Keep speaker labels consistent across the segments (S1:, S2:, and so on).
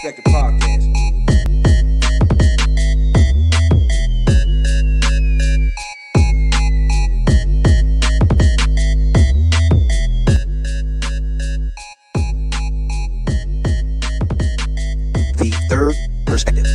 S1: Perspective Podcast. The third perspective.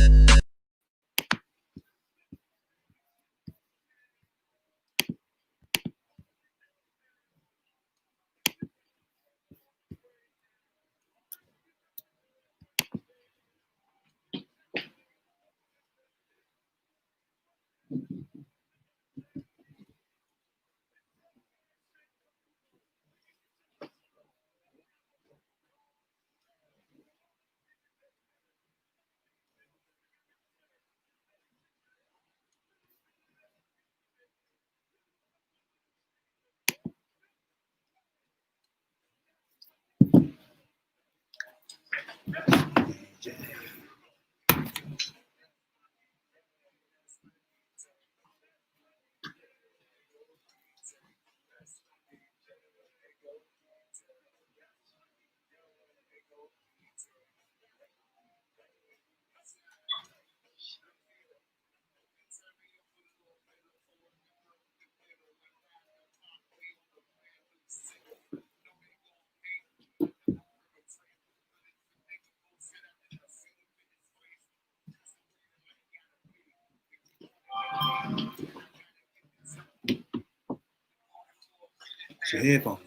S1: It's your headphone.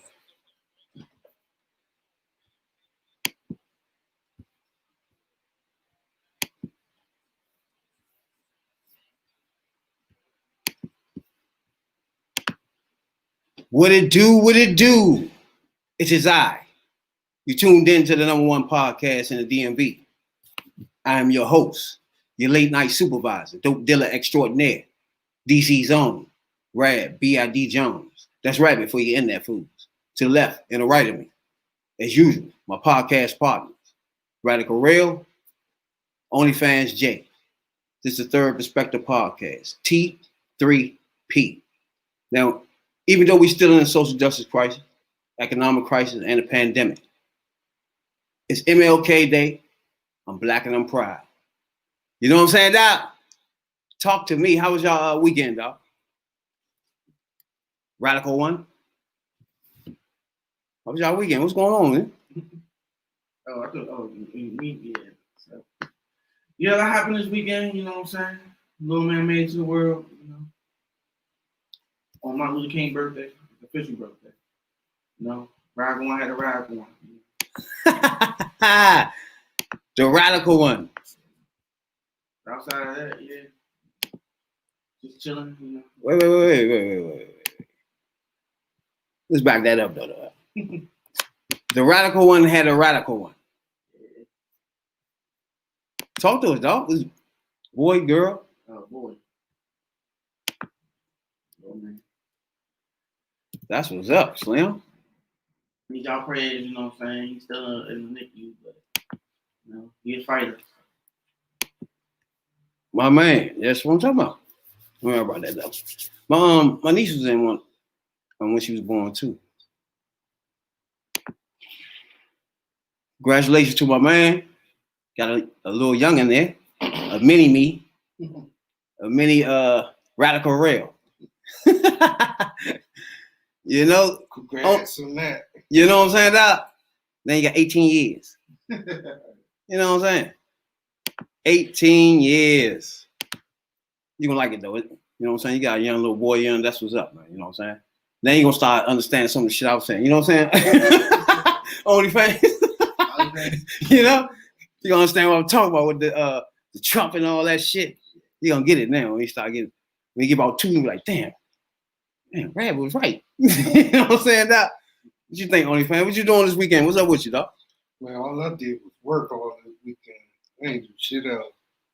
S1: What it do? What it do? It is I. You tuned in to the number one podcast in the DMV. I am your host, your late night supervisor, dope dealer extraordinaire, DC's own, Raz-B Jones. That's Rabbit for your internet foods. To the left and the right of me, as usual, my podcast partners, Radical Rail, OnlyFans J. This is the Third Perspective Podcast, T3P. Now, even though we're still in a social justice crisis, economic crisis, and a pandemic, it's MLK Day. I'm black and I'm proud. You know what I'm saying, Doc? Talk to me. How was y'all weekend, Doc? Radical One? How was y'all weekend? What's going on, man?
S2: I thought, yeah. So, yeah, that happened this weekend, you know what I'm saying? Little man made it to the world, you know. On Martin Luther King birthday, official birthday. You know, Radical One had a Radical One.
S1: The Radical One.
S2: Outside of that, yeah. Just chilling, you know.
S1: Wait. Let's back that up, though. The Radical One had a Radical One. Talk to us, dog. Was boy, girl?
S2: Oh, boy. Oh, man.
S1: That's what's up, Slim.
S2: Need y'all prayers, you know what I'm saying? He's still in the NICU, but, you know, he's a fighter.
S1: My man, that's what I'm talking about. Don't worry about that, though. My niece was in one when she was born, too. Congratulations to my man. Got a little young in there, a mini me, a mini Radical Rail. You know?
S2: Congrats on that.
S1: You know what I'm saying, Doc? Then you got 18 years. You know what I'm saying? 18 years. You're going to like it, though. You know what I'm saying? You got a young little boy, that's what's up, man. You know what I'm saying? Then you're going to start understanding some of the shit I was saying. You know what I'm saying? OnlyFans. You know? You're going to understand what I'm talking about with the Trump and all that shit. You're going to get it now when you start getting, when you get about two, you're like, damn, Rad was right. You know what I'm saying, Doc? What you think, OnlyFans? What you doing this weekend? What's up with you, Doc?
S3: Man, all I did was work all this weekend. I ain't do shit else.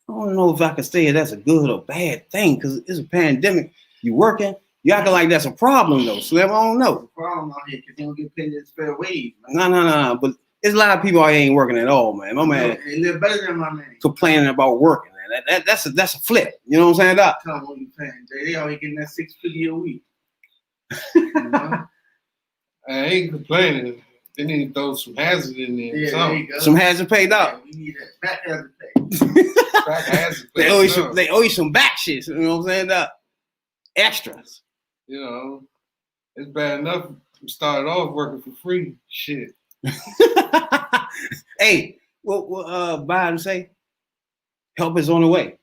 S1: I don't know if I can say that's a good or bad thing because it's a pandemic. You working? You acting like that's a problem, though, Slim. I don't know.
S2: The problem out here because they don't get paid this fair wage.
S1: No. But there's a lot of people out here ain't working at all, man. My man,
S2: they live better than my man.
S1: complaining about working. Man. That's a flip. You know what I'm saying, Doc?
S2: Tell them what you paying, Jay. They always getting that $650 a week. You know?
S3: I ain't complaining. They need to throw some hazard in there.
S2: Yeah, there you go.
S1: Some hazard paid out.
S2: Yeah, we need that back hazard pay.
S3: Back hazard
S1: They
S3: pay
S1: owe you
S3: up.
S1: some. They owe you some back shit. You know what I'm saying? That extras.
S3: You know, it's bad enough we started off working for free. Shit.
S1: Hey, what Biden say? Help is on the way.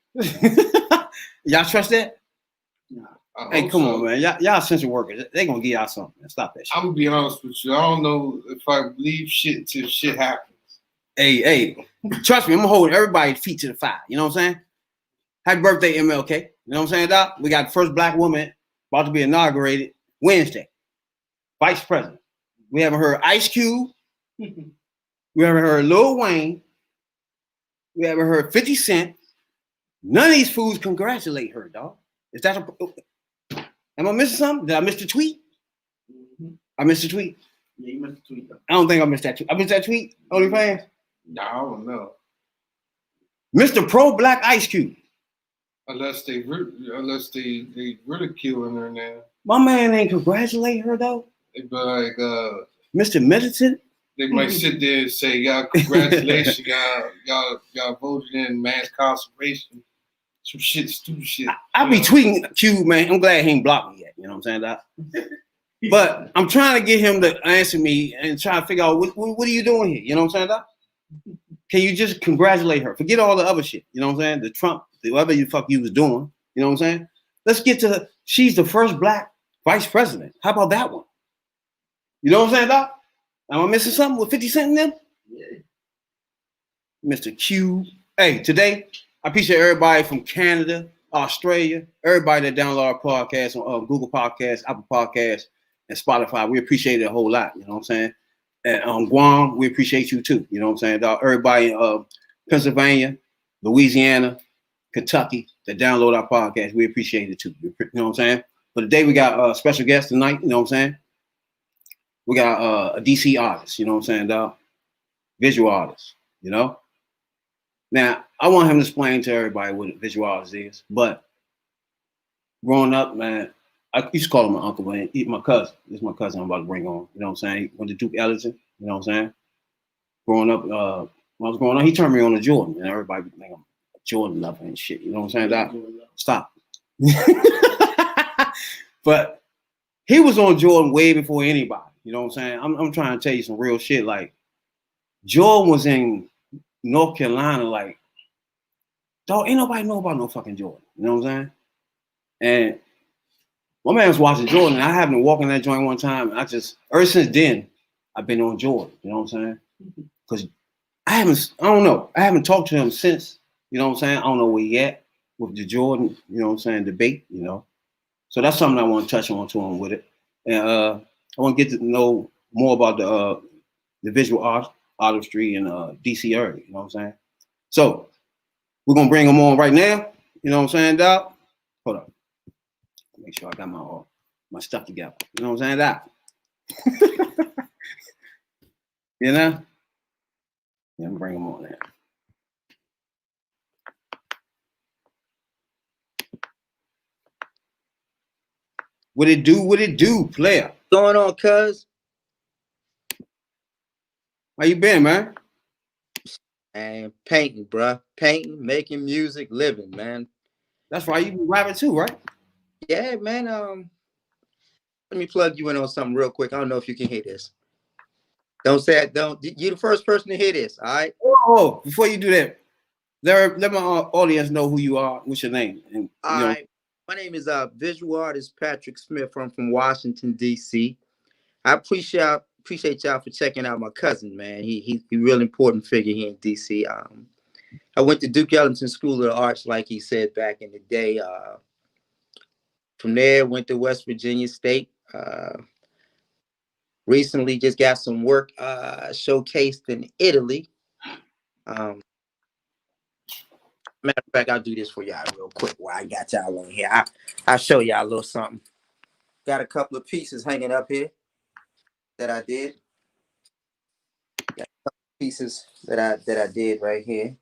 S1: Y'all trust that? Hey, come on, man. Y'all essential workers. They gonna give y'all something. Stop that shit.
S3: I'm gonna be honest with you. I don't know if I believe shit till shit happens.
S1: Hey, trust me, I'm holding everybody's feet to the fire. You know what I'm saying? Happy birthday, MLK. You know what I'm saying, Doc? We got the first black woman about to be inaugurated Wednesday. Vice president. We haven't heard Ice Cube. We haven't heard Lil Wayne. We haven't heard 50 Cent. None of these fools congratulate her, dog. Is that am I missing something? Did I miss the tweet?
S2: Mm-hmm.
S1: I missed the tweet.
S2: Yeah, you missed the tweet though.
S1: I don't think I missed that tweet. I missed that tweet? OnlyFans?
S3: No, I don't know.
S1: Mr. Pro Black Ice Cube.
S3: Unless they ridiculing her now.
S1: My man ain't congratulate her though.
S3: They be like,
S1: Mr. Militant.
S3: they might sit there and say, "Y'all, congratulations, y'all voted in mass incarceration." Some shit, stupid shit.
S1: I be tweeting Cube, man. I'm glad he ain't blocked me yet. You know what I'm saying, Doc? But I'm trying to get him to answer me and try to figure out what are you doing here? You know what I'm saying, Doc? Can you just congratulate her? Forget all the other shit. You know what I'm saying? The Trump, whatever you fuck you was doing. You know what I'm saying? Let's get to her. She's the first black vice president. How about that one? You know what I'm saying, Doc? Am I missing something with 50 Cent in them?
S2: Yeah.
S1: Mr. Q. Hey, today, I appreciate everybody from Canada, Australia, everybody that download our podcast on Google Podcasts, Apple Podcasts, and Spotify. We appreciate it a whole lot. You know what I'm saying? And on Guam, we appreciate you too. You know what I'm saying? Dog? Everybody in Pennsylvania, Louisiana, Kentucky that download our podcast, we appreciate it too. You know what I'm saying? But today we got a special guest tonight. You know what I'm saying? We got a DC artist. You know what I'm saying, dog? Visual artist. You know? Now, I want him to explain to everybody what a visual artist is. But growing up, man, I used to call him my uncle, but he's my cousin. This is my cousin I'm about to bring on. You know what I'm saying? He went to Duke Ellington. You know what I'm saying? Growing up, when I was growing up, he turned me on to Jordan. And everybody would think I'm a Jordan lover and shit. You know what I'm saying? Doc? Stop. But he was on Jordan way before anybody. You know what I'm saying? I'm trying to tell you some real shit. Like, Jordan was in North Carolina, like, dog, ain't nobody know about no fucking Jordan. You know what I'm saying? And my man was watching Jordan, and I happened to walk in that joint one time, and ever since then, I've been on Jordan. You know what I'm saying? Because I don't know. I haven't talked to him since, you know what I'm saying? I don't know where he at with the Jordan, you know what I'm saying, debate, you know. So that's something I want to touch on to him with it. And I want to get to know more about the visual artistry in DC area, you know what I'm saying? So we're going to bring him on right now. You know what I'm saying, Doc? Hold up. Make sure I got my stuff together. You know what I'm saying, Doc? You know? Yeah, I'm gonna bring him on there. What it do, player?
S4: What's going on, cuz?
S1: How you been, man?
S4: And painting, bruh. Painting, making music, living, man.
S1: That's right. You be rapping too, right?
S4: Yeah, man. Let me plug you in on something real quick. I don't know if you can hear this. Don't say it. Don't. You're the first person to hear this. All right.
S1: Oh, before you do that, let my audience know who you are. What's your name? And,
S4: All right. My name is visual artist Patrick Smith. I'm from Washington D.C. I appreciate y'all for checking out my cousin, man. He's a real important figure here in D.C. I went to Duke Ellington School of the Arts, like he said back in the day. From there, went to West Virginia State. Recently, just got some work showcased in Italy. Matter of fact, I'll do this for y'all real quick while I got y'all on here. I'll show y'all a little something. Got a couple of pieces hanging up here that I did. Got a couple of pieces that I did right here.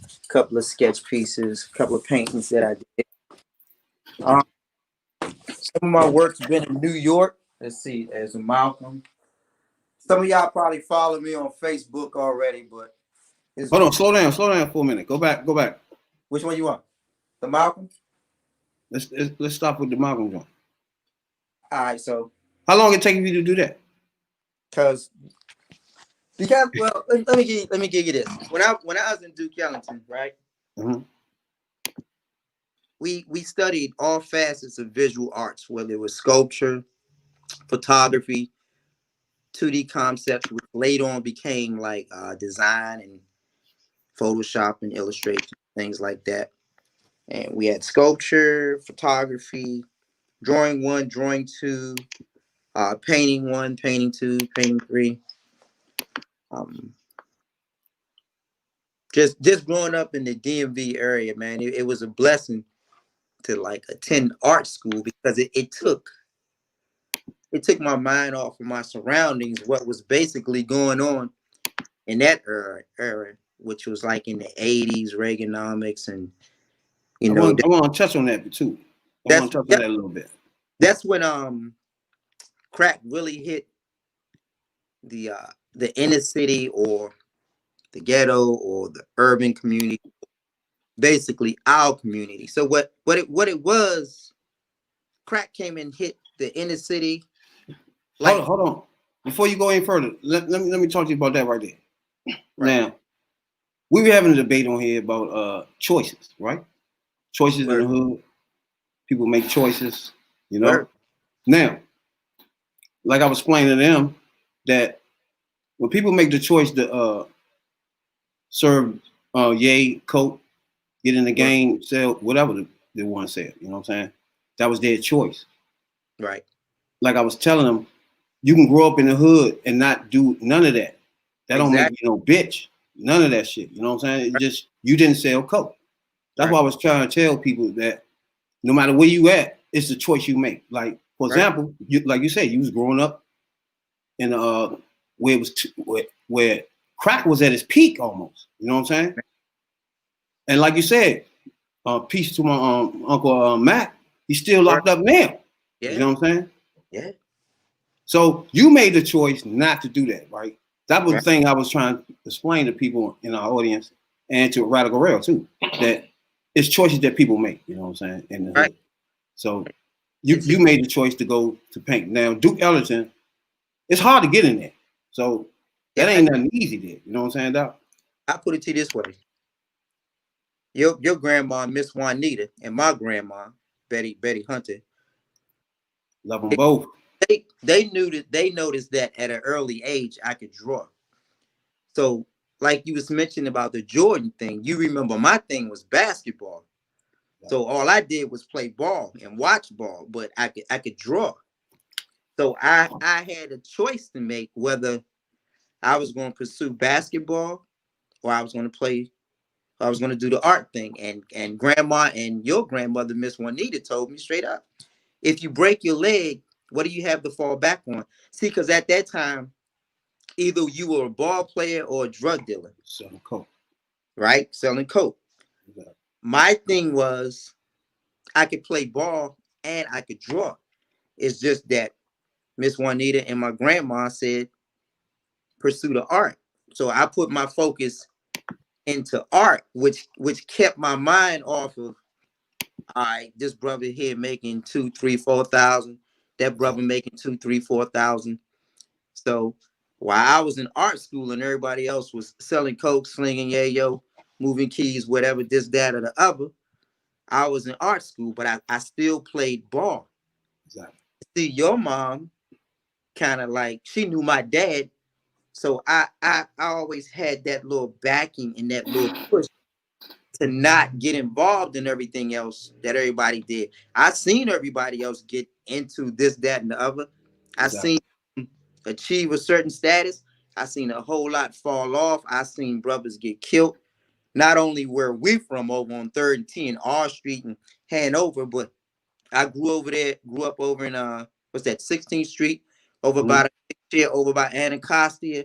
S4: A couple of sketch pieces, a couple of paintings that I did. Some of my work's been in New York. Let's see, there's a Malcolm. Some of y'all probably follow me on Facebook already, but
S1: Hold on, slow down for a minute. Go back.
S4: which one you want? The Malcolm?
S1: Let's stop with the Malcolm joint.
S4: All right, so
S1: How long it take you to do that?
S4: because well, let me give you this. When I was in Duke Ellington, right?
S1: Mhm.
S4: We studied all facets of visual arts, whether it was sculpture, photography, 2D concepts, which later on became like design and Photoshop and illustration, things like that. And we had sculpture, photography, drawing 1, drawing 2, painting 1, painting 2, painting 3. Um, just growing up in the DMV area, man, it was a blessing to like attend art school because it took my mind off of my surroundings, what was basically going on in that era, which was like in the 80s, Reaganomics, and
S1: I want to touch on that too. I want to touch on that a little bit.
S4: That's when crack really hit the inner city or the ghetto or the urban community, basically our community. So what it was, crack came and hit the inner city. Like,
S1: Hold on. Before you go any further, let me talk to you about that right there. Right. Now, we were having a debate on here about choices, right? Choices in the hood. People make choices, you know. Now, like I was explaining to them, that when people make the choice to serve yay, coke, get in the game, sell whatever they want to sell, you know what I'm saying? That was their choice.
S4: Right.
S1: Like I was telling them, you can grow up in the hood and not do none of that. That don't make you no bitch. None of that shit. You know what I'm saying? It just, you didn't sell coke. That's why I was trying to tell people that no matter where you at, it's the choice you make. Like, for example, like you said, you was growing up in where it was where crack was at its peak almost. You know what I'm saying? And like you said, peace to my Uncle Matt. He's still locked up now. Yeah. You know what I'm saying?
S4: Yeah.
S1: So you made the choice not to do that, right? That was the thing I was trying to explain to people in our audience and to Radical Rail too, that it's choices that people make, you know what I'm saying, in the hood. So you made the choice to go to paint. Now, Duke Ellington, it's hard to get in there. So that ain't nothing easy there. You know what I'm saying, Doc?
S4: I put it to you this way. Your grandma, Miss Juanita, and my grandma, Betty Hunter.
S1: Love them both.
S4: They noticed that at an early age I could draw. So, like you was mentioning about the Jordan thing, you remember my thing was basketball. So all I did was play ball and watch ball, but I could draw. So I had a choice to make whether I was going to pursue basketball or I was going to do the art thing. And grandma and your grandmother, Miss Juanita, told me straight up, if you break your leg, what do you have to fall back on? See, because at that time, either you were a ball player or a drug dealer.
S1: Selling coke.
S4: Right? Selling coke. Exactly. My thing was I could play ball and I could draw. It's just that Miss Juanita and my grandma said, pursue the art. So I put my focus into art, which kept my mind off of, all right, this brother here making 2, 3, 4,000. That brother making 2, 3, 4,000. So while I was in art school and everybody else was selling coke, slinging yayo, moving keys, whatever, this, that, or the other, I was in art school, but I still played ball. Exactly. See, your mom kind of like, she knew my dad. So I always had that little backing and that little push to not get involved in everything else that everybody did. I seen everybody else get into this, that, and the other. I seen achieve a certain status. I seen a whole lot fall off. I seen brothers get killed. Not only where we from over on 3rd and T and R Street and Hanover, but I grew up over in what's that, 16th Street, over by over by Anacostia.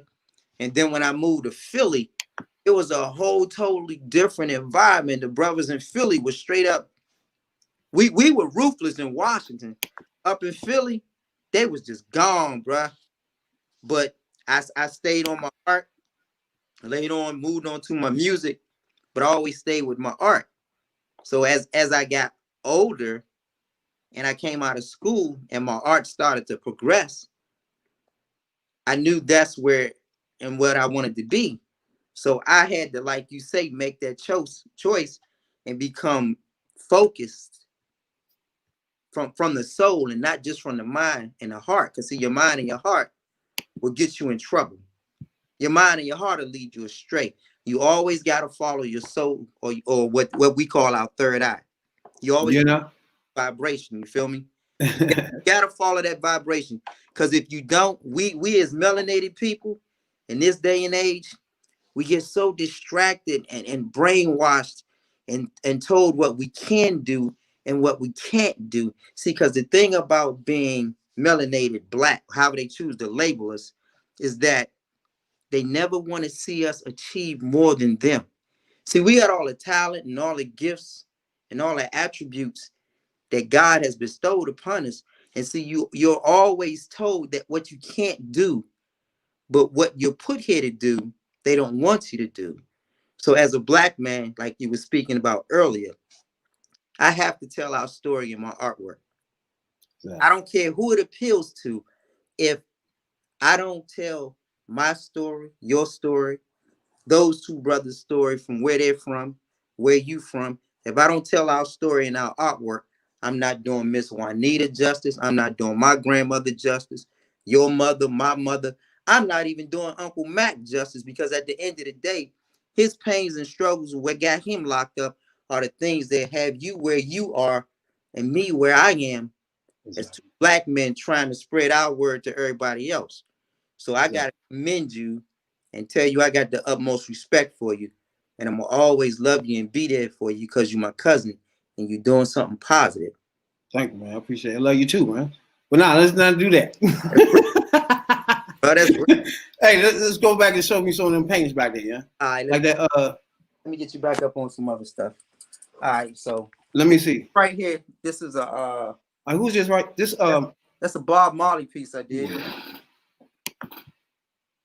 S4: And then when I moved to Philly, it was a whole totally different environment. The brothers in Philly were straight up. We were ruthless in Washington. Up in Philly, they was just gone, bruh. But I stayed on my art, later on moved on to my music, but I always stayed with my art. So as I got older and I came out of school and my art started to progress, I knew that's where and what I wanted to be. So I had to, like you say, make that choice and become focused from the soul and not just from the mind and the heart. Because see, your mind and your heart will get you in trouble. Your mind and your heart will lead you astray. You always got to follow your soul or what we call our third eye. You always
S1: You know?
S4: vibration. You feel me? Gotta follow that vibration. Because if you don't, we as melanated people in this day and age, we get so distracted and brainwashed and told what we can do and what we can't do. See, because the thing about being melanated black, however they choose to label us, is that they never want to see us achieve more than them. See, we got all the talent and all the gifts and all the attributes that God has bestowed upon us. And see, you're always told that what you can't do, but what you're put here to do, they don't want you to do. So as a black man, like you were speaking about earlier, I have to tell our story in my artwork.
S1: Yeah.
S4: I don't care who it appeals to. If I don't tell my story, your story, those two brothers' story from where they're from, where you from. If I don't tell our story in our artwork, I'm not doing Miss Juanita justice. I'm not doing my grandmother justice, your mother, my mother. I'm not even doing Uncle Mac justice because at the end of the day, his pains and struggles and what got him locked up are the things that have you where you are and me where I am as two black men trying to spread our word to everybody else. So I got to commend you and tell you I got the utmost respect for you. And I'm going to always love you and be there for you because you're my cousin and you're doing something positive.
S1: Thank you, man. I appreciate it. I love you too, man. But nah, let's not do that.
S4: Oh, that's right.
S1: Hey, let's go back and show me some of them paintings back there, yeah?
S4: All right,
S1: Like that,
S4: let me get you back up on some other stuff. All right, so
S1: let me see.
S4: right here, this is a
S1: Who's this right? This
S4: that's a Bob Marley piece I did.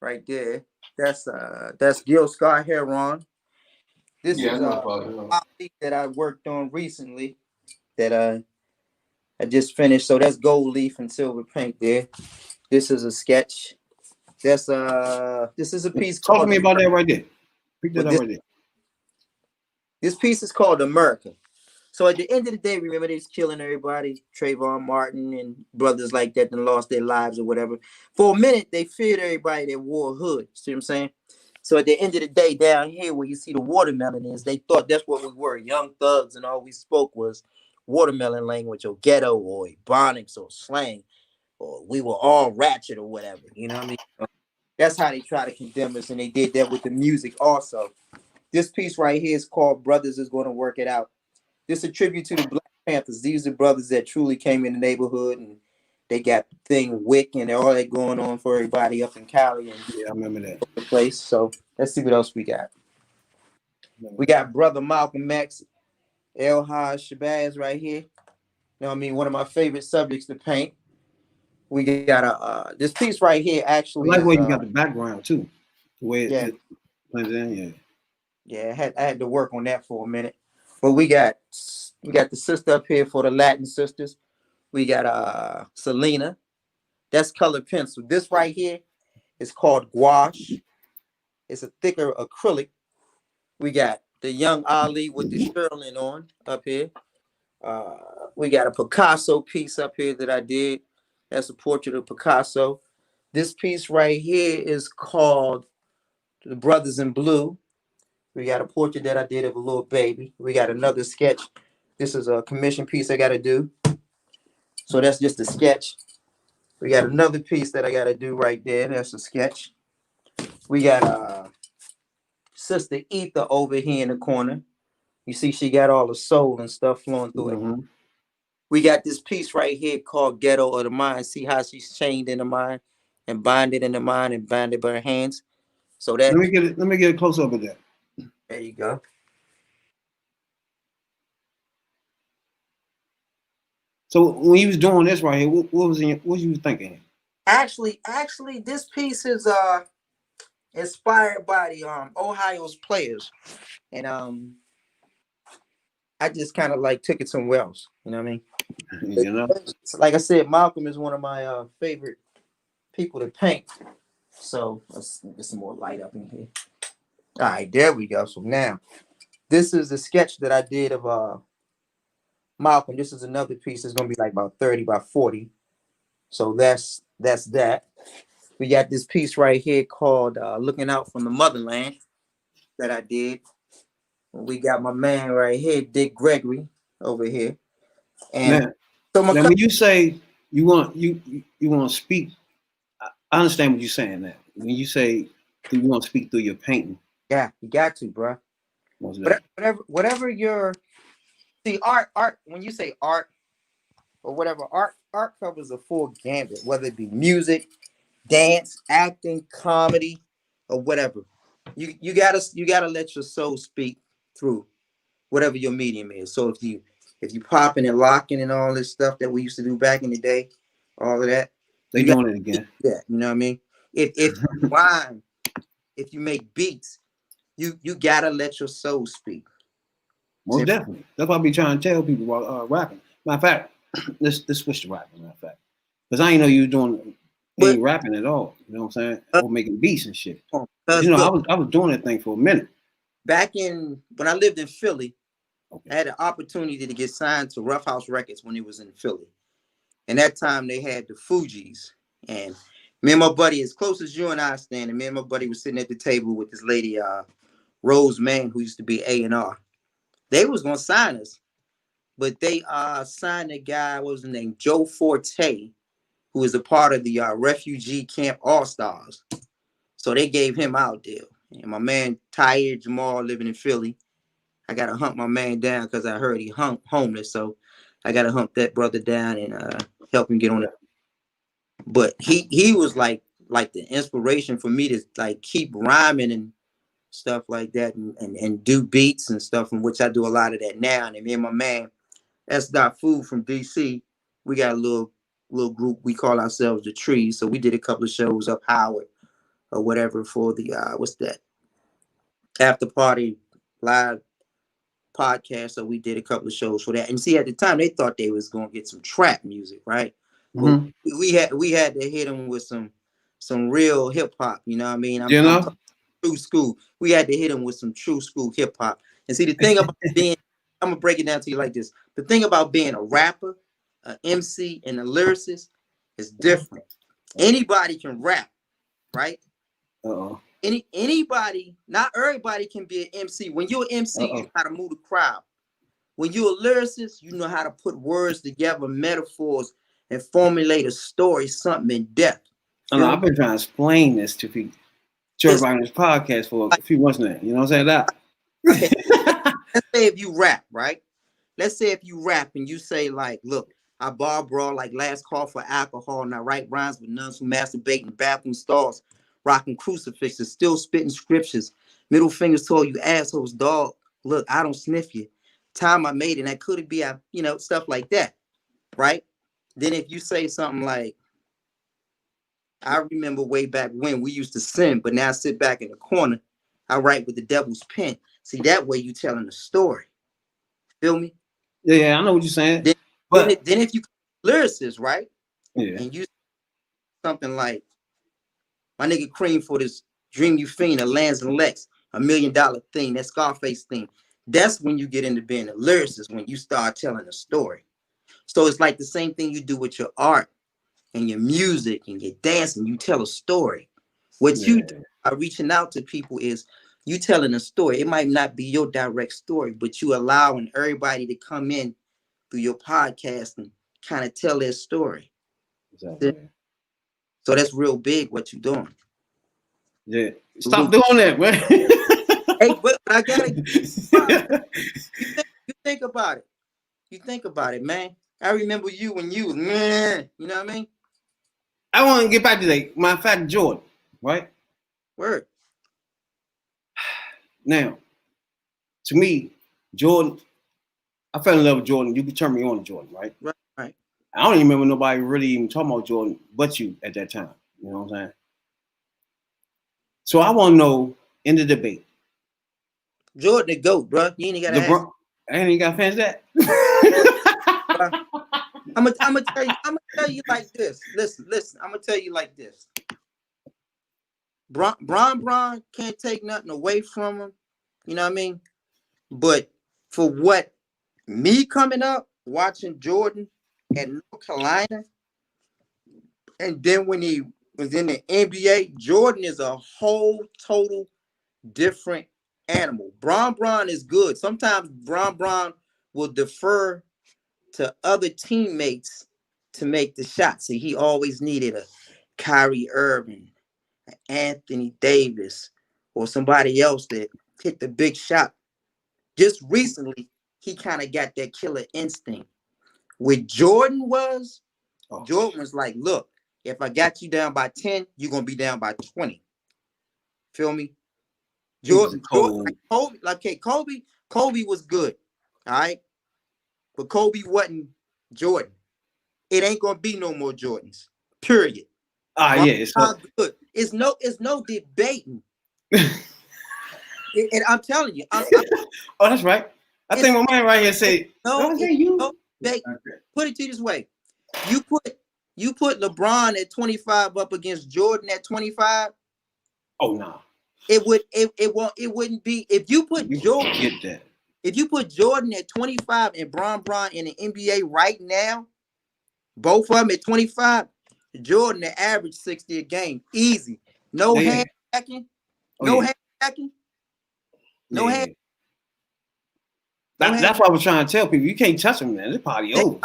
S4: Right there. That's Gil Scott Heron. This
S3: Yeah, I
S4: is
S3: know about him.
S4: Ali that I worked on recently that I just finished. So that's gold leaf and silver paint there. This is a sketch. This is a piece
S1: talk to
S4: called
S1: me about that right there. Pick that
S4: well,
S1: up right there.
S4: this piece is called America. So at the end of the day, remember they was killing everybody, Trayvon Martin and brothers like that and lost their lives or whatever. For a minute, they feared everybody that wore a hood. See what I'm saying? So at the end of the day, down here where you see the watermelon is, they thought that's what we were, young thugs, and all we spoke was watermelon language or ghetto or ebonics or slang, or we were all ratchet or whatever. You know what I mean? That's how they try to condemn us, and they did that with the music also. This piece right here is called Brothers is Going to Work It Out. This is a tribute to the Black Panthers. These are brothers that truly came in the neighborhood and they got the thing wick and all that going on for everybody up in Cali and
S1: Yeah, I remember that.
S4: the place. So let's see what else we got. We got Brother Malcolm X, El Haj Shabazz right here. You know what I mean? One of my favorite subjects to paint. We got this piece right here
S1: I
S4: actually
S1: like
S4: is
S1: where you got the background too. The way
S4: yeah.
S1: it blends in, yeah.
S4: Yeah, I had to work on that for a minute. But we got the sister up here for the Latin sisters. We got Selena. That's colored pencil. This right here is called gouache. It's a thicker acrylic. We got the young Ali with the shearling on up here. Uh, we got a Picasso piece up here that I did. That's a portrait of Picasso. This piece right here is called The Brothers in Blue. We got a portrait that I did of a little baby. We got another sketch. This is a commission piece I got to do. So that's just a sketch. We got another piece that I got to do right there. That's a sketch. We got Sister Ether over here in the corner. You see, she got all the soul and stuff flowing through it.
S1: Mm-hmm.
S4: We got this piece right here called Ghetto of the Mind. See how she's chained in the mind and binded in the mind and binded by her hands. So that
S1: Let me get a close up of that.
S4: there you go.
S1: So when you was doing this right here, what was you thinking?
S4: Actually, this piece is inspired by the Ohio's players, and I just kind of like took it somewhere else. You know what I mean?
S1: You know,
S4: Like I said, Malcolm is one of my favorite people to paint. So let's get some more light up in here. All right, there we go. So now this is the sketch that I did of Malcolm. This is another piece that's gonna be like about 30 by 40. So that's that. We got this piece right here called Looking Out from the Motherland that I did. We got my man right here, Dick Gregory, over here. And
S1: now,
S4: so my
S1: now when you say you want to speak, I understand what you're saying. That when you say you want to speak through your painting,
S4: yeah, you got to, bro.
S1: what's that?
S4: Whatever your see art. When you say art or whatever, art covers a full gambit, whether it be music, dance, acting, comedy, or whatever. You gotta let your soul speak through whatever your medium is. So if you popping and locking and all this stuff that we used to do back in the day, all of that,
S1: They
S4: you got
S1: doing it again.
S4: that. You know what I mean? If you rhyme, if you make beats, you gotta let your soul speak.
S1: Most definitely. That's what I be trying to tell people while rapping. Matter of fact, let's switch to rapping. Matter of fact, because I ain't know you doing
S4: But
S1: ain't rapping at all. You know what I'm saying? Or making beats and shit.
S4: because
S1: You know,
S4: look,
S1: I was doing that thing for a minute.
S4: back in when I lived in Philly,
S1: Okay.
S4: I had an opportunity to get signed to Rough House Records when it was in Philly. And that time they had the Fugees. And me and my buddy, as close as you and I stand, and me and my buddy was sitting at the table with this lady, Rose Mann, who used to be A&R. They was gonna sign us, but they signed a guy, what was his name? Joe Forte, who was a part of the refugee camp All Stars. So they gave him our deal. And my man Tyre Jamal living in Philly, I gotta hunt my man down because I heard he homeless. So I gotta hunt that brother down and help him get on it. But he was like the inspiration for me to like keep rhyming and stuff like that and do beats and stuff, in which I do a lot of that now. And me and my man S. Food from DC, we got a little group, we call ourselves the Trees. So we did a couple of shows up Howard or whatever for the what's that? After party live podcast. So we did a couple of shows for that. And see, at the time they thought they was gonna get some trap music, right? But
S1: Mm-hmm.
S4: we had to hit them with some real hip hop. You know what I mean? I'm
S1: You know?
S4: talking true school. We had to hit them with some true school hip hop. And see, the thing about being, I'm gonna break it down to you like this. The thing about being a rapper, an MC, and a lyricist is different. Anybody can rap, right?
S1: Uh-oh.
S4: Anybody, not everybody can be an MC. When you're an MC, you know how to move the crowd. When you're a lyricist, you know how to put words together, metaphors, and formulate a story, something in depth.
S1: I know, I've been trying to explain this to people, to everybody on this podcast for a few months now. You know what I'm saying? That.
S4: Okay, let's say if you rap, right? Let's say if you rap and you say like, look, I bar brawl like last call for alcohol, and I write rhymes with nuns who masturbate in bathroom stalls, rocking crucifixes, still spitting scriptures, middle fingers to all you assholes, dog. Look, I don't sniff you. Time I made it, and that could be, you know, stuff like that, right? Then if you say something like, I remember way back when we used to sin, but now I sit back in the corner, I write with the devil's pen. See, that way you telling a story. Feel me?
S1: Yeah, I know what you're saying.
S4: Then if you lyricist, right?
S1: Yeah.
S4: And you something like, my nigga Cream for this Dream You Fiend, a Lands and Lex, $1 million thing, that Scarface thing. That's when you get into being a lyricist, when you start telling a story. So it's like the same thing you do with your art and your music and your dancing. You tell a story. What you do by reaching out to people is you telling a story. It might not be your direct story, but you allowing everybody to come in through your podcast and kind of tell their story.
S1: Exactly.
S4: So that's real big what you're doing.
S1: Yeah. Stop doing that, man.
S4: Hey, but I gotta you think about it. You think about it, man. I remember you when you was man, you know what I mean?
S1: I want to get back to that. Matter of fact, Jordan, right?
S4: Word.
S1: Now, to me, Jordan, I fell in love with Jordan. You could turn me on to Jordan, right?
S4: Right.
S1: I don't even remember nobody really even talking about Jordan but you at that time. You know what I'm saying? So I want to know in the debate.
S4: Jordan the GOAT, bro. You ain't gotta ask.
S1: LeBron, I ain't even got to finish that.
S4: I'm gonna tell you like this. Listen. I'm gonna tell you like this. Bron can't take nothing away from him. You know what I mean? But for what me coming up watching Jordan at North Carolina, and then when he was in the NBA, Jordan is a whole total different animal. Bron is good. Sometimes Bron will defer to other teammates to make the shot. See, he always needed a Kyrie Irving, Anthony Davis, or somebody else that hit the big shot. Just recently, he kind of got that killer instinct. With Jordan was like, look, if I got you down by 10, you're gonna be down by 20. Feel me? Jordan like Kobe was good, all right, but Kobe wasn't Jordan. It ain't gonna be no more Jordans. Period.
S1: Yeah, it's
S4: good. It's no debating. And I'm telling you,
S1: oh, that's right. I think my man right here say,
S4: no debate. Put it to you this way: you put LeBron at 25 up against Jordan at 25.
S1: Oh no,
S4: it wouldn't be if you put Jordan.
S1: Get that.
S4: If you put Jordan at 25 and Bron in the NBA right now, both of them at 25, Jordan the average 60 a game, easy. No hand checking, hand checking. No hand.
S1: That's why I was trying to tell people you can't touch him, man. This party over.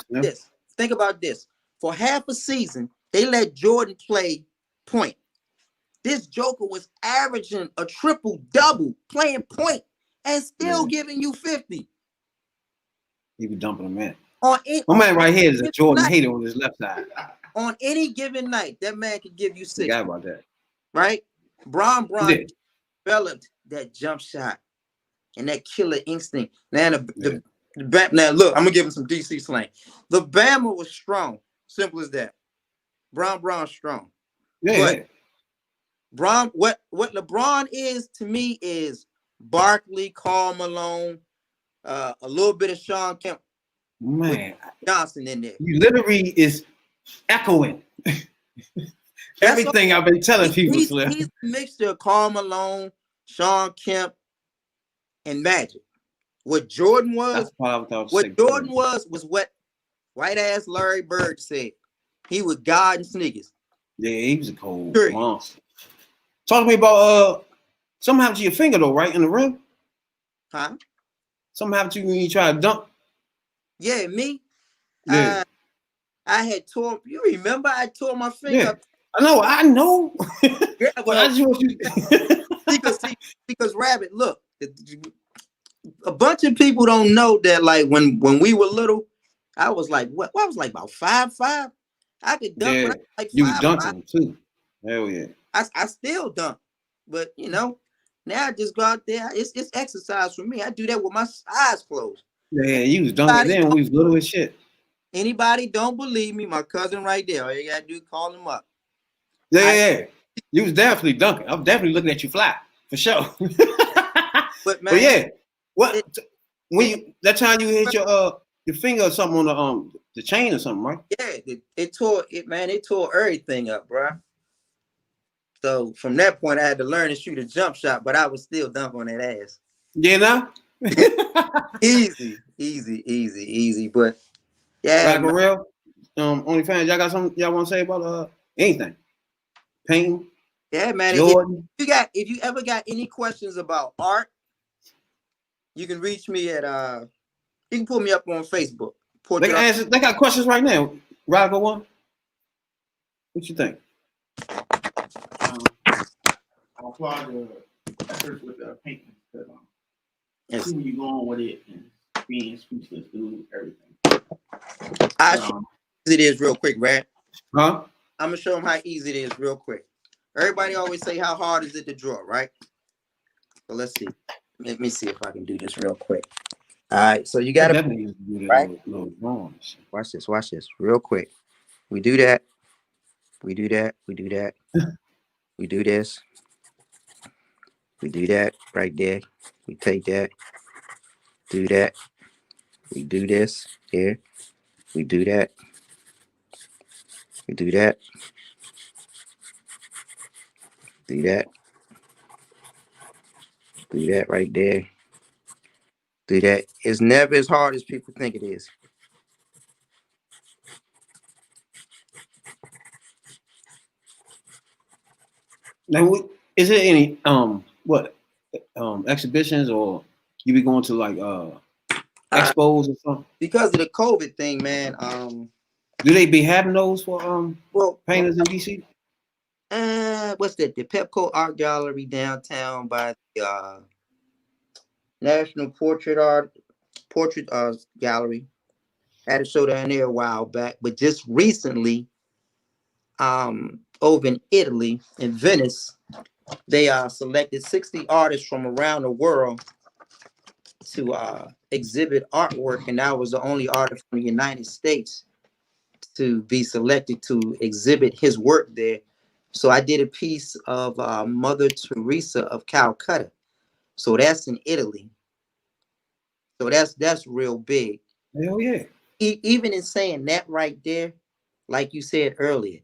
S4: Think about this. For half a season, they let Jordan play point. This Joker was averaging a triple-double, playing point, and still giving you 50.
S1: He be dumping him in.
S4: My
S1: man right here is a Jordan hater on his left side.
S4: On any given night, that man could give you 60.
S1: Forgot about that.
S4: Right? Bron developed that jump shot and that killer instinct. Now, now look, I'm gonna give him some DC slang. The Bama was strong. Simple as that. Bron strong.
S1: Yeah.
S4: But what LeBron is to me is Barkley, Karl Malone, a little bit of Sean Kemp,
S1: man,
S4: Johnson in there.
S1: You literally is echoing everything I've been telling people.
S4: He's a mixture of Karl Malone, Sean Kemp, and Magic. What Jordan was, was what white ass Larry Bird said. He was God and sneakers.
S1: Yeah, he was a cold monster. Talk to me about something happened to your finger though, right in the rim.
S4: Huh?
S1: Something happened to you when you try to dunk.
S4: Yeah, me.
S1: Yeah.
S4: I had tore. You remember I tore my finger?
S1: Yeah. I know.
S4: Yeah,
S1: but I just want you
S4: because Rabbit, look, a bunch of people don't know that. Like when we were little, I was like, what? I was like about 5'5". I could dunk.
S1: Yeah.
S4: When I was like
S1: you was dunking too. Hell yeah.
S4: I still dunk, but you know, now I just go out there. It's exercise for me. I do that with my eyes closed.
S1: Yeah, you was dunking then when we was little as shit.
S4: Anybody don't believe me? My cousin right there. All you gotta do is call him up.
S1: Yeah. You was definitely dunking. I'm definitely looking at you fly for sure.
S4: but man,
S1: yeah, that time you hit your finger or something on the chain or something, right?
S4: Yeah, it tore everything up, bro. So from that point, I had to learn to shoot a jump shot, but I was still dunk on that ass.
S1: Yeah, now
S4: easy. But yeah,
S1: right, for real. OnlyFans, y'all got something y'all want to say about anything? Painting?
S4: Yeah, man.
S1: Jordan.
S4: If you ever got any questions about art, you can reach me at you can pull me up on Facebook.
S1: They got questions right now. Right, go on. What you think?
S2: I applaud the effort with the painting. See where you going with it and being speechless, do everything.
S4: It is real quick, Brad.
S1: Huh?
S4: I'm gonna show them how easy it is real quick. Everybody always say how hard is it to draw, right? So let's see. Let me see if I can do this real quick. All right, so you
S1: I
S4: gotta
S1: definitely used to do that
S4: right.
S1: little drawings.
S4: Watch this, real quick. We do that. We do that. We do that. We do this. We do that right there. We take that. Do that. We do this here. We do that. We do that. Do that. Do that right there. Do that. It's never as hard as people think it is.
S1: Now, is there any what exhibitions or you be going to like expos or something?
S4: Because of the COVID thing, man.
S1: Do they be having those for
S4: Well,
S1: painters in DC?
S4: what's that? The Pepco Art Gallery downtown by the National Portrait Gallery. Had a show down there a while back, but just recently, over in Italy, in Venice, they selected 60 artists from around the world to exhibit artwork, and I was the only artist from the United States to be selected to exhibit his work there. So I did a piece of Mother Teresa of Calcutta. So that's in Italy. So that's real big.
S1: Hell yeah.
S4: Even in saying that right there, like you said earlier,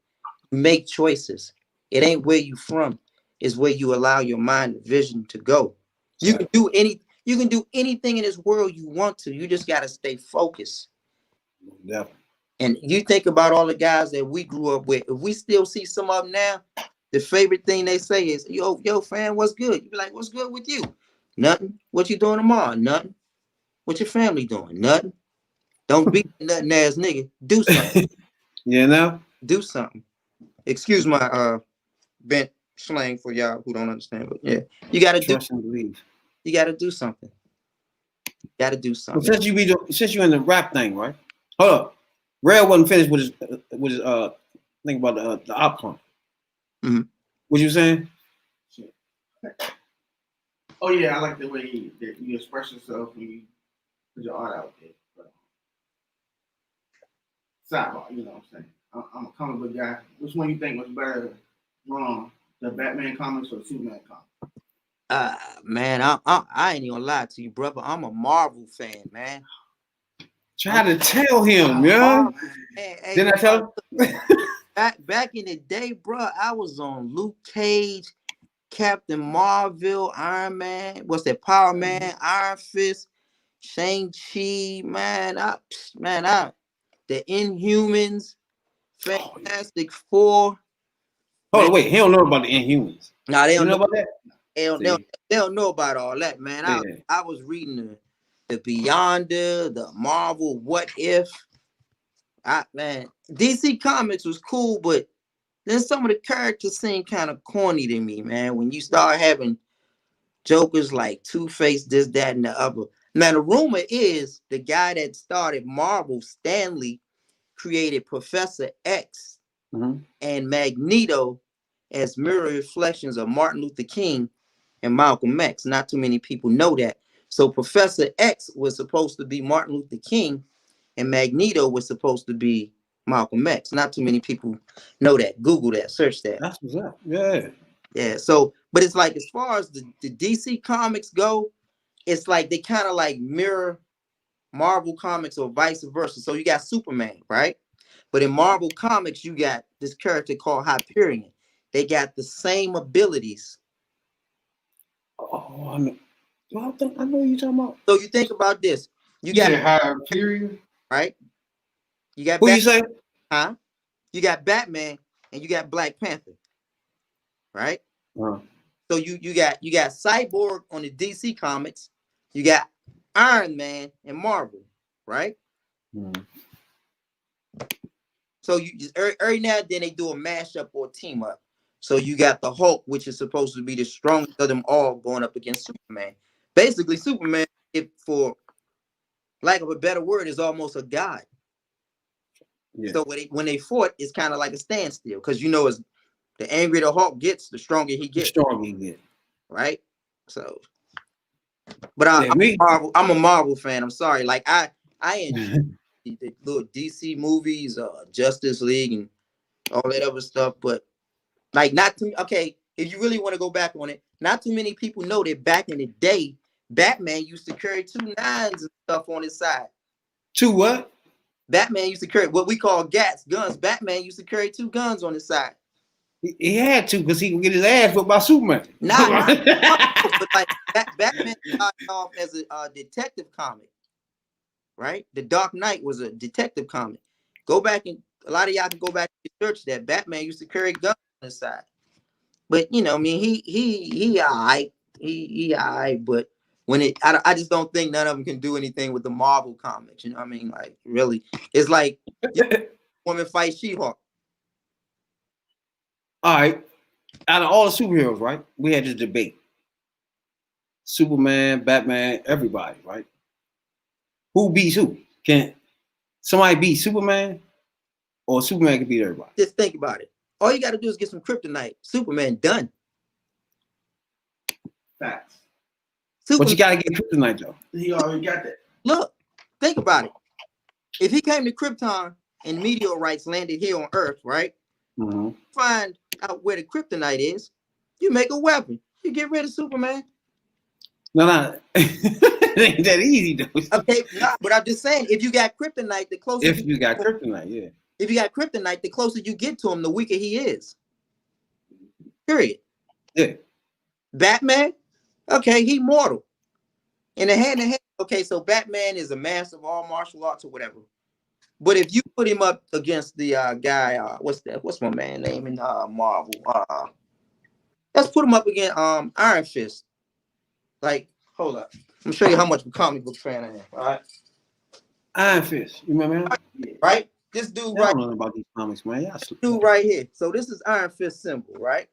S4: make choices. It ain't where you from, it's where you allow your mind and vision to go. You can do anything in this world you want to. You just gotta stay focused.
S1: Definitely.
S4: And you think about all the guys that we grew up with. If we still see some of them now, the favorite thing they say is, yo, fam, what's good? You be like, what's good with you? Nothing. What you doing tomorrow? Nothing. What your family doing? Nothing. Don't be nothing ass nigga. Do something.
S1: You know?
S4: Do something. Excuse my bent slang for y'all who don't understand, but yeah, you gotta
S1: Trust and believe.
S4: you gotta do something. You gotta do
S1: Well,
S4: something.
S1: since you're in the rap thing, right? Hold up. Rail wasn't finished with his think about the outcome.
S4: Mhm.
S1: What you saying?
S2: Oh yeah, I like the way that you express yourself when you put your art out there. But, sidebar, you know what I'm saying? I'm a comic book guy. Which one you think was better, the Batman comics or the Superman comics?
S4: Man, I ain't even gonna lie to you, brother. I'm a Marvel fan, man.
S1: Try to tell him, yeah.
S4: Hey,
S1: Didn't I tell him?
S4: back in the day, bro, I was on Luke Cage, Captain Marvel, Iron Man, what's that? Power Man, Iron Fist, Shang-Chi, the Inhumans, Fantastic Four.
S1: Hold
S4: Man,
S1: on, wait. He don't know about the Inhumans.
S4: nah, they
S1: You
S4: don't
S1: know
S4: know.
S1: about that?
S4: They don't know about all that, man.
S1: Yeah.
S4: I was reading the Beyonder, the Marvel What If. Man, DC Comics was cool, but then some of the characters seem kind of corny to me, man. When you start having Jokers like Two-Face, this, that, and the other. Now, the rumor is the guy that started Marvel, Stanley, created Professor X and Magneto as mirror reflections of Martin Luther King and Malcolm X. Not too many people know that. So Professor X was supposed to be Martin Luther King, and Magneto was supposed to be Malcolm X. Not too many people know that. Google that, search that.
S1: That's what's up. Yeah.
S4: Yeah. So, but it's like as far as the DC comics go, it's like they kind of like mirror Marvel comics or vice versa. So you got Superman, right? But in Marvel comics, you got this character called Hyperion. They got the same abilities.
S1: Oh, I know. Well, I know what you're talking about.
S4: So you think about this. You
S3: You
S4: got
S3: said Hyperion?
S4: right. You got
S1: Who you say?
S4: huh? You got Batman and you got Black Panther, right? So you got Cyborg on the DC comics. You got Iron Man and Marvel, right? So you just every now and then they do a mashup or a team up. So you got the Hulk, which is supposed to be the strongest of them all, going up against Superman. Basically, Superman, if for lack of a better word, is almost a god. Yeah. So when they fought, it's kind of like a standstill because you know, as the angrier the Hulk gets, the stronger he gets.
S1: The stronger he gets.
S4: Right. So But
S1: Yeah, me.
S4: I'm a Marvel fan. I'm sorry. Like I enjoy the little DC movies, Justice League, and all that other stuff. But like, not too. Okay, if you really want to go back on it, not too many people know that back in the day, Batman used to carry 2 nines and stuff on his side.
S1: 2 what?
S4: Batman used to carry what we call gats, guns. Batman used to carry 2 guns on his side.
S1: He had to because he can get his ass whipped by Superman.
S4: Nah, but like Batman started off as a detective comic, right? The Dark Knight was a detective comic. Go back and a lot of y'all can go back and research that. Batman used to carry guns on his side, but you know, I mean, he alright, he alright, but when I just don't think none of them can do anything with the Marvel comics. You know what I mean? Like really, it's like woman fight She-Hulk.
S1: All right. Out of all the superheroes, right? We had this debate. Superman, Batman, everybody, right? Who beats who? Can somebody beat Superman? Or Superman can beat everybody?
S4: Just think about it. All you got to do is get some kryptonite. Superman done.
S2: Facts.
S1: But you gotta get kryptonite though.
S2: He already got that.
S4: Look, think about it. If he came to Krypton and meteorites landed here on Earth, right?
S1: Mm-hmm.
S4: Find out where the kryptonite is. You make a weapon. You get rid of Superman.
S1: No. It ain't that easy though.
S4: Okay, nah, but I'm just saying, if you got kryptonite, the closer.
S1: If you got kryptonite, yeah.
S4: If you got kryptonite, the closer you get to him, the weaker he is. Period.
S1: Yeah.
S4: Batman, okay, he mortal. In a hand-to-hand, okay, so Batman is a master of all martial arts or whatever. But if you put him up against the guy, what's my man name in Marvel? Let's put him up against Iron Fist. Like, hold up. I'm gonna show you how much of a comic book fan I am. All right.
S1: Iron Fist. You remember him?
S4: Right? This dude
S1: I
S4: right.
S1: don't know about these comics, man. Y'all
S4: Dude right here. So this is Iron Fist symbol, right?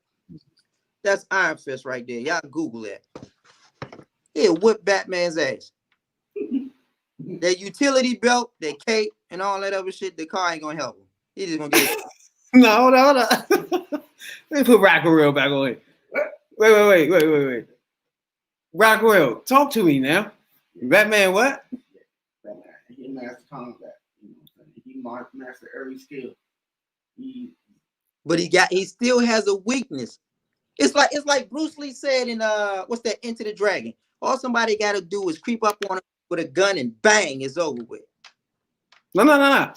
S4: That's Iron Fist right there. Y'all Google it. He'll whip Batman's ass. That utility belt, that cape, and all that other shit, the car ain't gonna help him. He's just gonna get it.
S1: No, hold on. Let me put Rockwell back on it. Wait. Rockwell, talk to me now. Batman, what?
S2: Batman. He master combat. You know what I'm saying? He master every skill.
S4: But he still has a weakness. It's like Bruce Lee said in what's that, Enter the Dragon. All somebody gotta do is creep up on him with a gun and bang, it's over with.
S1: No.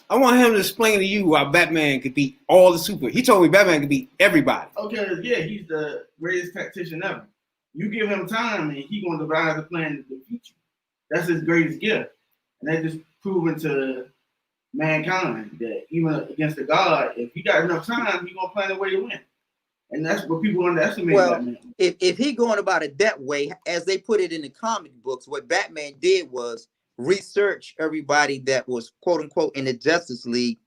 S1: I want him to explain to you why Batman could beat all the super. He told me Batman could beat everybody.
S2: Okay, yeah, he's the greatest tactician ever. You give him time and he's gonna devise a plan to defeat you. That's his greatest gift. And that just proven to mankind that even against the God, if he got enough time, he's gonna find a way to win. And that's what people underestimate.
S4: Well,
S2: Batman.
S4: if he going about it that way, as they put it in the comic books, what Batman did was research everybody that was quote unquote in the Justice League,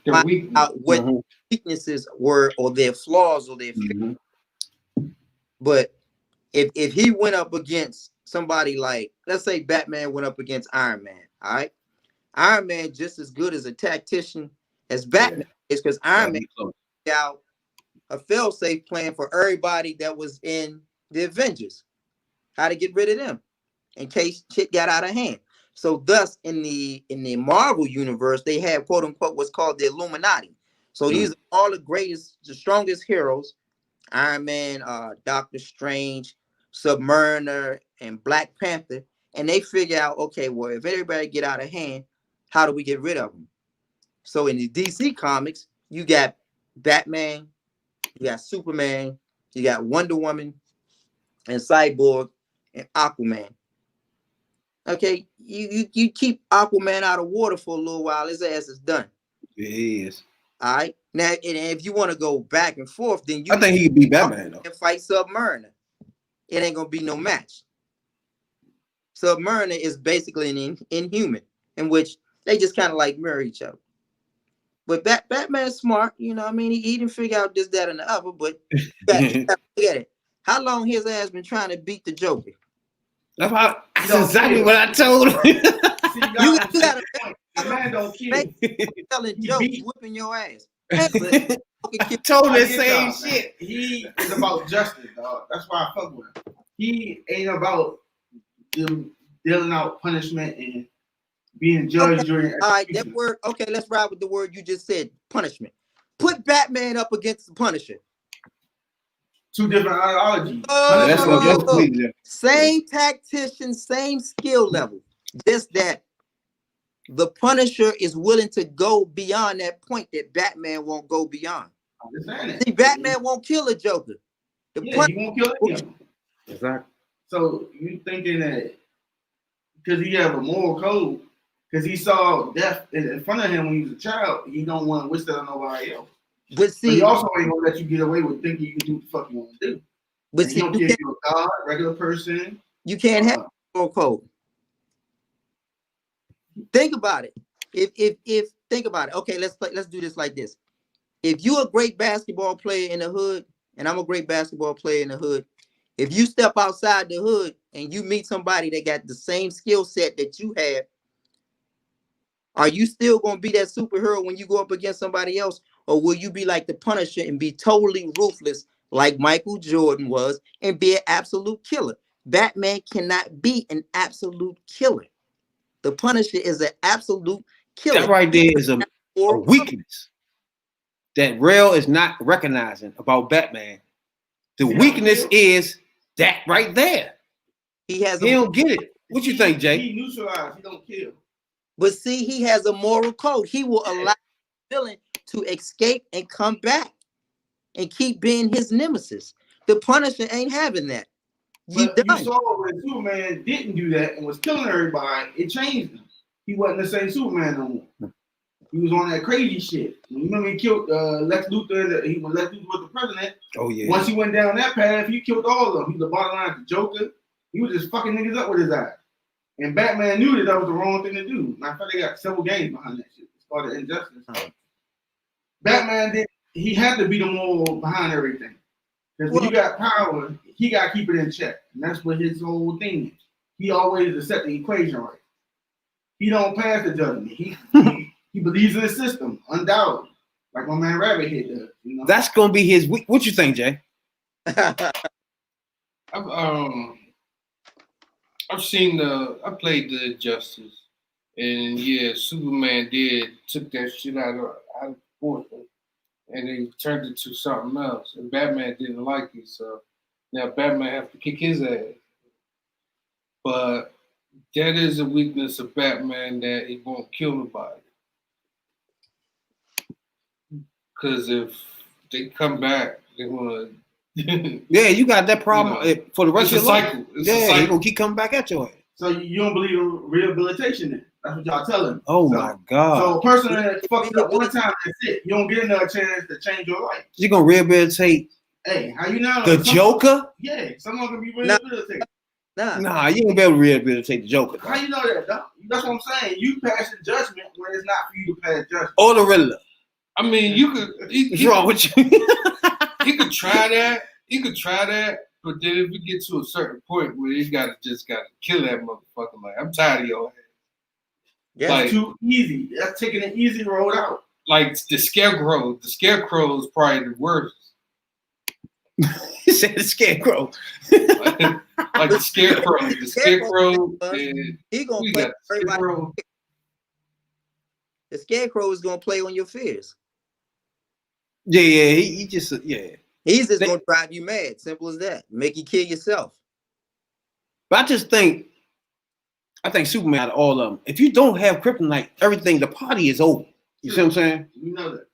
S4: find out what weaknesses were or their flaws or their fears. But if he went up against somebody like, let's say Batman went up against Iron Man, all right? Iron Man just as good as a tactician as Batman is, because Iron Man out a fail-safe plan for everybody that was in the Avengers, how to get rid of them in case shit got out of hand. So thus in the Marvel universe, they have quote unquote what's called the Illuminati. So these are all the greatest, the strongest heroes: Iron Man, Doctor Strange, Submariner, and Black Panther. And they figure out, okay, well, if everybody get out of hand, how do we get rid of them? So in the DC comics, you got Batman, you got Superman, you got Wonder Woman, and Cyborg, and Aquaman. Okay, you keep Aquaman out of water for a little while, his ass is done.
S1: Yes.
S4: All right. Now, and if you want to go back and forth, then
S1: I think he could beat Batman though.
S4: And fight Submariner. It ain't gonna be no match. Submariner is basically an inhuman, in which they just kind of like mirror each other. But Batman's smart, you know what I mean? He didn't figure out this, that, and the other, but you gotta look at it. How long his ass been trying to beat the Joker?
S1: That's exactly what I told him.
S4: You gotta
S2: the man don't kill.
S4: telling jokes, whipping your ass.
S1: I told him the same shit.
S2: He is about justice, dog. That's why I fuck with him. He ain't about them dealing out punishment and being judge, jury, and
S4: All right, that
S2: executioner.
S4: word. Okay, let's ride with the word you just said. Punishment. Put Batman up against the Punisher.
S2: Two different ideologies.
S4: Oh,
S1: That's completely different.
S4: same tactician, same skill level. Just that the Punisher is willing to go beyond that point that Batman won't go beyond.
S2: I understand that.
S4: See, Batman won't kill a Joker. The
S2: Yeah, he won't kill him.
S1: Exactly.
S2: So you thinking that because he have a moral code, because he saw death in front of him when he was a child, he don't want to wish that on nobody else.
S4: But
S2: But
S4: see,
S2: he also ain't gonna let you get away with thinking you can do what the fuck you want to do.
S4: but
S2: And
S4: see,
S2: he don't care if you're a god, regular person.
S4: you can't have moral code. Think about it. If think about it. Okay, let's do this like this. If you're a great basketball player in the hood, and I'm a great basketball player in the hood, if you step outside the hood and you meet somebody that got the same skill set that you have, are you still gonna be that superhero when you go up against somebody else, or will you be like the Punisher and be totally ruthless like Michael Jordan was and be an absolute killer? Batman cannot be an absolute killer. The Punisher is an absolute killer.
S1: That right there is a weakness that Rail is not recognizing about Batman. The weakness is that right there.
S4: He has.
S1: He don't get it. What you think, Jay?
S2: He neutralized. He don't kill.
S4: But see, he has a moral code. He will allow the villain to escape and come back and keep being his nemesis. The Punisher ain't having that. You
S2: saw when Superman didn't do that and was killing everybody, it changed him. He wasn't the same Superman no more. He was on that crazy shit. Remember he killed Lex Luthor. When Lex Luthor was the president.
S1: Oh yeah.
S2: Once he went down that path, he killed all of them. He was the bottom line, the Joker. He was just fucking niggas up with his eyes. And Batman knew that was the wrong thing to do. Matter of fact, they got several games behind that shit. It's called the Injustice. Batman did. He had to be the moral behind everything. Because when you got power, he got to keep it in check. And that's what his whole thing is. He always accepts the equation right. He don't pass the judgment. He believes in the system, undoubtedly. Like my man Rabbit here does. You know?
S1: That's gonna be his. What you think, Jay?
S3: I've seen I played the Injustice, and yeah, Superman took that shit out of proportion, and they turned it to something else. And Batman didn't like it, so now Batman have to kick his ass. But that is a weakness of Batman, that he won't kill nobody. Because if they come back, they're gonna.
S1: Yeah, you got that problem for the rest of your life. Yeah, you're gonna keep coming back at your ass.
S2: So you don't believe in rehabilitation then? That's what y'all telling me.
S1: Oh my God.
S2: So a person that fucked up one time, that's it. You don't get another chance to change your life.
S1: You're gonna rehabilitate
S2: Hey, how you know?
S1: the Joker?
S2: Yeah, someone can be rehabilitated.
S1: Nah, you ain't be able to rehabilitate the Joker.
S2: How you know that, dog? That's what I'm saying. You pass the judgment when it's not for you to pass judgment.
S1: Or the Riddler.
S3: I mean, you could.
S1: What's wrong with you?
S3: He could try that. He could try that. But then if we get to a certain point where you gotta kill that motherfucker, like I'm tired of your ass.
S2: Yeah, like, too easy. That's taking an easy road out.
S3: Like the Scarecrow. The Scarecrow is probably the worst.
S1: He said the Scarecrow.
S3: like the Scarecrow. The Scarecrow.
S4: He gonna play everybody. The Scarecrow is gonna play on your fears.
S1: Yeah, he just
S4: He's just gonna drive you mad. Simple as that. Make you kill yourself.
S1: But I think Superman out of all of them. If you don't have kryptonite, everything, the party is over. You see what I'm saying?
S2: You know that.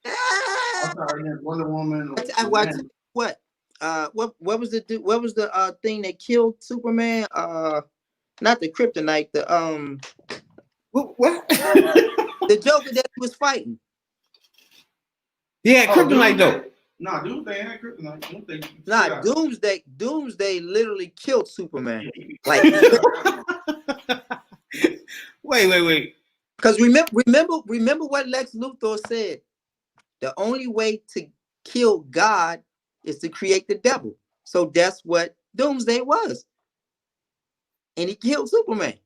S2: I'm sorry, Wonder Woman.
S4: What was the thing that killed Superman? Not the kryptonite. The
S1: what?
S4: The Joker that he was fighting.
S1: Yeah, kryptonite though.
S2: Nah, Doomsday ain't kryptonite.
S4: Nah, Doomsday literally killed Superman. Like,
S1: wait.
S4: Because remember what Lex Luthor said. The only way to kill God is to create the devil. So that's what Doomsday was. And he killed Superman.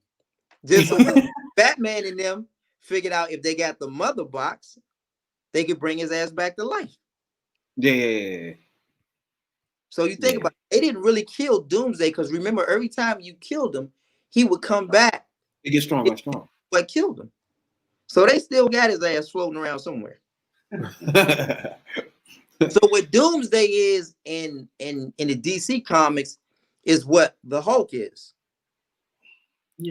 S4: Just so Batman and them figured out if they got the mother box, they could bring his ass back to life.
S1: Yeah.
S4: So you think about it, they didn't really kill Doomsday, because remember, every time you killed him, he would come back,
S1: It gets stronger and stronger.
S4: but killed him. So they still got his ass floating around somewhere. So what Doomsday is in the DC comics is what the Hulk is.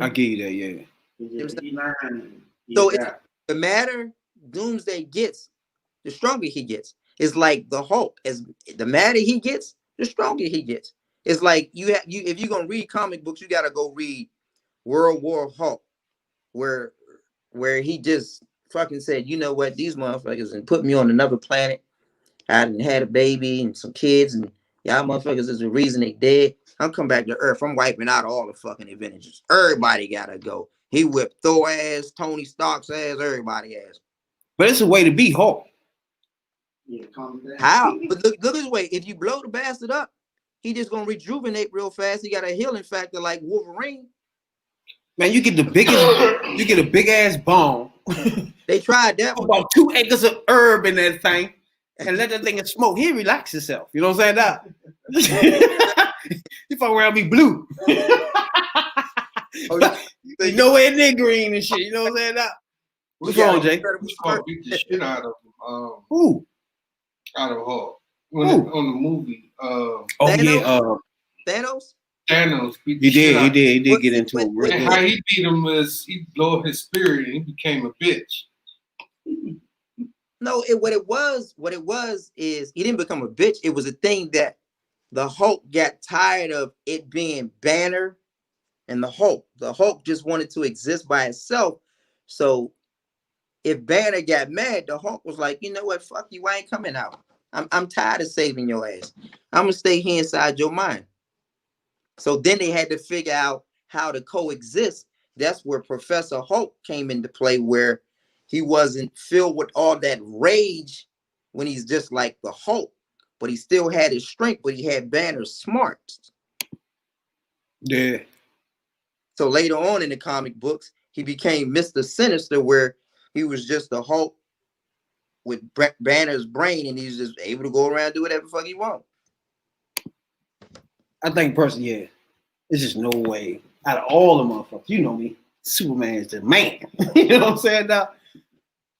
S1: I give you that, yeah.
S2: He learned.
S4: So it's the madder Doomsday gets, the stronger he gets. It's like the Hulk. As the madder he gets, the stronger he gets. It's like if you're gonna read comic books, you gotta go read World War Hulk, where he just fucking said, you know what, these motherfuckers and put me on another planet. I done had a baby and some kids, and y'all motherfuckers is the reason they dead. I'm coming back to Earth. I'm wiping out all the fucking Avengers. Everybody gotta go. He whipped Thor ass, Tony Stark's ass, everybody ass.
S1: But it's a way to be Hulk.
S2: Yeah, calm down.
S4: How? But look this way. If you blow the bastard up, he just gonna rejuvenate real fast. He got a healing factor like Wolverine.
S1: Man, you get a big ass bone.
S4: They tried that one.
S1: About 2 acres of herb in that thing, and let that thing smoke. He relax himself. You know what I'm saying? Now, you fuck around, be blue. You nowhere near green and shit. You know what I'm saying? Now, what's wrong, Jay?
S3: He's gonna beat the shit out of him.
S1: Who?
S3: Out of Hulk. On the movie.
S1: Oh
S4: Thanos?
S1: yeah.
S4: Thanos?
S3: Thanos beat
S1: He
S3: the shit out of him.
S1: did get into him. Real
S3: And
S1: good.
S3: how he beat him was he lowered his spirit and he became a bitch.
S4: No, what it was is he didn't become a bitch. It was a thing that the Hulk got tired of it being Banner and the Hulk. The Hulk just wanted to exist by itself. So if Banner got mad, the Hulk was like, you know what, fuck you, I ain't coming out. I'm tired of saving your ass. I'm gonna stay here inside your mind. So then they had to figure out how to coexist. That's where Professor Hulk came into play, where he wasn't filled with all that rage when he's just like the Hulk, but he still had his strength, but he had Banner's smarts.
S1: Yeah.
S4: So later on in the comic books, he became Mr. Sinister, where he was just the Hulk with Banner's brain, and he's just able to go around and do whatever the fuck he wants.
S1: I think personally, yeah. There's just no way out of all the motherfuckers. You know me, Superman is the man. You know what I'm saying now?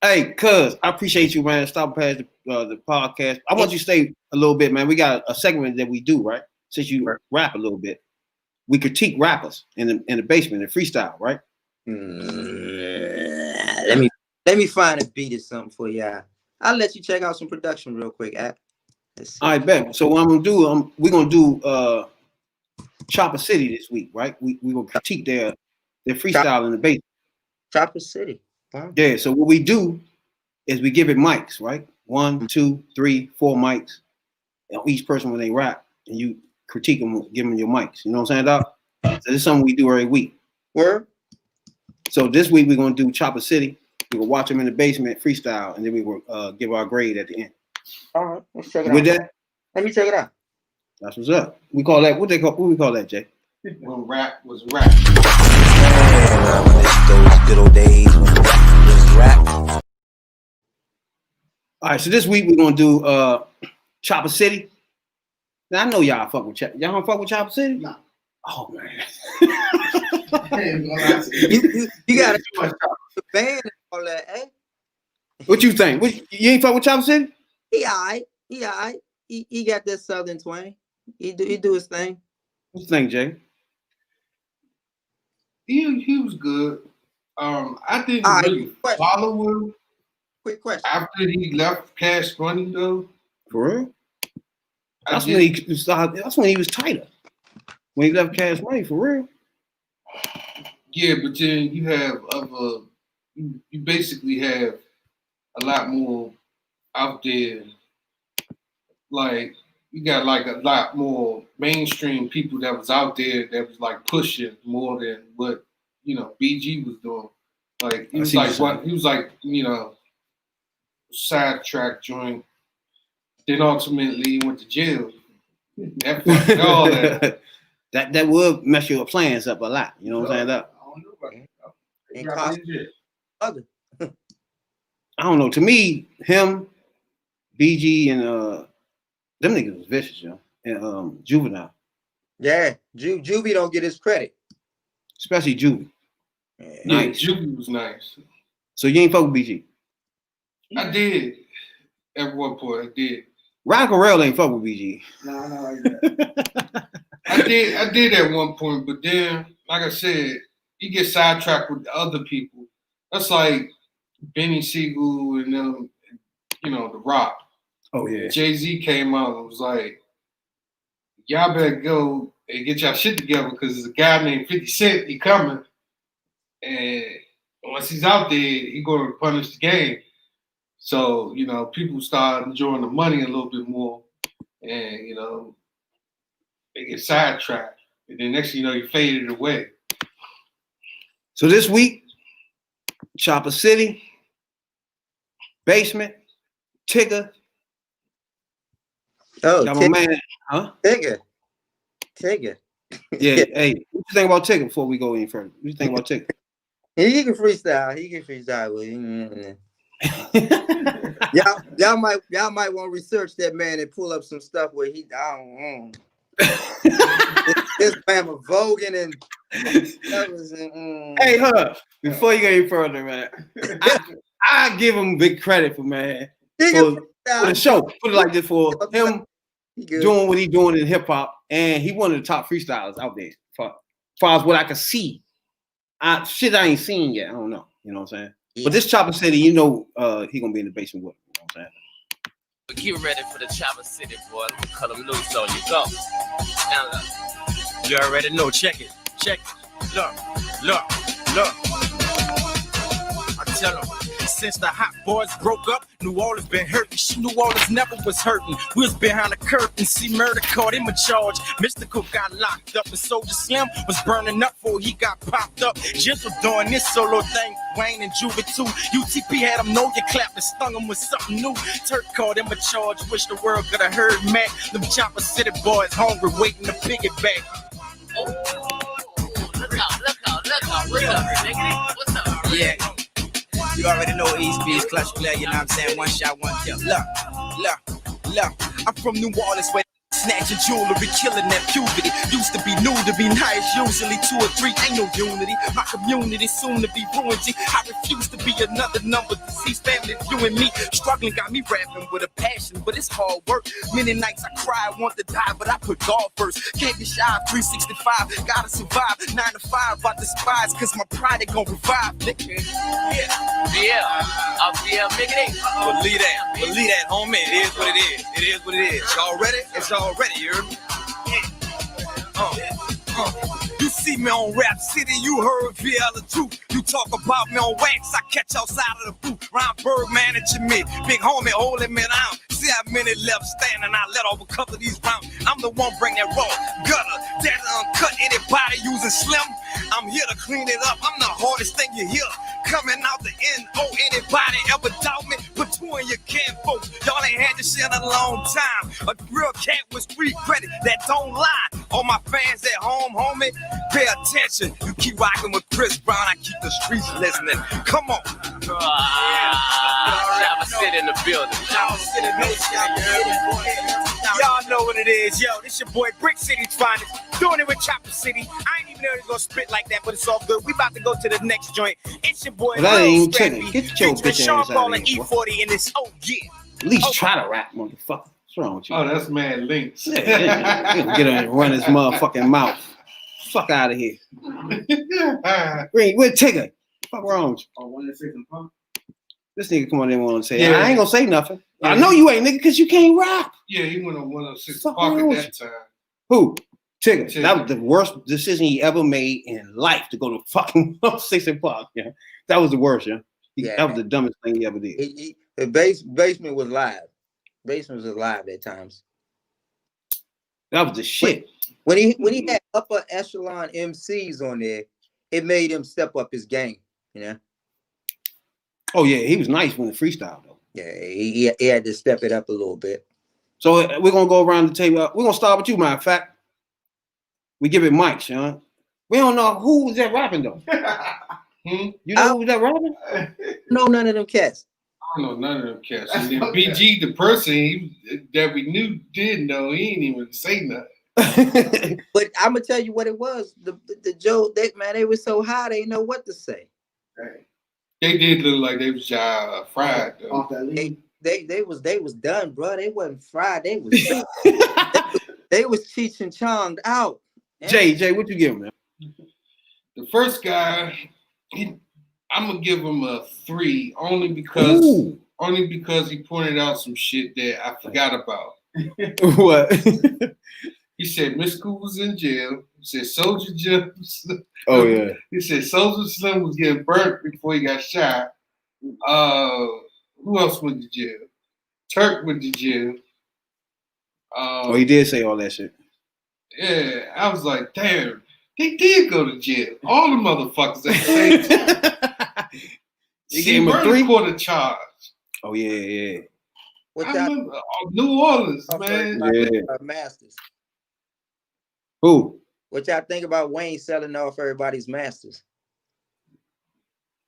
S1: Hey, cuz I appreciate you, man. Stop past the podcast. I want you to stay a little bit, man. We got a segment that we do, right? Since you rap a little bit, we critique rappers in the basement and freestyle, right?
S4: Let me find a beat or something for y'all. I'll let you check out some production real quick. All
S1: right, bet. So what I'm gonna do, we're gonna do Chopper City this week, right? We gonna critique their freestyle in the basement.
S4: Chopper City. Wow.
S1: Yeah. So what we do is we give it mics, right? 1, 2, 3, 4 mics. And each person when they rap, and you critique them, give them your mics. You know what I'm saying, Doc? So this is something we do every week.
S4: Word.
S1: So this week we're gonna do Chopper City. We will watch them in the basement freestyle, and then we will give our grade at the end.
S4: All right, let's check it
S1: With
S4: out.
S1: that,
S4: let me check it out.
S1: That's what's up. We call that what we call that, Jay?
S3: When rap was rap.
S5: Those good old days when rap was rap.
S1: All right, so this week we're gonna do Chopper City. Now I know y'all fuck with y'all don't fuck with Chopper City?
S2: No.
S1: Oh man.
S4: You got the band and all that, eh?
S1: What you think? You ain't fuck with Chopper City?
S4: He all right. He got that southern twang. He do his thing.
S1: What you think, Jay?
S3: He was good. I didn't
S4: All right,
S3: really follow him
S4: Quick question.
S3: after he left Cash Money though.
S1: For real? That's when he was tighter. When he left Cash Money, for real.
S3: Yeah, but then you have you basically have a lot more out there. Like you got like a lot more mainstream people that was out there that was like pushing more than what BG was doing. Like he was like sidetrack joint. Then ultimately he went to jail. All that.
S1: that would mess your plans up a lot. You know what I'm saying? That.
S2: I don't know about it.
S4: And cost other.
S1: I don't know. To me, him, BG, and them niggas was vicious, yo. And Juvenile.
S4: Yeah, Juvie don't get his credit.
S1: especially Juvie.
S3: Yeah,
S1: Nice.
S3: Juvie was nice.
S1: So you ain't fuck with BG.
S3: I did. At one point, I did.
S1: Ron Correll ain't fuck with BG.
S2: Nah, not like that.
S3: I did at one point, but then, like I said, you get sidetracked with other people. That's like Benny Siegel and them, The Rock.
S1: Oh yeah.
S3: Jay-Z came out and was like, y'all better go and get y'all shit together because there's a guy named 50 Cent, he coming. And once he's out there, he going to punish the game. So, people start enjoying the money a little bit more. And, they get sidetracked. And then next thing you know, you faded away.
S1: So this week, Chopper City, Basement, Tigger.
S4: Oh,
S1: Got my man, huh?
S4: Tigger.
S1: Yeah, hey, what you think about Tigger before we go any further? What you think about Tigger?
S4: He can freestyle. With him. y'all might want to research that man and pull up some stuff where he this man was voguing and that was
S1: Hey, hold up. Before you go any further, man, I give him big credit for the show. Put it like this, for him doing what he doing in hip hop, and he one of the top freestylers out there. As far as what I can see, I ain't seen yet. I don't know. You know what I'm saying? Yeah. But this Chopper City, he gonna be in the basement with him. You know what I'm saying?
S6: Get ready for the Chopper City, boy. I'm gonna cut them loose on you. Go. Now look. You already know. Check it. Look. I tell them. Since the Hot Boys broke up, New Orleans been hurting. New Orleans never was hurting. We was behind the curtain. See, murder caught him a charge. Mystical got locked up, and Soldier Slim was burning up before he got popped up. Jizzle doing this solo thing. Wayne and Juvie too. UTP had him know you clapped and stung him with something new. Turk caught him a charge. Wish the world could have heard Mac. Them Chopper City boys hungry, waiting to piggyback. Oh, look out. What's up, nigga? What's up?
S7: Yeah. You already know East Beach, Clutch Glare, you know what I'm saying? One shot, one kill. Look. I'm from New Orleans where snatching jewelry, killing that puberty. Used to be new to be nice, usually 2 or 3, ain't no unity. My community soon to be ruined. I refuse to be another number. Deceased family, you and me. Struggling got me rapping with a passion, but it's hard work. Many nights I cry, I want to die, but I put God first. Can't be shy of 365, gotta survive. 9 to 5, I despise, cause my pride ain't gonna revive, nigga.
S6: Yeah, I'll be a nigga.
S7: Believe that, homie. It is what it is. It is what it is. Y'all ready? It's already, you heard me? You see me on Rap City, you heard VL the truth. You talk about me on wax, I catch outside of the booth. Ron Berg managing me, big homie holding me down. See how many left standing, I let off a couple of these rounds. I'm the one bring that raw gutter, that uncut anybody using Slim. I'm here to clean it up, I'm the hardest thing you hear. Coming out the N.O. Anybody ever doubt me? Put 2 in your can, folks. Y'all ain't had this shit in a long time. A real cat with street credit that don't lie. All my fans at home, homie, pay attention. You keep rocking with Chris Brown, I keep the streets listening. Come on.
S6: Chopper City in the building.
S7: Chopper City, y'all know what it is. Yo, this your boy Brick City's finest. Doing it with Chopper City. I ain't even know he's gonna spit like that, but it's all good. We about to go to the next joint. It's your boy
S1: Lil
S7: Scrappy.
S1: Get your bitch ass out of here,
S7: E40 in this. Oh yeah.
S1: At least try to rap, motherfucker. What's wrong with you?
S3: Oh, that's Mad Links.
S1: Yeah, get on and run his motherfucking mouth. Fuck out of here. Green, where's Tigger? Fuck wrong with you?
S2: Oh, 1 and 6 and pump.
S1: This nigga come on in and want to say,
S3: Yeah.
S1: I ain't gonna say nothing.
S3: Yeah.
S1: I know you ain't, nigga, because you can't rap.
S3: Yeah, he went on 106
S1: Fuck
S3: Park
S1: wrong
S3: at
S1: with
S3: that time.
S1: Who? Tigger.
S3: Tigger.
S1: That was the worst decision he ever made in life, to go to fucking 6 and Park. Yeah, that was the worst. Yeah,
S4: Yeah.
S1: That was the dumbest thing he ever did.
S4: The basement was live. Basement was alive at times.
S1: That was the shit.
S4: When he had upper echelon MCs on there, it made him step up his game. You know.
S1: Oh yeah, he was nice when the freestyle though.
S4: Yeah, he had to step it up a little bit.
S1: So we're gonna go around the table. We're gonna start with you, matter of fact. We give it Mike, Sean. We don't know who was that rapping though. You know who was that rapping?
S4: No, none of them cats.
S3: I don't know none of them cats. And then BG, the person that we knew did know, he ain't even say nothing.
S4: But I'm gonna tell you what it was. The joke, they were so high they didn't know what to say.
S2: Hey,
S3: They did look like they was fried though.
S2: off that lean.
S4: They was done, bro. They wasn't fried. They was done. They was Cheech and Chonged out.
S1: Jay, what you give him, man?
S3: The first guy, I'm gonna give him a 3 only because he pointed out some shit that I forgot about.
S1: What?
S3: He said Miss Cool was in jail. He said Soldier Jim.
S1: Oh yeah.
S3: He said Soldier Slim was getting burnt before he got shot. Who else went to jail? Turk went to jail.
S1: Oh, he did say all that shit.
S3: Yeah, I was like, damn, they did go to jail. All the motherfuckers at the same time.
S1: You gave him a 3
S3: 3-quarter charge.
S1: Oh yeah.
S4: What
S3: I
S4: y'all
S3: remember New Orleans,
S4: think
S3: man.
S1: Yeah.
S4: about masters?
S1: Who?
S4: What y'all think about Wayne selling off everybody's masters?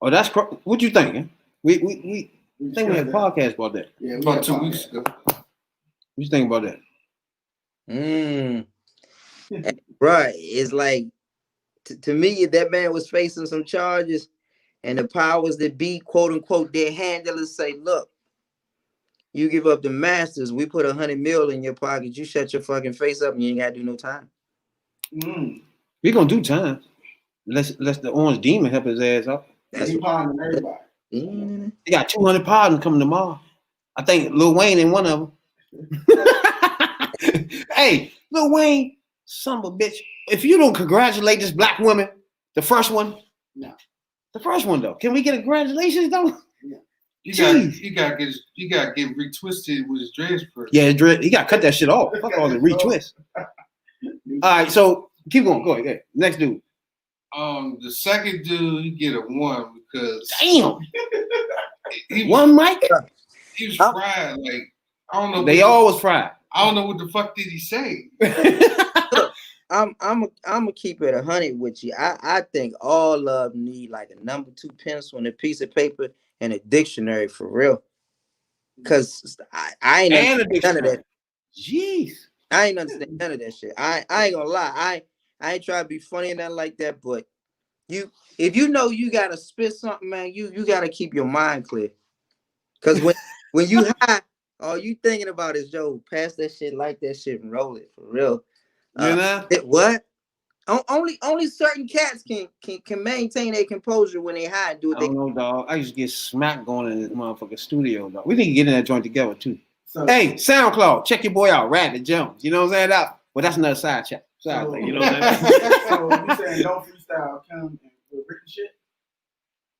S1: Oh, that's what you thinking? We think we had a podcast about that.
S2: Yeah,
S3: About 2 weeks ago.
S1: What you think about that?
S4: Right. It's like to me, if that man was facing some charges and the powers that be, quote unquote, their handlers say, look, you give up the masters, we put $100 million in your pocket, you shut your fucking face up and you ain't gotta do no time.
S1: We gonna do time. Let's the Orange Demon help his ass out.
S4: That's
S2: he pardoned everybody.
S1: He got 200 pardons coming tomorrow. I think Lil Wayne in one of them. Hey, Lil Wayne, son of a bitch. If you don't congratulate this black woman, the first one,
S2: no.
S1: The first one though. Can we get a congratulations though?
S3: You gotta get retwisted with his dreads first.
S1: Yeah, he got to cut that shit off. Fuck all the retwist. All right, so keep going. Go ahead. Next dude.
S3: The second dude, you get a 1 because
S1: Damn.
S3: he was,
S1: One mic?
S3: he was fried. Like I don't know.
S1: They all was fried.
S3: I don't know what the fuck did he say.
S4: I'm gonna keep it 100 with you. I think all of them need like a number 2 pencil and a piece of paper and a dictionary for real. Cause I ain't understand none of that.
S1: Jeez.
S4: I ain't understand none of that shit. I ain't gonna lie. I ain't trying to be funny and nothing like that, but if you know you gotta spit something, man, you gotta keep your mind clear. Cause when you high, all you thinking about is pass that shit, like that shit, and roll it for real.
S1: You know?
S4: What? Only certain cats can maintain their composure when they high and do it.
S1: I don't know, dog. I used to get smacked going in this motherfucking studio, dog. We need to get in that joint together too. Hey, SoundCloud, check your boy out, Rabbit Jones. You know what I'm saying? Well, that's another side thing. You know what I'm saying?
S2: So you saying don't freestyle, come and rip the shit?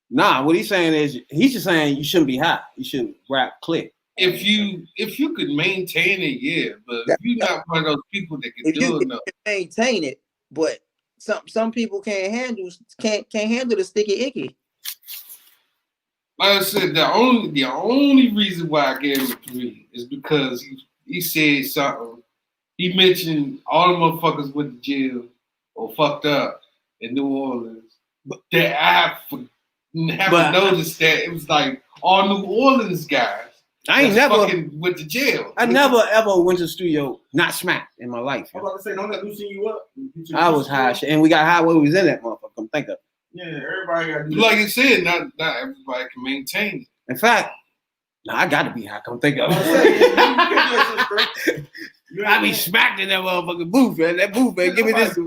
S1: Nah, what he's saying is he's just saying you shouldn't be high. You should rap clear.
S3: If you could maintain it, yeah. But if you're not one of those people that can do it, no.
S4: Maintain it, but some people can't handle the sticky icky.
S3: Like I said, the only reason why I gave him a 3 is because he said something. He mentioned all the motherfuckers went to jail or fucked up in New Orleans. But that I haven't noticed that it was like all New Orleans guys.
S1: I ain't never
S3: fucking went to jail.
S1: I never ever went to the studio not smacked in my life.
S2: I was about to say, don't let loosen you up.
S1: I was high shit, and we got high when we was in that motherfucker. Come think of it.
S2: Yeah, everybody got to do
S3: like you said, not everybody can maintain it.
S1: In fact, I got to be high. Come think of it. I be smacked in that motherfucking booth, man. That booth, man. Give me this.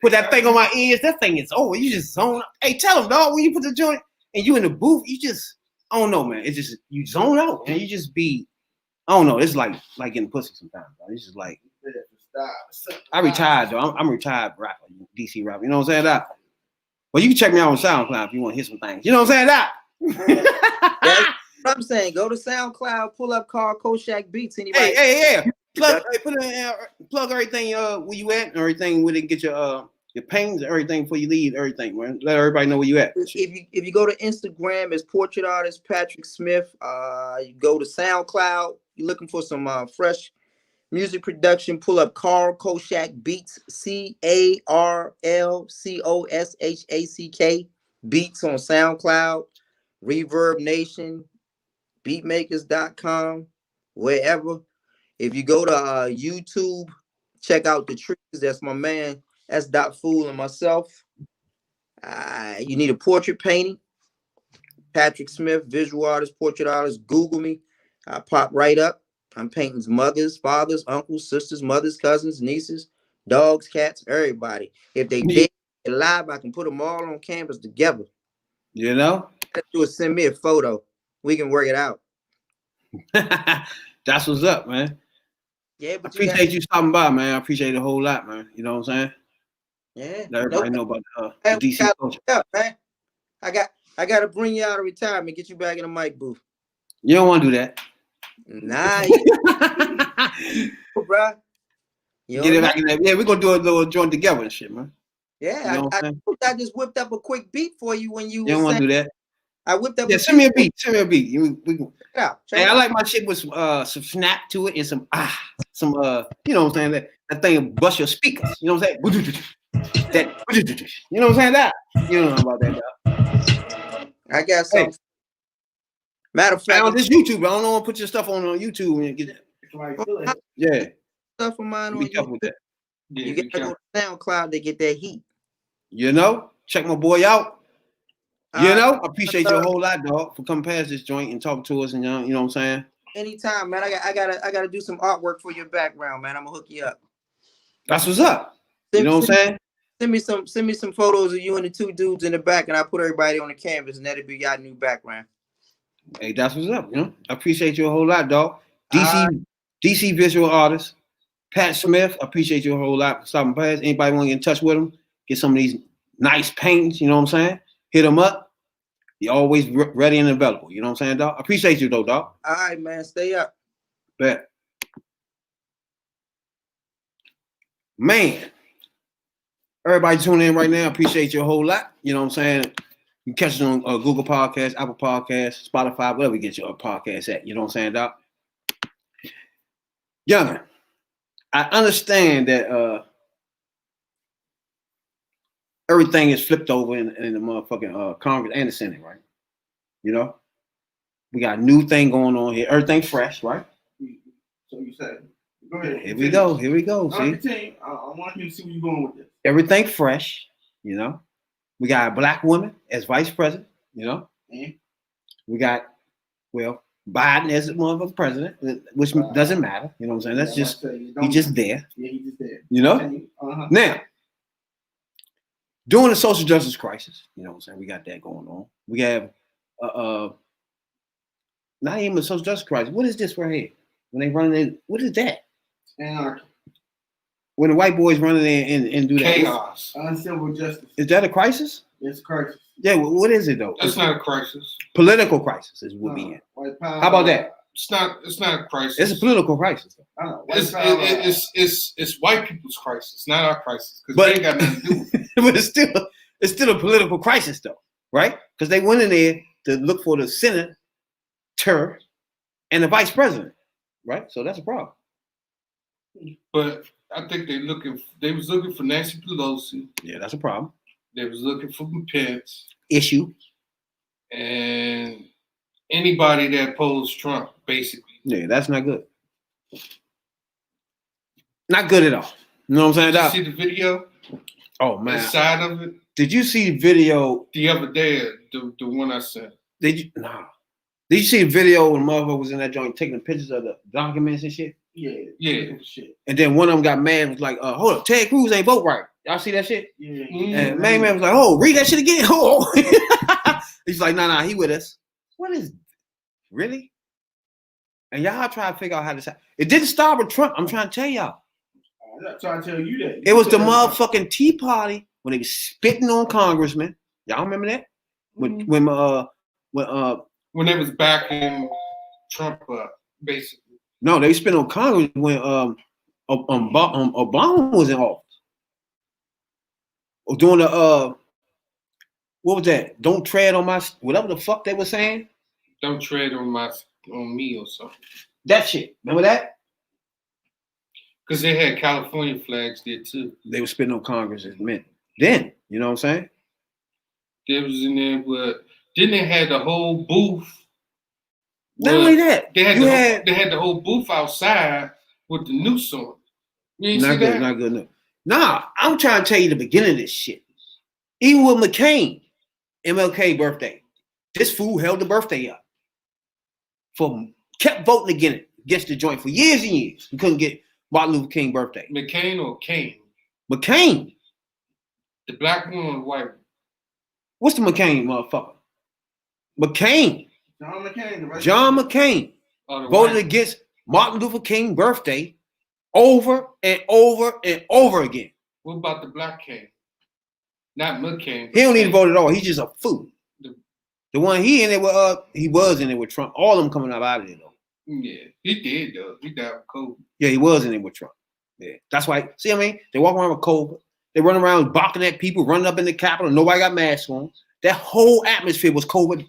S1: Put that thing on my ears. That thing is over. You just zone out. Hey, tell them, dog, when you put the joint and you in the booth, you just, I don't know, man. It's just, you zone out, and you just be, I don't know. It's like getting pussy sometimes, bro. It's just like, I retired, though. I'm retired rapper, DC rapper. You know what I'm saying? That. Well, you can check me out on SoundCloud if you want to hear some things. You know what I'm saying? That.
S4: That's what I'm saying. Go to SoundCloud, pull up Carl Koshak Beats. Anybody?
S1: Hey, plug everything where you at, and everything where they get your pains, everything before you leave, everything, man. Let everybody know where you at.
S4: If you go to Instagram, it's Portrait Artist Patrick Smith. You go to SoundCloud, you're looking for some fresh music production, pull up Carl Koshak Beats, CarlCoshak Beats on SoundCloud, Reverb Nation, beatmakers.com, wherever. If you go to YouTube, check out the trees. That's my man. That's Doc Fool and myself. You need a portrait painting. Patrick Smith, visual artist, portrait artist. Google me. I pop right up. I'm painting mothers, fathers, uncles, sisters, mothers, cousins, nieces, dogs, cats, everybody. If they dead, alive, I can put them all on canvas together.
S1: You know?
S4: Do is send me a photo. We can work it out.
S1: That's what's up, man.
S4: Yeah, but
S1: I appreciate you stopping by, man. I appreciate it a whole lot, man. You know what I'm saying?
S4: Yeah.
S1: Let everybody know about the
S4: Hey,
S1: DC culture.
S4: up, man. I got to bring you out of retirement, get you back in the mic booth.
S1: You don't want to do that.
S4: Nah, bro.
S1: Get it back in there. Yeah, we're gonna do a little joint together and shit, man.
S4: Yeah,
S1: You know
S4: I just whipped up a quick beat for you when you.
S1: You don't want to do that.
S4: I whipped up.
S1: Yeah, send me a beat. Send me a beat. We can.
S4: Check
S1: Hey,
S4: it
S1: I
S4: out.
S1: like my shit with some snap to it and some you know what I'm saying, that thing bust your speakers. You know what I'm saying? That you know what I'm saying? That you don't know about that, dog.
S4: I got some.
S1: Hey.
S4: Matter of fact,
S1: on this YouTube, I don't want to put your stuff on YouTube and get that. Yeah.
S4: Stuff of mine
S1: Be
S4: on
S1: careful
S4: YouTube.
S1: with that.
S3: Yeah,
S4: You got to go to SoundCloud to get that heat.
S1: You know, check my boy out. You know, I appreciate you a whole lot, dog, for coming past this joint and talking to us, and you know what I'm saying. Anytime,
S4: man. I gotta do some artwork for your background, man. I'm gonna hook you up.
S1: That's what's up. You know what I'm saying?
S4: Send me some photos of you and the two dudes in the back, and I'll put everybody on the canvas, and that'll be your new background.
S1: Hey, that's what's up. You know, I appreciate you a whole lot, dog. DC visual artist, Pat Smith. I appreciate you a whole lot for stopping past. Anybody want to get in touch with him? Get some of these nice paintings. You know what I'm saying? Hit him up. You're always ready and available. You know what I'm saying, dog? I appreciate you, though, dog.
S4: All right, man. Stay up.
S1: Bet. Man. Everybody tuning in right now. Appreciate you a whole lot. You know what I'm saying? You catch it on Google Podcasts, Apple Podcasts, Spotify, whatever you get your podcast at. You know what I'm saying, doc? Youngin, I understand that everything is flipped over in the motherfucking Congress and the Senate, right? You know? We got a new thing going on here. Everything fresh, right?
S2: So you said. Go ahead.
S1: Here we go.
S2: See? I want you to see where you're going with this.
S1: Everything fresh, you know? We got a black woman as vice president, you know?
S2: Mm-hmm.
S1: We got, Biden as the motherfucking president, which doesn't matter. You know what I'm saying? That's just, he's just there.
S2: Yeah, he's just there.
S1: You know? Now, during the social justice crisis, you know what I'm saying? We got that going on. We have, not even a social justice crisis. What is this right here? When they run in, what is that?
S2: Anarchy.
S1: When the white boys run in and do that.
S3: Chaos.
S2: Uncivil justice.
S1: Is that a crisis?
S2: It's a crisis.
S1: Yeah, what is it though?
S3: That's not a crisis.
S1: Political crisis is what we in. How about that?
S3: It's not a crisis.
S1: It's a political crisis.
S3: It's white people's crisis, not our crisis. Because they ain't got nothing to do with it.
S1: But it's still a political crisis though, right? Because they went in there to look for the senator and the vice president, right? So that's a problem.
S3: But I think they was looking for Nancy Pelosi.
S1: Yeah, that's a problem.
S3: They was looking for Pence.
S1: Issue.
S3: And anybody that opposed Trump, basically.
S1: Yeah, that's not good. Not good at all. You know what I'm saying, Doc?
S3: Did you see the video?
S1: Oh, man.
S3: The side of it?
S1: Did you see the video?
S3: The other day, the one I sent.
S1: Did you? Nah. Did you see the video when the motherfucker was in that joint taking pictures of the documents and shit?
S3: Yeah.
S2: Shit.
S1: And then one of them got mad and was like, hold up, Ted Cruz ain't vote right. Y'all see that shit?
S2: Yeah.
S1: And man was like, oh, read that shit again. Oh. He's like, nah, he with us. What is, really? And y'all try to figure out how this happened. It didn't start with Trump. I'm trying to tell y'all.
S2: I'm not trying to tell you that.
S1: It was the motherfucking Tea Party when they was spitting on congressmen. Y'all remember that? When
S3: they was backing Trump up, basically.
S1: No, they spit on Congress when Obama was in office. Or doing the what was that? Don't tread on my whatever the fuck they were saying.
S3: Don't tread on me or something.
S1: That shit. Remember that?
S3: Because they had California flags there too.
S1: They were spitting on Congress as men. Then, you know what I'm saying?
S3: They was in there, but then they had the whole booth.
S1: Not only that,
S3: they had the whole booth outside with the noose on. You ain't
S1: Not
S3: see
S1: good,
S3: that?
S1: not good enough. Nah, I'm trying to tell you the beginning of this shit. Even with McCain, MLK birthday, this fool held the birthday up. Kept voting against the joint for years and years. We couldn't get Martin Luther King birthday.
S3: McCain or Kane?
S1: McCain.
S3: The black one or the white one?
S1: What's the McCain, motherfucker? McCain.
S2: John McCain. Right?
S1: John McCain
S3: Oh,
S1: voted against Martin Luther King birthday over and over and over again.
S3: What about the black Kane? Not McCain.
S1: He don't need to
S3: Kane.
S1: vote at all. He's just a fool. The one he in it with, he was in it with Trump. All of them coming up out of there though.
S3: Yeah, he did though. He died with COVID.
S1: Yeah, he was in it with Trump. Yeah, that's why. See, what I mean, they walk around with COVID. They run around barking at people, running up in the Capitol. Nobody got masks on. That whole atmosphere was COVID.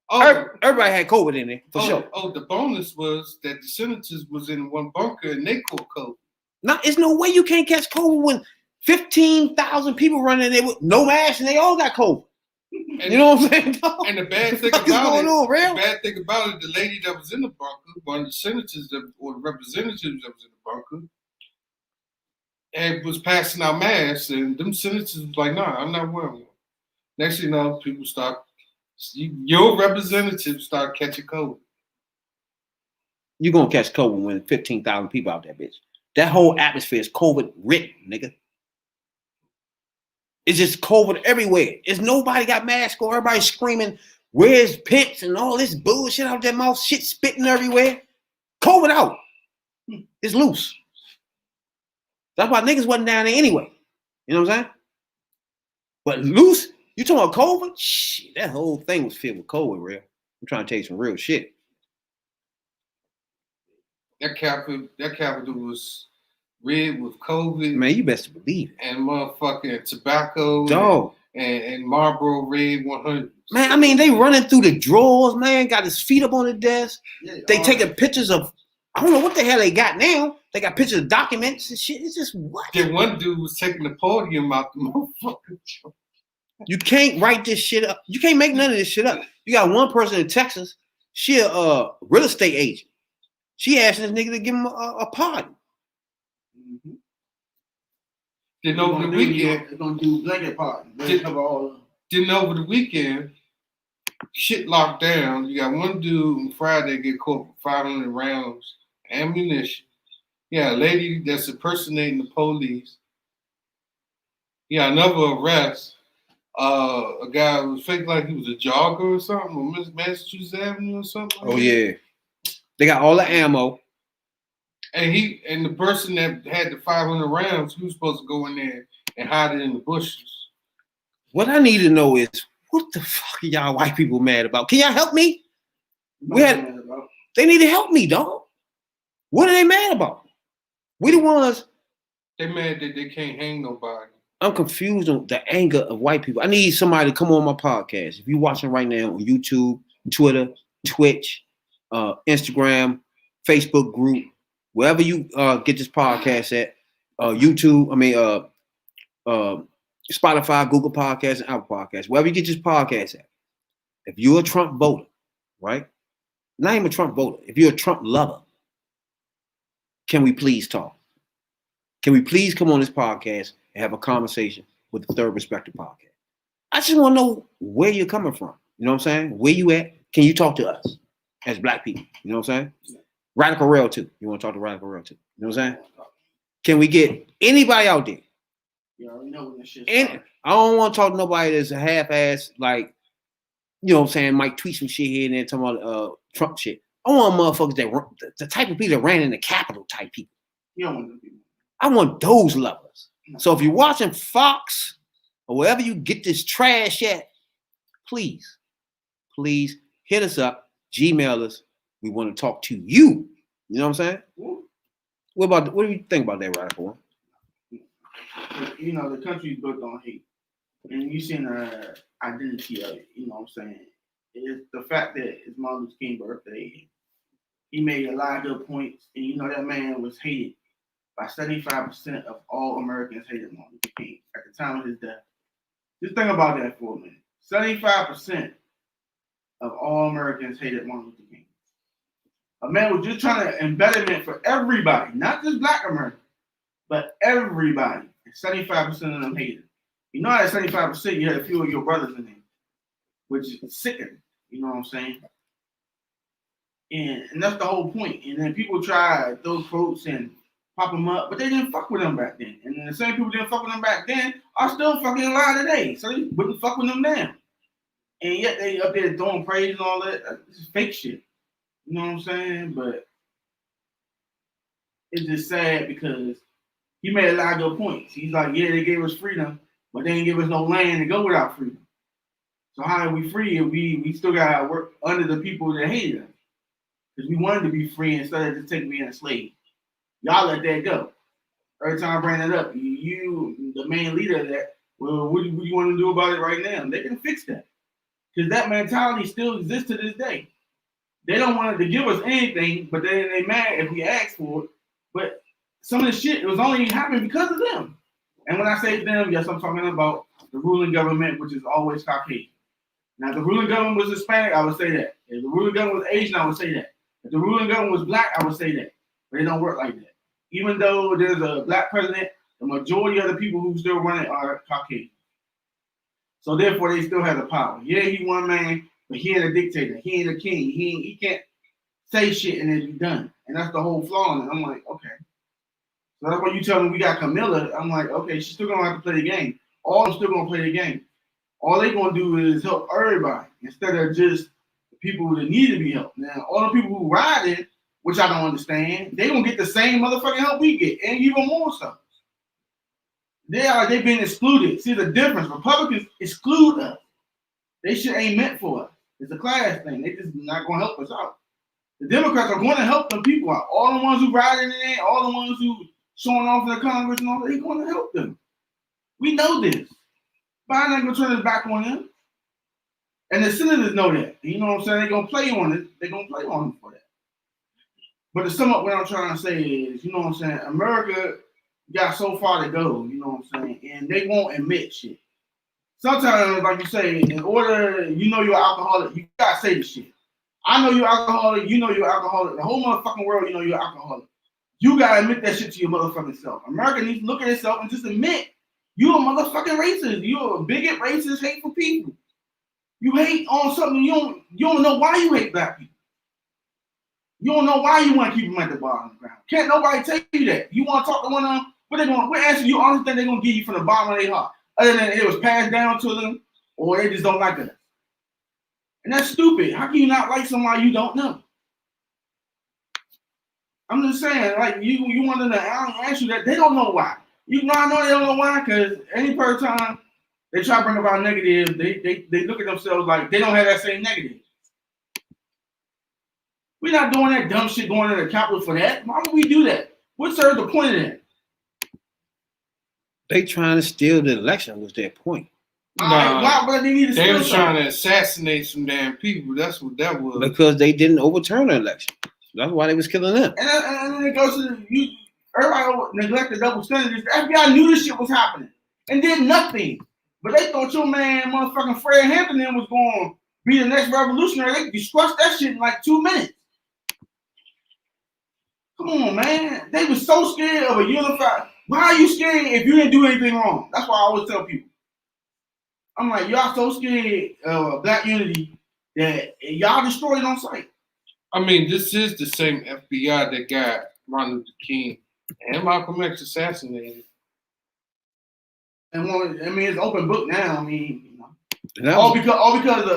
S3: Oh,
S1: Everybody had COVID in there for sure.
S3: Oh, the bonus was that the senators was in one bunker and they caught COVID.
S1: Now, there's no way you can't catch COVID when 15,000 people running there with no mask and they all got COVID.
S3: And,
S1: you know what I'm saying?
S3: And the bad thing
S1: What the fuck is
S3: about
S1: going
S3: it,
S1: on, real?
S3: the bad thing about it, the lady that was in the bunker, one of the senators or the representatives that was in the bunker, and was passing out masks, and them senators was like, "Nah, I'm not wearing one." Next thing you know, people start, your representatives start catching COVID.
S1: You're gonna catch COVID when 15,000 people out there, bitch. That whole atmosphere is COVID written, nigga. It's just COVID everywhere. It's nobody got masks on. Everybody screaming, "Where's Pence?" and all this bullshit out their mouth, shit spitting everywhere. COVID out. It's loose. That's why niggas wasn't down there anyway. You know what I'm saying? But loose, you talking about COVID? Shit, that whole thing was filled with COVID, real. I'm trying to tell you some real shit.
S3: That capital was red with COVID.
S1: Man, you best believe it.
S3: And motherfucking tobacco.
S1: Dog.
S3: And Marlboro Red 100.
S1: Man, I mean, they running through the drawers, man. Got his feet up on the desk.
S2: Yeah,
S1: They taking pictures of, I don't know what the hell they got now. They got pictures of documents and shit. It's just what?
S3: Then one dude was taking the podium out the motherfucking joint.
S1: You can't write this shit up. You can't make none of this shit up. You got one person in Texas. She a real estate agent. She asked this nigga to give him a party.
S2: Mm-hmm.
S3: Then over the weekend,
S2: they're gonna do blanket party.
S3: Then over the weekend, shit locked down. You got one dude on Friday get caught with 500 rounds of ammunition. Yeah, a lady that's impersonating the police. Yeah, another arrest. A guy who was fake like he was a jogger or something on Massachusetts Avenue or something.
S1: Oh yeah, they got all the ammo.
S3: And the person that had the 500 rounds, he was supposed to go in there and hide it in the bushes.
S1: What I need to know is what the fuck are y'all white people mad about? Can y'all help me? They need to help me, dog. What are they mad about? We the ones.
S3: They mad that they can't hang nobody.
S1: I'm confused on the anger of white people. I need somebody to come on my podcast. If you're watching right now on YouTube, Twitter, Twitch, Instagram, Facebook group, wherever you get this podcast at, YouTube, Spotify, Google Podcasts, and Apple Podcasts, wherever you get this podcast at. If you're a Trump voter, right? Not even a Trump voter. If you're a Trump lover, can we please talk? Can we please come on this podcast and have a conversation with the Third Perspective podcast? I just want to know where you're coming from. You know what I'm saying? Where you at? Can you talk to us as black people? You know what I'm saying? Radical Rail too. You want to talk to Radical Rail too? You know what I'm saying? Can we get anybody out there?
S2: You already know when this shit
S1: And I don't want to talk to nobody that's a half-ass, like, you know what I'm saying, might tweet some shit here and there talking about Trump shit. I want motherfuckers that the type of people that ran in the Capitol type people.
S2: You don't want them people.
S1: I want those lovers. So if you're watching Fox or wherever you get this trash at, please hit us up, Gmail us. We want to talk to you. You know what I'm saying? What do you think about that, Radical?
S2: You know, the country's built on hate. And you seen the identity of it, you know what I'm saying? It's the fact that it's Martin Luther King's birthday. He made a lot of good points. And you know that man was hated by 75% of all Americans hated Martin Luther King at the time of his death. Just think about that for a minute. 75% of all Americans hated Martin Luther King. A man was just trying to embedment for everybody, not just black Americans. But everybody, 75% of them hated him. You know, that 75%, you had a few of your brothers in there, which is sickening. You know what I'm saying? And that's the whole point. And then people try to throw quotes and pop them up, but they didn't fuck with them back then. And then the same people didn't fuck with them back then are still fucking alive today. So they wouldn't fuck with them now. And yet they up there throwing praise and all that. It's fake shit. You know what I'm saying? But it's just sad because he made a lot of good points. He's like, yeah, they gave us freedom, but they didn't give us no land to go without freedom. So how are we free if we still got to work under the people that hated us? Because we wanted to be free instead of just taking being a slave. Y'all let that go. Every time I bring that up, you the main leader of that, well, what do you want to do about it right now? They can fix that. Because that mentality still exists to this day. They don't want to give us anything, but then they mad if we ask for it. But some of the shit, it was only happening because of them. And when I say them, yes, I'm talking about the ruling government, which is always Caucasian. Now, if the ruling government was Hispanic, I would say that. If the ruling government was Asian, I would say that. If the ruling government was black, I would say that. But it don't work like that. Even though there's a black president, the majority of the people who still run it are Caucasian. So therefore, they still have the power. Yeah, he one man, but he ain't a dictator. He ain't a king. He can't say shit and it be done. And that's the whole flaw in it. I'm like, okay. So that's why you tell me we got Camilla. I'm like, okay, she's still gonna have to play the game. All of them still gonna play the game. All they gonna do is help everybody instead of just the people that need to be helped. Now, all the people who ride it, which I don't understand, they gonna get the same motherfucking help we get, and even more so. They've been excluded. See the difference. Republicans exclude us. They shit ain't meant for us. It's a class thing. They just not gonna help us out. The Democrats are going to help them people out. All the ones who ride in there, all the ones who showing off in the Congress and all that, they're going to help them. We know this. Biden ain't gonna turn his back on them. And the senators know that. You know what I'm saying? They're gonna play on it. They're gonna play on them for that. But to sum up what I'm trying to say is, you know what I'm saying, America got so far to go, you know what I'm saying, and they won't admit shit. Sometimes, like you say, in order, you know you're alcoholic, you gotta say the shit. I know you're alcoholic, you know you're alcoholic, the whole motherfucking world, you know you're alcoholic. You gotta admit that shit to your motherfucking self. America needs to look at itself and just admit you're a motherfucking racist. You're a bigot, racist, hateful people. You hate on something, you don't know why you hate black people. You don't know why you want to keep them at the bottom of the ground. Can't nobody tell you that. You want to talk to one of them, what answer you honestly think they're going to give you from the bottom of their heart? Other than it was passed down to them, or they just don't like us. And that's stupid. How can you not like somebody you don't know? I'm just saying, like, you want them to answer that. They don't know why. You know, I know they don't know why, because any per time they try to bring about negative, they look at themselves like they don't have that same negative. We're not doing that dumb shit going to the Capitol for that. Why would we do that? What serves the point of that?
S1: They trying to steal the election was their point.
S2: Why but they need to
S3: They
S2: steal
S3: was
S2: something?
S3: trying to assassinate some damn people. That's what that was.
S1: Because they didn't overturn the election. That's why they was killing them.
S2: And then it goes to everybody neglected double standards. The FBI knew this shit was happening and did nothing. But they thought your man, motherfucking Fred Hampton, was going to be the next revolutionary. They discussed that shit in like 2 minutes. Come on, man. They was so scared of a unified. Why are you scared if you didn't do anything wrong? That's why I always tell people. I'm like, y'all so scared of black unity that y'all destroy it on sight.
S3: I mean, this is the same FBI that got Martin Luther King and Malcolm X assassinated.
S2: And it's open book now. I mean, you know,
S1: All
S2: because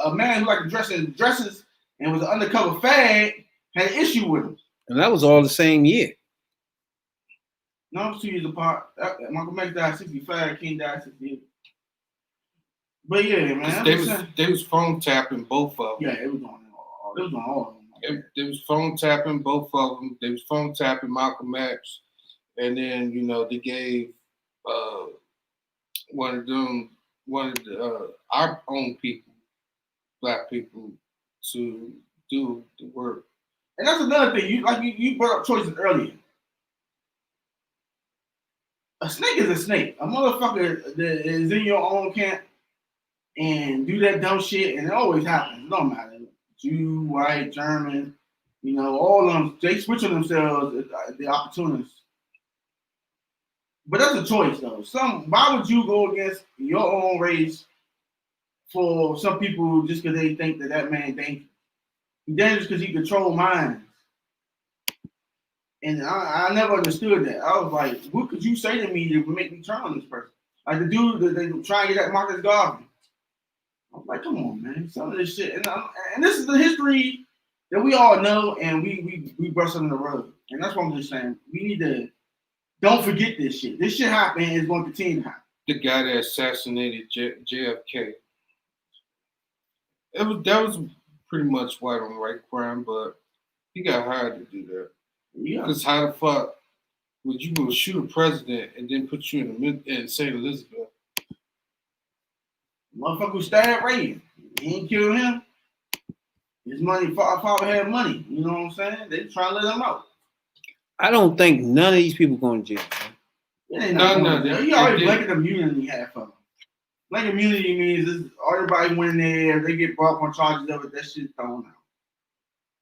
S2: a man who liked to dress in dresses and was an undercover fag had an issue with him.
S1: And that was all the same year.
S2: No, it was 2 years apart. Malcolm X died 65, King died 68. But yeah, man.
S3: They was phone tapping both of them.
S2: Yeah, it was on all. It was on all of them.
S3: They was phone tapping both of them. They was phone tapping Malcolm X, and then they gave one of our own people, black people, to do the work.
S2: And that's another thing. You brought up choices earlier. A snake is a snake. A motherfucker that is in your own camp and do that dumb shit, and it always happens. It don't matter. Jew, white, German, all of them, they switch on themselves, the opportunists. But that's a choice, though. Why would you go against your own race for some people just because they think that man dangerous? He's dangerous because he control minds. And I never understood that. I was like, what could you say to me that would make me turn on this person? Like the dude that they try to get at Marcus Garvey. I was like, come on, man. Some of this shit. And this is the history that we all know and we brush under the rug. And that's what I'm just saying. We need to don't forget this shit. This shit happened and it's going to continue to happen.
S3: The guy that assassinated JFK. That was pretty much white on white crime, but he got hired to do that.
S2: Yeah.
S3: Because how the fuck would you go shoot a president and then put you in St. Elizabeth?
S2: Motherfucker who stabbed Reagan. He ain't killed him. His money, father had money. You know what I'm saying? They try to let him out.
S1: I don't think none of these people going to jail.
S3: No.
S2: He already blanket immunity half of them. Blanket immunity means everybody went in there, they get brought up on charges of it, that shit's thrown out.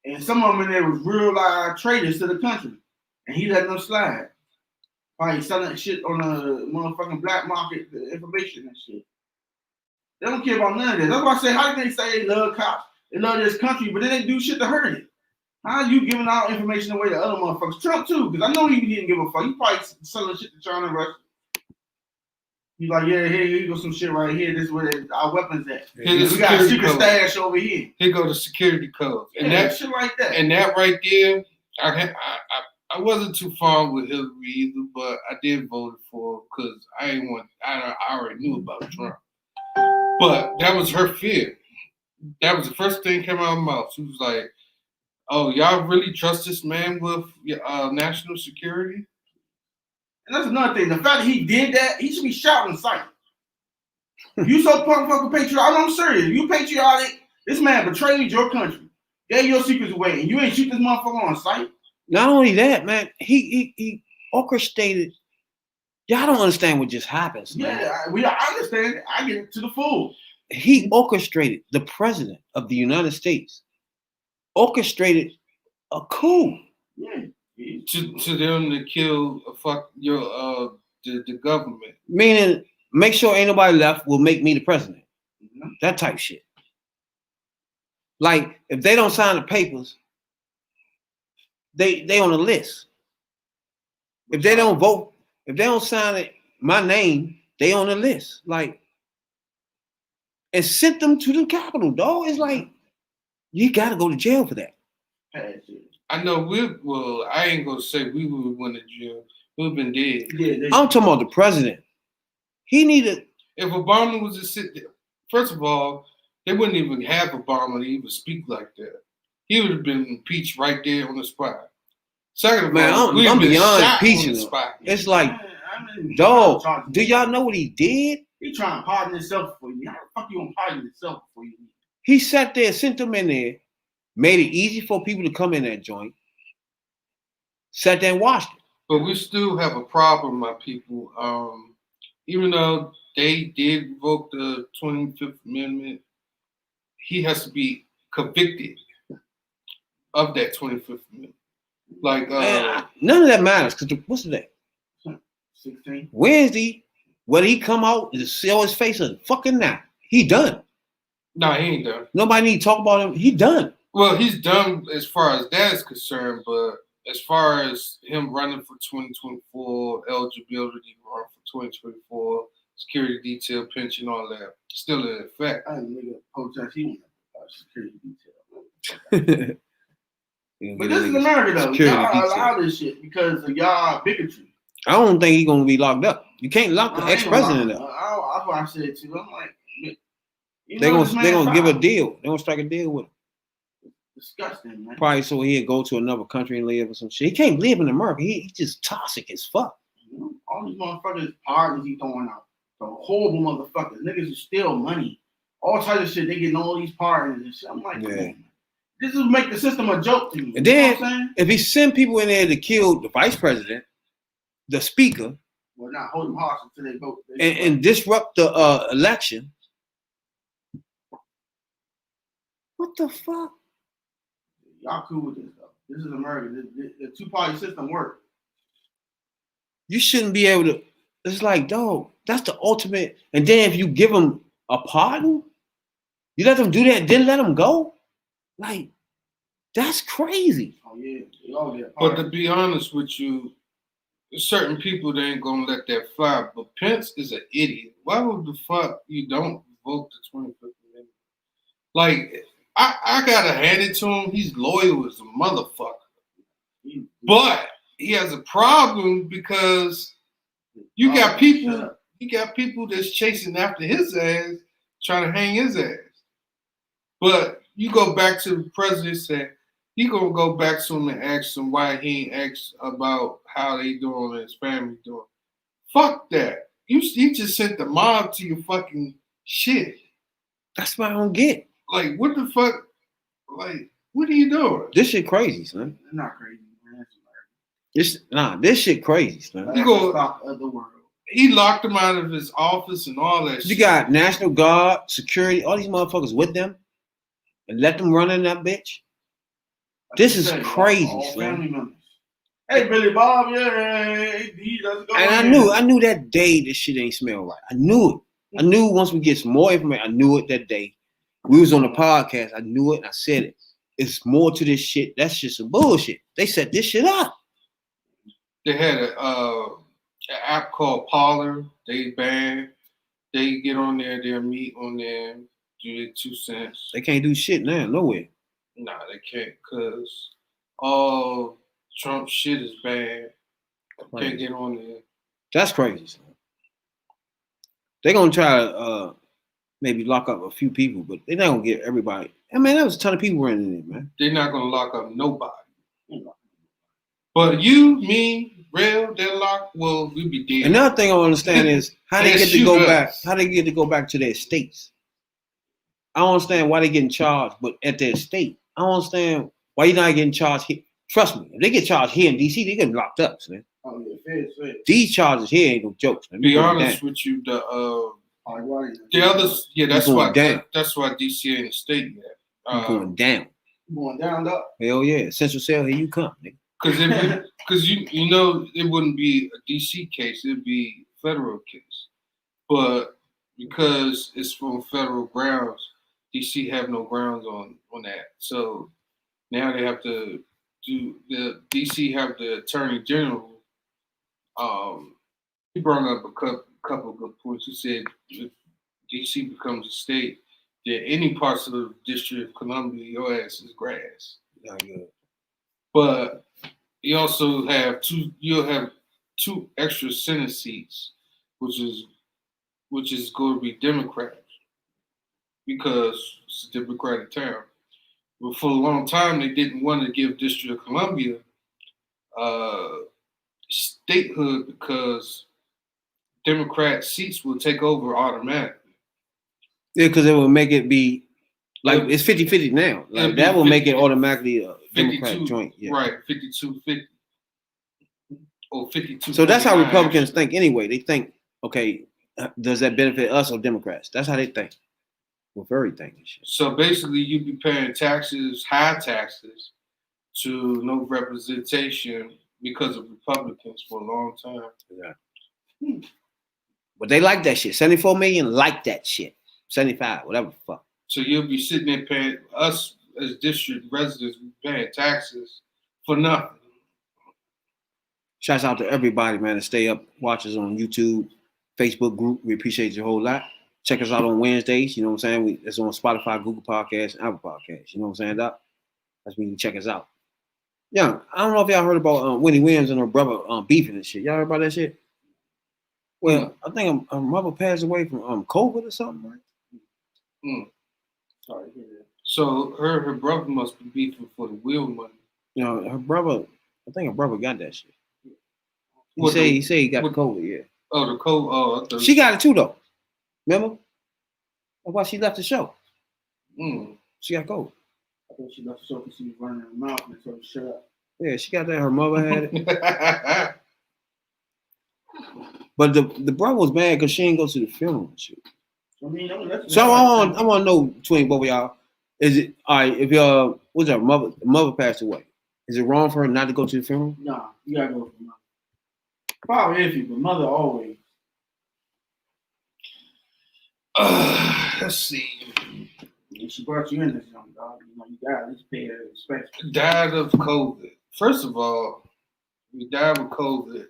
S2: And some of them in there was real live traitors to the country. And he let them slide. Probably selling shit on the motherfucking black market, the information and shit. They don't care about none of that. That's why I say, how can they say they love cops, they love this country, but then they do shit to hurt it? How are you giving out information away to other motherfuckers? Trump too, because I know he didn't give a fuck. He probably selling shit to China and Russia. He's like, yeah, here you go, some shit right here. This is where our weapons at. We got a secret stash over here.
S3: Here go the security codes. And
S2: that shit like that.
S3: And that right there, I wasn't too far with Hillary either, but I did vote for her because I already knew about Trump. But that was her fear. That was the first thing that came out of her mouth. She was like, oh, y'all really trust this man with national security?
S2: And that's another thing. The fact that he did that, he should be shot on sight. You so fucking patriotic. I'm serious. You patriotic. This man betrayed your country, gave your secrets away, and you ain't shoot this motherfucker on sight.
S1: Not only that, man, he orchestrated. Y'all don't understand what just happens, man.
S2: Yeah, I understand it. I get it to the full.
S1: He orchestrated the president of the United States. Orchestrated a coup.
S2: Yeah.
S3: To them to kill the government.
S1: Meaning, make sure ain't nobody left will make me the president. Mm-hmm. That type shit. Like, if they don't sign the papers, they on the list. If they don't vote, if they don't sign it, my name, they on the list. Like, and sent them to the Capitol, dog. It's like, you gotta go to jail for that.
S3: I know I ain't gonna say we would have went to jail. We've been dead.
S2: Yeah,
S1: I'm talking about the president. He needed.
S3: If Obama was to sit there, first of all, they wouldn't even have Obama to even speak like that. He would have been impeached right there on the spot. Second of all,
S1: I'm beyond impeaching him. It's like, dog, do y'all know what he did?
S2: He trying to pardon himself for you. How the fuck you gonna pardon yourself for you?
S1: He sat there, sent them in there, made it easy for people to come in that joint, sat there and watched it.
S3: But we still have a problem, my people. Even though they did revoke the 25th Amendment, he has to be convicted of that 25th Amendment. Like,
S1: none of that matters, because what's the day?
S2: 16.
S1: Wednesday, whether he come out and sell his face or fucking not, he done.
S3: No, he ain't done.
S1: Nobody need to talk about him. He done.
S3: Well, he's done as far as that is concerned, but as far as him running for 2024, eligibility to run for 2024, security detail, pension, all that, still in effect.
S2: I nigga protest, he want security detail. But this is America, though. Y'all allow this shit because of y'all bigotry.
S1: I don't think he's gonna be locked up. You can't lock the ex-president up.
S2: That's what I said too. I'm like,
S1: they're gonna give a deal. They're gonna strike a deal with him.
S2: Disgusting, man.
S1: Probably so he'll go to another country and live or some shit. He can't live in America. He's just toxic as fuck.
S2: All these motherfuckers pardons he throwing out. The horrible motherfuckers. Niggas who steal money. All types of shit. They getting all these pardons and shit. I'm like, man, this is make the system a joke to me.
S1: And then if he send people in there to kill the vice president, the speaker,
S2: well, not hold them hostage until they vote.
S1: And disrupt the election. What the fuck?
S2: Y'all cool with this though. This is America. The two-party system works.
S1: You shouldn't be able to. It's like, dog, that's the ultimate. And then if you give them a pardon, you let them do that, then let them go. Like, that's crazy.
S2: Oh yeah, they all get
S3: But to be honest with you, certain people they ain't gonna let that fly. But Pence is an idiot. Why would the fuck you don't vote the 25th Amendment? Like, I gotta hand it to him. He's loyal as a motherfucker. But he has a problem because you got people that's chasing after his ass, trying to hang his ass. But you go back to the president saying he gonna go back to him and ask him why he ain't asked about how they doing and his family doing. Fuck that. You just sent the mob to your fucking shit.
S1: That's what I don't get.
S3: Like, what the fuck? Like, what are you doing?
S1: This shit crazy, son.
S2: They're not crazy, man.
S1: This shit crazy, son.
S2: You go stop the world.
S3: He locked him out of his office and all that shit.
S1: You got National Guard, security, all these motherfuckers with them, and let them run in that bitch. This is crazy,
S2: all
S1: son.
S2: family members. Hey, Billy Bob, yeah, let's go.
S1: And I knew that day this shit ain't smell right. I knew it. I knew once we get some more information, I knew it that day. We was on the podcast. I knew it and I said it. It's more to this shit. That's just some bullshit. They set this shit up.
S3: They had an app called Parler. They banned. They get on there. They'll meet on there. Do their 2 cents.
S1: They can't do shit now. Nowhere.
S3: Nah, they can't because all Trump shit is bad. Can't get on there.
S1: That's crazy. Son. They're gonna try to maybe lock up a few people, but they're not gonna get everybody. I mean, there was a ton of people running in there, man.
S3: They're not gonna lock up nobody. But you, me, Real, they're locked. Well, we be dead.
S1: Another thing I don't understand is how they get to go back. How they get to go back to their states. I don't understand why they getting charged, but at their state. I don't understand why you're not getting charged here. Trust me, if they get charged here in DC, they getting locked up, man.
S2: Oh yeah, fair.
S1: These charges here ain't no jokes, man.
S3: Be honest with you, the others, yeah, that's why DC ain't a state yet.
S1: Going down.
S2: Going down, though.
S1: Hell yeah, Central Cell, here you come, nigga.
S3: Because you know it wouldn't be a DC case, it'd be a federal case. But because it's from federal grounds, DC have no grounds on that. So now they have to do the DC have the Attorney General. He brought up a couple of good points. He said if DC becomes a state, that any parts of the District of Columbia, your ass is grass.
S1: Yeah, good.
S3: But you also have you'll have 2 extra Senate seats, which is going to be Democrats because it's a Democratic town. But for a long time, they didn't want to give District of Columbia statehood because Democrat seats will take over automatically.
S1: Yeah, because it will make it be like it's 50-50 now. Like that will make it automatically a Democratic joint. Yeah.
S3: Right, 52-50 or 52.
S1: So that's how Republicans think anyway. They think, okay, does that benefit us or Democrats? That's how they think. With everything and shit.
S3: So basically, you'd be paying taxes, high taxes, to no representation because of Republicans for a long time.
S1: Yeah. But they like that shit. 74 million like that shit. 75, whatever the fuck.
S3: So you'll be sitting there paying us as district residents paying taxes for nothing.
S1: Shouts out to everybody, man, to stay up, watch us on YouTube, Facebook group. We appreciate you a whole lot. Check us out on Wednesdays. You know what I'm saying? It's on Spotify, Google Podcasts, and Apple Podcasts. You know what I'm saying, Doc? That's when you can check us out. Yeah, I don't know if y'all heard about Winnie Williams and her brother beefing and shit. Y'all heard about that shit? Well, I think her mother passed away from COVID or something, right?
S2: Sorry to hear that.
S3: So her brother must be beefing for the wheel money.
S1: You know, her brother, I think her brother got that shit. He said he got COVID, yeah.
S3: Oh, the COVID. Oh,
S1: she got it too, though. Remember? That's why she left the show. She got COVID.
S2: I thought she left the show because she was running her mouth and told her to shut up.
S1: Yeah, she got that. Her mother had it. But the brother was mad because she didn't go to the funeral and shit.
S2: I mean,
S1: so I want to know between both of y'all, is it all right if your what's her mother passed away? Is it wrong for her not to go to the funeral?
S2: Nah, you gotta go for mother. Probably iffy, but mother always.
S3: Let's see.
S2: And she brought you in this young dog. You know, you got to at least pay her respect.
S3: Died of COVID. First of all, we died with COVID.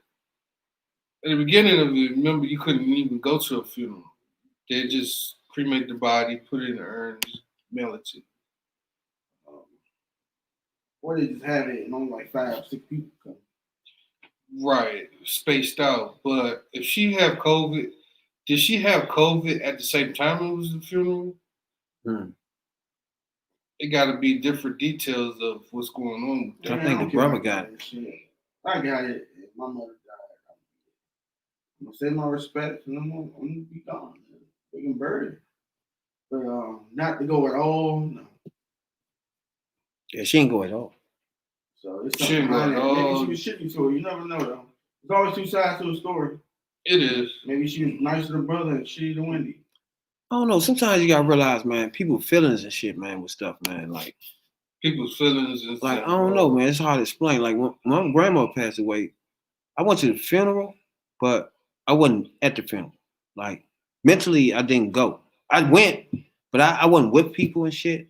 S3: At the beginning of it, remember, you couldn't even go to a funeral. They just cremate the body, put it in the urns, mail it to you.
S2: Or they just have it and only like 5, 6 people come.
S3: Right, spaced out. But if she have COVID, did she have COVID at the same time it was the funeral? It got to be different details of what's going on with
S1: I
S3: that.
S1: think the brother got it.
S2: Shit. I got it. My mother died. I'm gonna say my respect, and I'm gonna be gone. They can bury it, but not to go at all. No.
S1: Yeah, she ain't go at all.
S2: So it's
S3: She
S2: something
S3: ain't go
S2: behind
S3: at
S2: that. Maybe
S3: all.
S2: she was shitty to her. You never know though. There's always 2 sides to a story.
S3: It is.
S2: Maybe she was nice to the brother and shitty to Wendy.
S1: I don't know. Sometimes you gotta realize, man, people feelings and shit, man, with stuff, man. Like
S3: People's feelings and
S1: I
S3: stuff.
S1: don't know, man. It's hard to explain. Like when my grandma passed away, I went to the funeral, but I wasn't at the funeral. Like mentally, I didn't go. I went, but I wasn't with people and shit.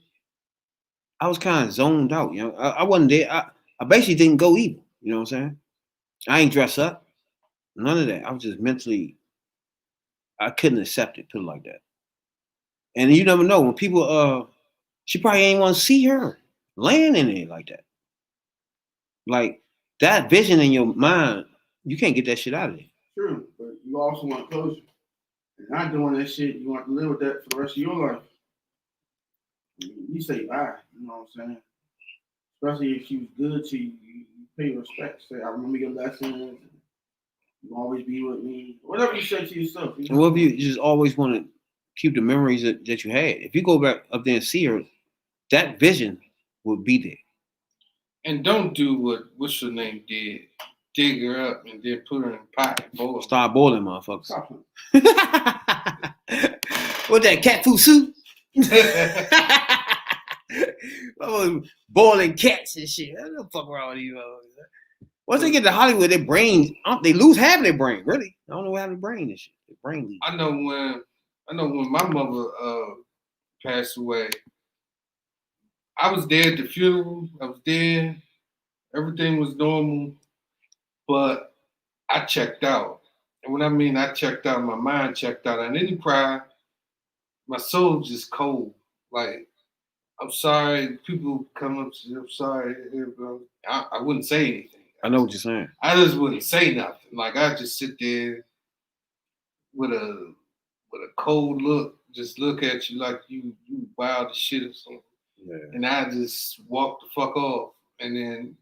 S1: I was kind of zoned out, you know. I wasn't there. I basically didn't go either. You know what I'm saying? I ain't dress up. None of that. I was just mentally, I couldn't accept it, put it like that. And you never know when people she probably ain't want to see her laying in it like that. Like that vision in your mind, you can't get that shit out of there.
S2: True, but you also want closure. And not doing that shit, you want to live with that for the rest of your life. You say bye, you know what I'm saying? Especially if she was good to you, you pay respect. Say, I remember your lessons. You always be with me. Whatever you say to yourself. You know?
S1: And what if you just always want to keep the memories that you had? If you go back up there and see her, that vision will be there.
S3: And don't do what what's her name did. Dig her up and then put her in a pot and boil.
S1: Start boiling, motherfuckers.
S2: Stop him.
S1: What that cat food soup? Oh, boiling cats and shit. What the fuck wrong with you? Once they get to Hollywood, their brains, they lose half of their brain. Really, I don't know what happened to brain and shit. Their brain leaves.
S3: I know when my mother passed away, I was there at the funeral. I was there. Everything was normal, but I checked out. And when I mean I checked out, my mind checked out. I didn't cry. My soul just cold. Like, I'm sorry. People come up to me, I'm sorry. I wouldn't say anything.
S1: I know what you're saying.
S3: I just wouldn't say nothing. Like, I just sit there with a cold look, just look at you like you wild as shit or something.
S1: Yeah.
S3: And I just walk the fuck off. And then,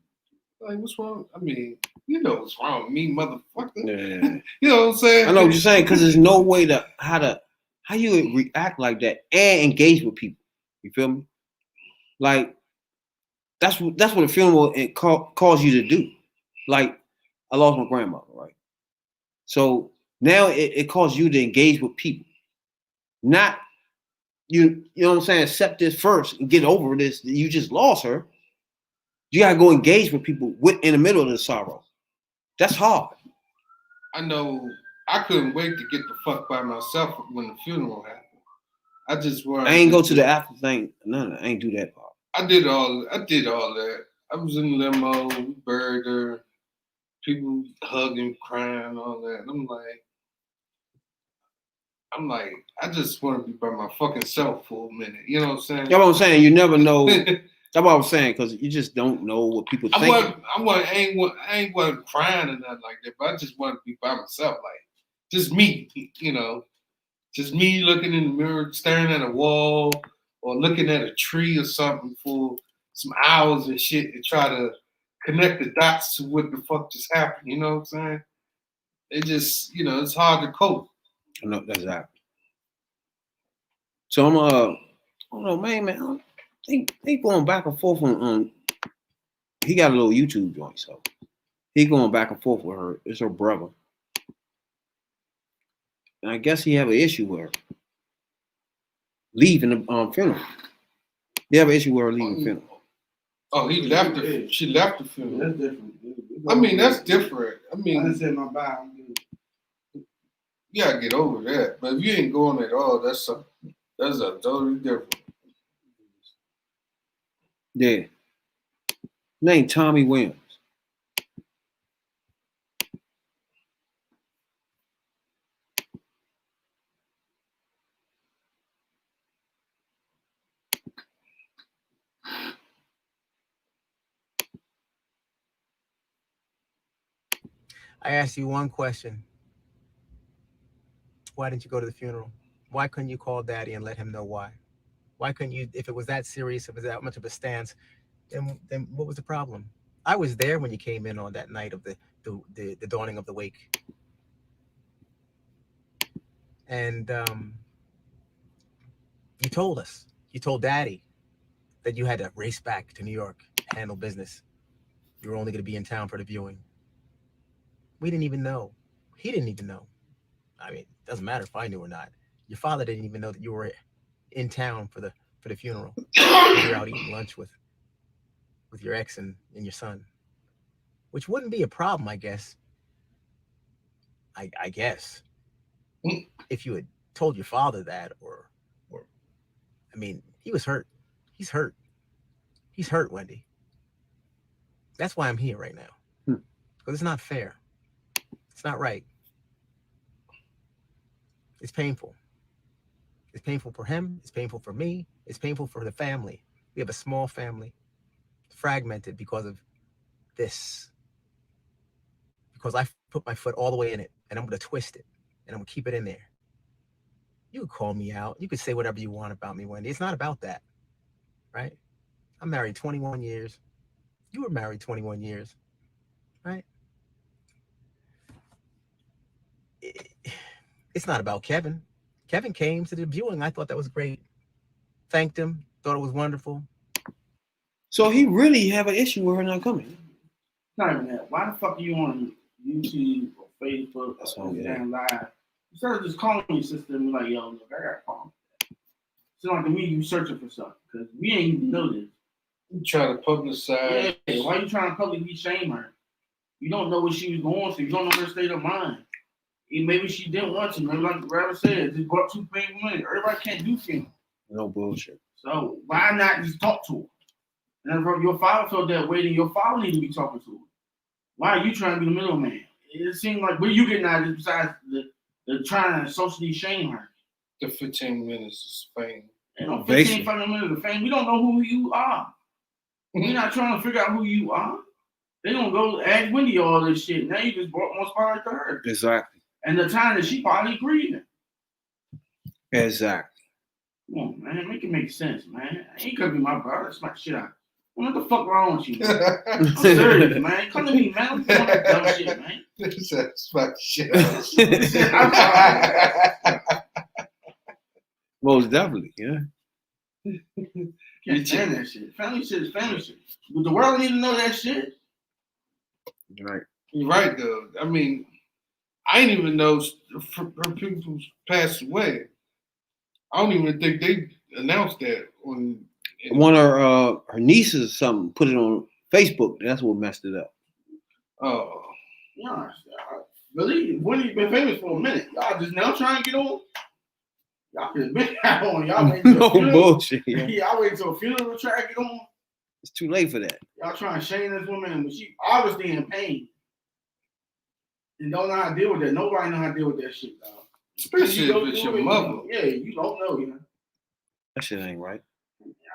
S3: like, what's wrong? I mean, you know what's wrong with me, motherfucker.
S1: Yeah.
S3: You know what I'm saying?
S1: I know what you're saying, because there's no way to how you would react like that and engage with people. You feel me? Like that's what a funeral calls you to do. Like I lost my grandmother, right? So now it calls you to engage with people, not you know what I'm saying. Accept this first and get over this. You just lost her. You gotta go engage with people in the middle of the sorrow. That's hard.
S3: I know I couldn't wait to get the fuck by myself when the funeral happened. I just wanted.
S1: I ain't go to the after thing. No, I ain't do that part.
S3: I did all that. I was in the limo, we buried her, people hugging, crying, all that. And I'm like, I just want to be by my fucking self for a minute. You know what I'm saying?
S1: You know what I'm saying? You never know. That's what I was saying, because you just don't know what people think.
S3: I ain't wasn't crying or nothing like that, but I just want to be by myself, like just me, you know, just me looking in the mirror, staring at a wall, or looking at a tree or something for some hours and shit, and try to connect the dots to what the fuck just happened. You know what I'm saying? It just, you know, it's hard to cope.
S1: I know that's exactly. So I'm I don't know, man. They going back and forth on he got a little YouTube joint, so he going back and forth with her. It's her brother. And I guess he have an issue with her leaving the funeral. He have an issue with her leaving the funeral.
S3: Oh, he left her. She left the funeral.
S2: That's different.
S3: I mean, that's different. I
S2: I
S3: mean,
S2: didn't say my bye.
S3: you gotta get over that. But if you ain't going at all, that's a totally different.
S1: Yeah. Name Tommy Williams.
S8: I asked you one question. Why didn't you go to the funeral? Why couldn't you call Daddy and let him know why? Why couldn't you, if it was that serious, if it was that much of a stance, then what was the problem? I was there when you came in on that night of the dawning of the wake. And you told us, you told Daddy that you had to race back to New York, handle business. You were only going to be in town for the viewing. We didn't even know. He didn't even know. I mean, it doesn't matter if I knew or not. Your father didn't even know that you were in town for the funeral. You were out eating lunch with your ex and your son, which wouldn't be a problem, I guess. I guess if you had told your father that, or I mean, he was hurt. He's hurt. He's hurt, Wendy. That's why I'm here right now. Because it's not fair. It's not right. It's painful. It's painful for him. It's painful for me. It's painful for the family. We have a small family, fragmented because of this. Because I put my foot all the way in it, and I'm going to twist it, and I'm going to keep it in there. You could call me out. You could say whatever you want about me, Wendy. It's not about that, right? I'm married 21 years. You were married 21 years, right? It's not about Kevin. Kevin came to the viewing. I thought that was great. Thanked him. Thought it was wonderful.
S1: So he really have an issue with her not coming.
S2: Not even that. Why the fuck are you on YouTube or Facebook or Instagram Live? Instead of just calling your sister and be like, yo, look, I got a problem. It's like to me, you searching for something because we ain't even know this.
S3: You try to publicize.
S2: Yeah, why you trying to publicly shame her? You don't know what she was going through. You don't know her state of mind. And maybe she didn't want to. Maybe like the rapper said, just brought too painful money. Everybody can't do things.
S1: No bullshit.
S2: So why not just talk to her? And if your father felt that way, then your father need to be talking to her. Why are you trying to be the middleman? It seems like what are you getting out of this besides the trying to socially shame her?
S3: The 15 minutes of fame.
S2: You know, 15 fucking minutes of fame. We don't know who you are. We're not trying to figure out who you are. They don't go ask Wendy all this shit. Now you just brought more spotlight to her.
S1: Exactly.
S2: And the time that she probably grieving.
S1: Exactly.
S2: Come on, man. Make it make sense, man. I ain't gonna be my brother. Smack shit out. What the fuck wrong with you, man? I'm serious, man. Come to me, man. I'm doing that dumb shit, man.
S3: Smack shit out.
S1: Most definitely, yeah.
S2: Can't stand that shit. Family shit is family shit. But the world need to know that shit.
S1: Right.
S3: You're right, though. I mean, I didn't even know her people passed away. I don't even think they announced that on.
S1: One of her nieces or something put it on Facebook. That's what messed it up.
S2: Oh. Yeah. Really? Wendy's been famous for a minute. Y'all just now trying to get on? Y'all just been on. Y'all wait till
S1: No bullshit. Yeah.
S2: Y'all wait till a funeral to try to get on?
S1: It's too late for that.
S2: Y'all trying to shame this woman, but she obviously in pain. And don't know how to deal with that. Nobody know how to deal with that shit, dog.
S3: Especially if it's your mother.
S2: Yeah, you don't know, you know.
S1: That shit ain't right.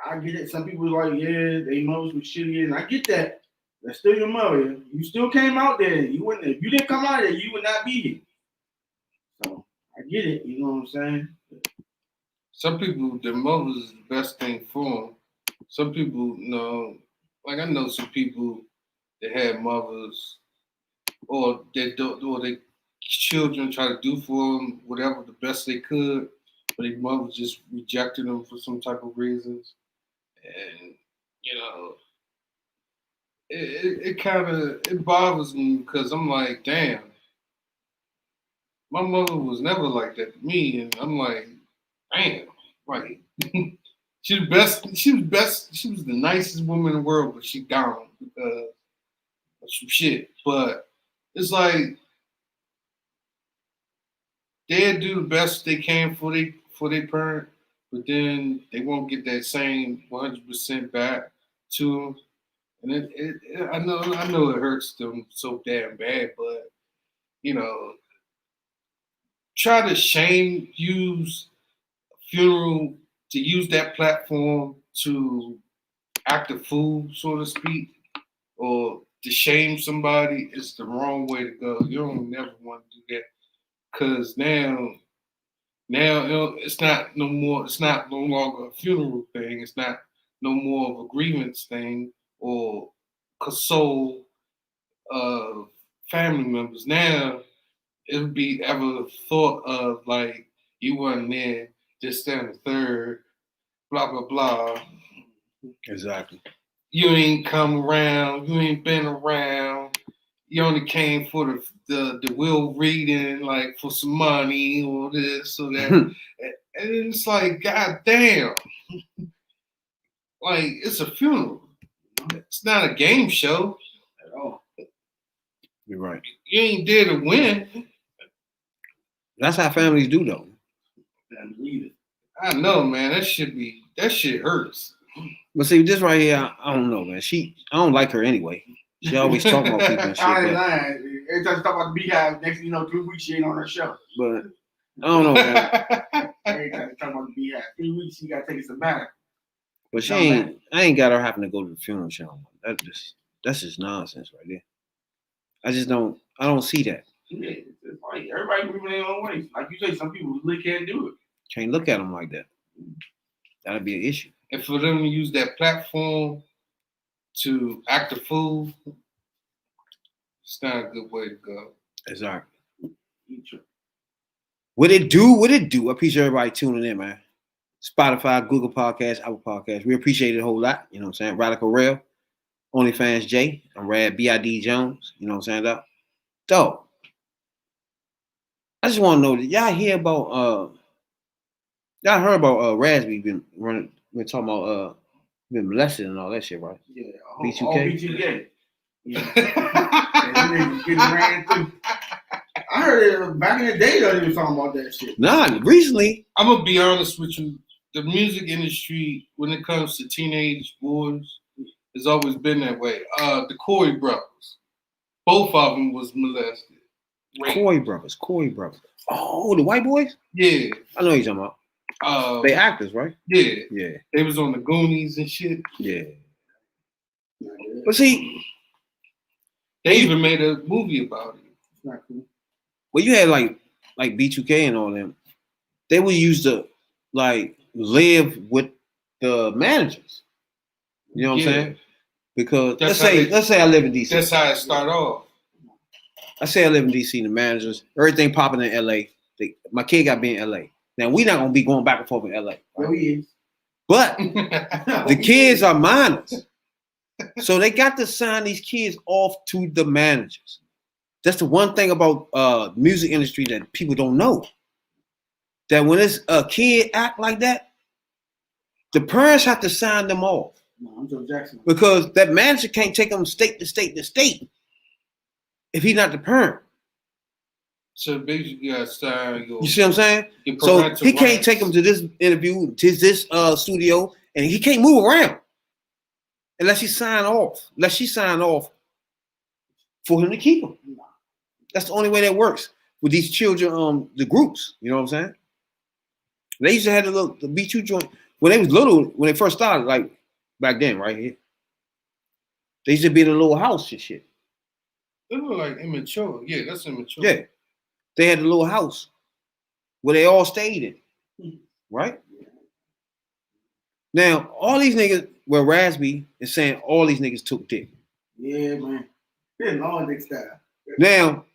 S2: I get it. Some people are like, yeah, they mothers was shitty, and I get that. That's still your mother. You still came out there. You wouldn't. If you didn't come out there, you would not be here. So I get it. You know what I'm saying?
S3: Some people, their mother's is the best thing for them. Some people, like I know some people that had mothers, or their children try to do for them whatever the best they could, but their mother just rejected them for some type of reasons. And, it kind of bothers me because I'm like, damn, my mother was never like that to me. And I'm like, damn, like, she was the nicest woman in the world, but she gone because of some shit. But it's like, they'll do the best they can for their parent, but then they won't get that same 100% back to them. And I know it hurts them so damn bad, but you know, try to use funeral to use that platform to act a fool, so to speak, or to shame somebody is the wrong way to go. You don't never want to do that because now it's not no more. It's not no longer a funeral thing. It's not no more of a grievance thing or console family members. Now it would be ever thought of like you weren't there, just stand the third, blah blah blah.
S1: Exactly.
S3: You ain't come around. You ain't been around. You only came for the will reading, like for some money or this or that. And it's like, god damn. Like, it's a funeral. It's not a game show
S2: at all.
S1: You're right.
S3: You ain't there to win.
S1: That's how families do, though.
S3: I know, man. That shit hurts.
S1: But see, this right here, I don't know, man. I don't like her anyway. She always talking about people and shit.
S2: I ain't lying. Every time she talk about the Beehive, next thing you know, 3 weeks she ain't on her show.
S1: But I don't know, man.
S2: Every time she talk about the Beehive, 3 weeks she got to take a sabbatical.
S1: But I ain't got her having to go to the funeral channel. That's just nonsense right there. I don't see that.
S2: Yeah, it's like everybody moving their own ways. Like you say, some people really can't do it.
S1: Can't look at them like that. That'd be an issue.
S3: And for them to use that platform to act a fool, it's not a good way to go.
S1: Exactly. What it do? I appreciate everybody tuning in, man. Spotify, Google Podcasts, Apple Podcasts. We appreciate it a whole lot. You know what I'm saying? Radical Rail, OnlyFans J. I'm Rad B.I.D. Jones. You know what I'm saying? Though, I just want to know that y'all heard about Raz-B been talking about been molested and all that shit, right?
S2: Yeah,
S1: B2K.
S2: All B2K. Yeah. And niggas getting ran through. I heard it back in the day though, they was talking about that shit.
S1: Nah, recently.
S3: I'm gonna be honest with you. The music industry, when it comes to teenage boys, has always been that way. The Corey brothers, both of them was molested.
S1: Corey brothers. Oh, the white boys?
S3: Yeah.
S1: I know what you're talking about. They actors, right?
S3: Yeah.
S1: Yeah.
S3: They was on the Goonies and shit.
S1: Yeah. But see,
S3: they even made a movie about it.
S2: It's not cool.
S1: Well, you had like B2K and all them. They would use to like live with the managers. You know what I'm saying? Because let's say I live in DC.
S3: That's how it started off.
S1: I say I live in DC, the managers, everything popping in LA. My kid got to be in LA. Now we're not gonna be going back and forth in LA. Right?
S2: No, he is.
S1: But the kids are minors. So they got to sign these kids off to the managers. That's the one thing about music industry that people don't know. That when it's a kid act like that, the parents have to sign them off.
S2: No, I'm Joe Jackson.
S1: Because that manager can't take them state to state to state if he's not the parent.
S3: So basically, you got to sign your.
S1: You see what I'm saying? So he can't take them to this interview, to this studio, and he can't move around unless he sign off. Unless she sign off for him to keep him. That's the only way that works with these children. The groups. You know what I'm saying? They used to have the B2 joint when they was little. When they first started, like back then, right here. They used to be in a little house and shit.
S3: They look like immature. Yeah, that's immature.
S1: Yeah. They had a little house where they all stayed in, right? Now, all these niggas, well, Raz-B is saying all these niggas took dick.
S2: Yeah, man. It's all dick style.
S1: Now,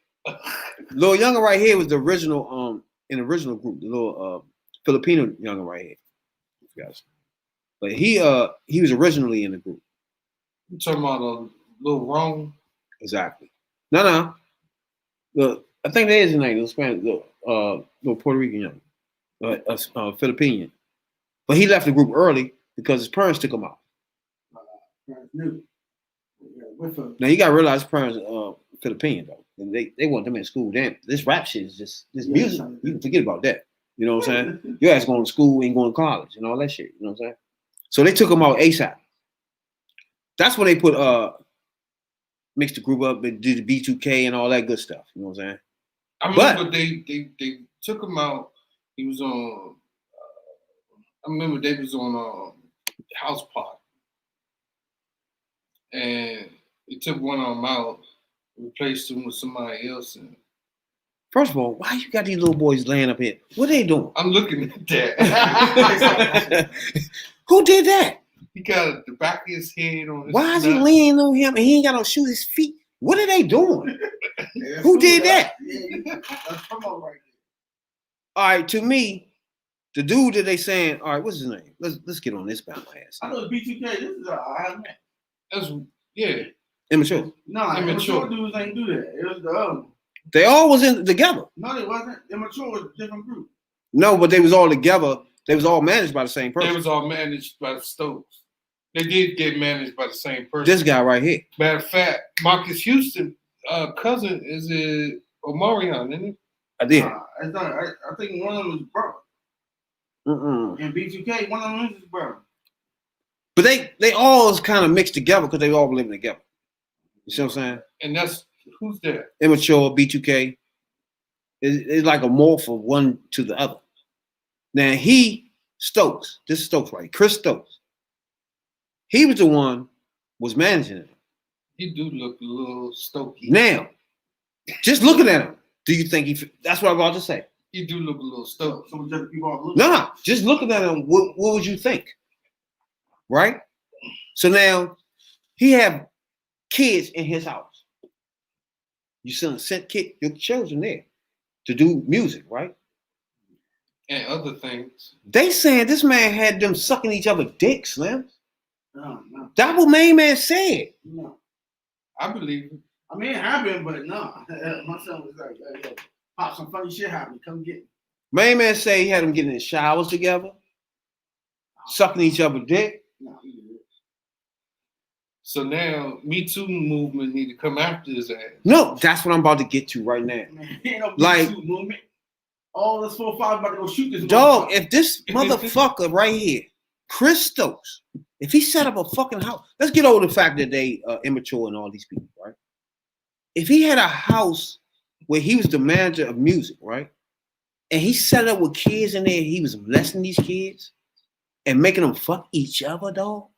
S1: Lil Younger right here was the original, in the original group, the little Filipino Younger right here. But he was originally in the group.
S3: You talking about a Lil Wrong?
S1: Exactly. No. I think that is his name, the Spanish, the Puerto Rican young, Filipino. But he left the group early because his parents took him out. Now you gotta realize his parents Filipino though. And they want them in school. Damn, this rap shit is just this music. You can forget about that. You know what I'm saying? Your ass going to school, ain't going to college, and all that shit. You know what I'm saying? So they took him out ASAP. That's when they put mixed the group up and did the B2K and all that good stuff. You know what I'm saying?
S3: I remember they took him out. He was on. I remember they was on House Party, and they took one of them out, replaced him with somebody else. And
S1: First of all, why you got these little boys laying up here? What are they doing?
S3: I'm looking at that.
S1: Who did that?
S3: He got the back of his head on his
S1: Why is he
S3: nut.
S1: leaning on him and he ain't got no shoes? His feet. What are they doing? Who did that?
S2: That's promo right
S1: All right, to me, the dude that they saying, all right, what's his name? Let's get on this bound ass.
S2: I know it's B2K. This is I
S3: That's yeah.
S1: Immature.
S2: No,
S3: Immature.
S2: immature dudes ain't do that. It was the other one.
S1: They all was in together.
S2: No, they wasn't. Immature was a different group.
S1: No, but they was all together. They was all managed by the same
S3: They
S1: person.
S3: was all managed by the Stokes. They did get managed by the same person.
S1: This guy right here.
S3: Matter of fact, Marcus Houston cousin is Omarion, isn't it?
S1: I did.
S2: It's not, I think one of them was brother.
S1: Mm-mm.
S2: And B2K, one of them is his brother.
S1: But they all is kind of mixed together because they all living together. You see what I'm saying?
S3: And that's who's that?
S1: Immature, B2K. It's like a morph of one to the other. Now Stokes, this is Stokes right, Chris Stokes. He was the one was managing it.
S3: He do look a little Stokey.
S1: Now, just looking at him, do you think that's what I'm about to say?
S3: He do look a little Stokey.
S2: So just people all look.
S1: No, just looking at him, what would you think? Right? So now he have kids in his house. You sent your children there to do music, right?
S3: And other things.
S1: They saying this man had them sucking each other dicks, man.
S2: No.
S1: That's what main man said.
S2: No.
S3: I believe it.
S2: I mean, it happened, but no. My son was like, yo, pop, some funny shit happened. Come get me.
S1: Main man say he had them getting in showers together, sucking each other dick.
S2: No, he did it.
S3: So now Me Too movement need to come after his ass.
S1: No, that's what I'm about to get to right now.
S2: Man, ain't no
S1: Like-
S2: like movement. All us 4 or 5 about to go shoot this
S1: Dog,
S2: motherfucker.
S1: if this motherfucker right here, Chris Stokes, if he set up a fucking house, let's get over the fact that they immature and all these people, right? If he had a house where he was the manager of music, right? And he set up with kids in there, he was molesting these kids and making them fuck each other, dog.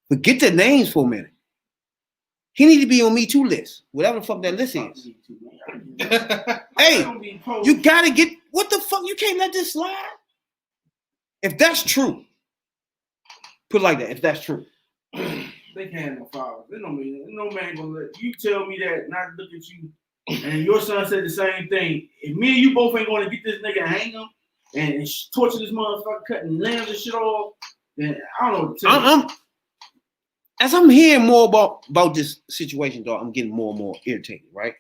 S1: Forget their names for a minute. He need to be on Me Too list, whatever the fuck that list is. Hey, you gotta get, what the fuck? You can't let this slide. If that's true, put it like that, if that's true.
S2: They can't have no fathers. There's no man gonna let you tell me that, not look at you. And your son said the same thing. If me and you both ain't going to get this nigga and hang him and torture this motherfucker, cutting limbs and shit off, then I don't know what to tell you.
S1: As I'm hearing more about this situation, dog, I'm getting more and more irritated, right?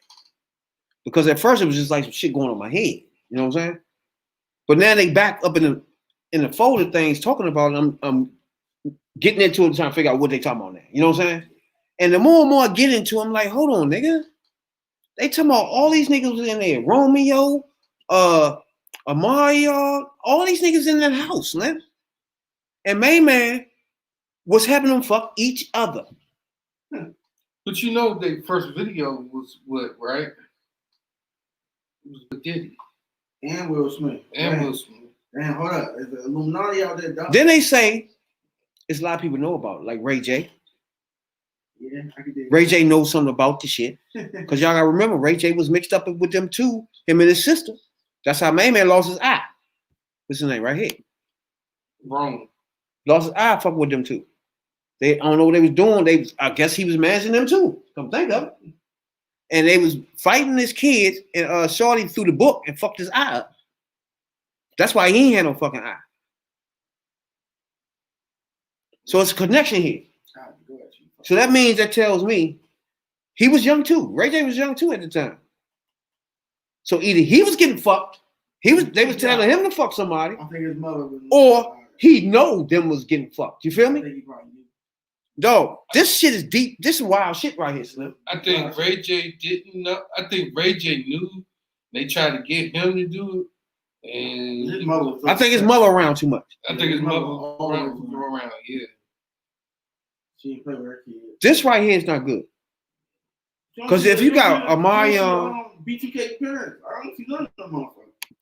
S1: Because at first it was just like some shit going on my head. You know what I'm saying? But now they back up in the fold of things talking about it. I'm getting into it, trying to figure out what they talking about now. You know what I'm saying? And the more and more I get into it, I'm like, hold on, nigga. They talking about all these niggas was in there. Romeo, Amario, all these niggas in that house, man. And main man was having them fuck each other.
S3: But you know, their first video was what, right? It was with Diddy
S2: And Will Smith.
S3: and Will Smith.
S2: Man, hold up. There's the Illuminati out there, dog.
S1: Then they say, it's a lot of people know about it, like Ray J.
S2: Yeah, I can dig
S1: Ray J knows something about the shit. Because y'all gotta remember, Ray J was mixed up with them too, him and his sister. That's how main man lost his eye. What's his name right here?
S3: Wrong.
S1: Lost his eye fucking with them too. I don't know what they was doing. I guess he was managing them too. Come think of it. And they was fighting his kids, and Shorty threw the book and fucked his eye up. That's why he ain't had no fucking eye. So it's a connection here. So that means, that tells me he was young too. Ray J was young too at the time. So either he was getting fucked, they was telling him to fuck somebody,
S2: I think his mother was.
S1: or he know them was getting fucked. You feel
S2: I
S1: me?
S2: think he probably knew.
S1: Dog, this shit is deep. This is wild shit right here, Slim.
S3: I think Ray J didn't know. I think Ray J knew. They tried to get him to do it, and
S2: His mother was
S1: I think his mother around too much.
S3: I think his mother
S2: always
S3: around. Yeah.
S2: She ain't play with her kids.
S1: This right here is not good. Because if you got Amarion,
S2: B2K parents, I don't see none of them motherfuckers.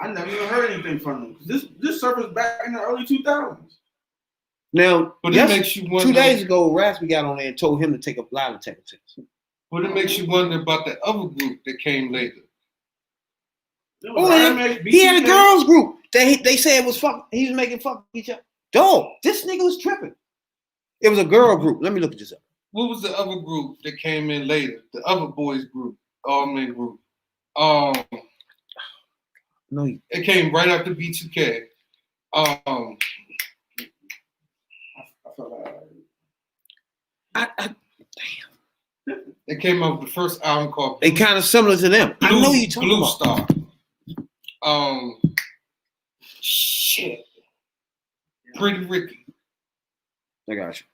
S2: I never even heard anything from them. This surfaced back in the early 2000s.
S1: now,
S3: But it makes you wonder.
S1: 2 days ago, Raz-B got on there and told him to take a lie detector test.
S3: But it makes you wonder about the other group that came later.
S1: Oh, he had a girls group. They said it was fuck. He was making fuck each other. Dog, this nigga was tripping. It was a girl group. Let me look at this up.
S3: What was the other group that came in later? The other boys group, all men group.
S1: No,
S3: It came right after B2K. It came out with the first album called
S1: they kind of similar to them. I know you talking
S3: Blue
S1: about.
S3: Star. Shit. Pretty Ricky.
S1: I got you.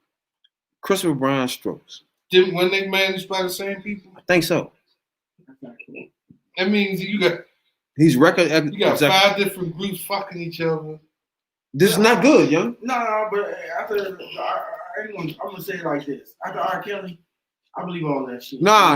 S1: Christopher Brown Strokes.
S3: Didn't when they managed by the same people?
S1: I think so.
S3: That means you got
S1: He's record.
S3: you got 5 different groups fucking each other.
S1: This is not good, young.
S2: No, but after I'm gonna say it like this. After R. Kelly, I believe all that shit.
S1: Nah.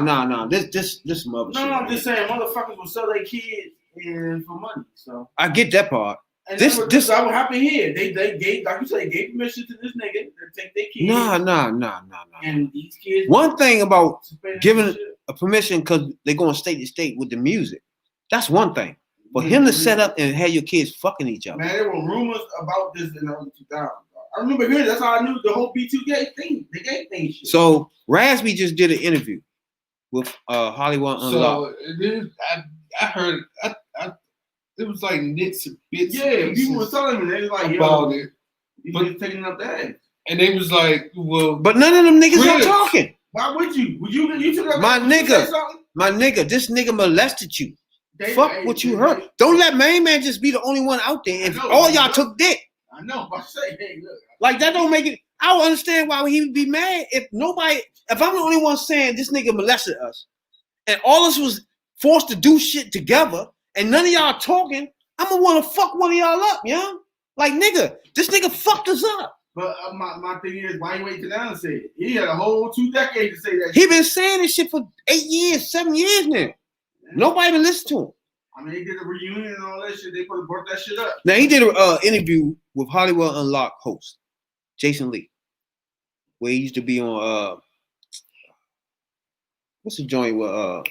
S1: This some other shit.
S2: No, I'm just saying motherfuckers will sell their kids and for money. So
S1: I get that part.
S2: and
S1: This
S2: that what happened here. They gave, like you say, gave permission to this nigga to take their kids.
S1: Nah.
S2: And these kids.
S1: One thing about giving
S2: shit.
S1: a permission because they're going state to state with the music. That's one thing. But him to set up and have your kids fucking each other.
S2: Man, there were rumors about this in the early 2000s. I remember hearing that's how I knew the whole B2K thing, the gay thing shit.
S1: So Raz-B just did an interview with Hollywood Unlocked.
S3: So it is, I heard it was like nits and bits.
S2: Yeah, people were telling me they was like,
S3: about
S2: yo,
S3: it.
S2: these
S3: But-
S2: niggas taking up that.
S3: And they was like, well,
S1: But none of them niggas are
S3: Critics.
S1: talking.
S2: Why would you? Would you took up
S1: My
S2: that? Would you
S1: nigga.
S2: say something?
S1: My nigga, this nigga molested you.
S2: They-
S1: Fuck
S2: they-
S1: what you
S2: they-
S1: heard. Don't let Main Man just be the only one out there. If
S2: I know,
S1: all
S2: I
S1: y'all
S2: know.
S1: took dick.
S2: I know, but I say, hey, look.
S1: Like that don't make it. I would understand why he would be mad if I'm the only one saying this nigga molested us, and all us was forced to do shit together, and none of y'all talking, I'm gonna want to fuck one of y'all up, young. Like nigga, this nigga fucked us up.
S2: But my thing is, why you wait till now and say it? He had a whole 2 decades to say that.
S1: He been saying this shit for 8 years, 7 years now. Nobody even listen to him.
S2: I mean, they did a reunion and all that shit. They probably brought that shit up.
S1: Now he did an interview with Hollywood Unlocked host Jason Lee, where he used to be on what's the joint where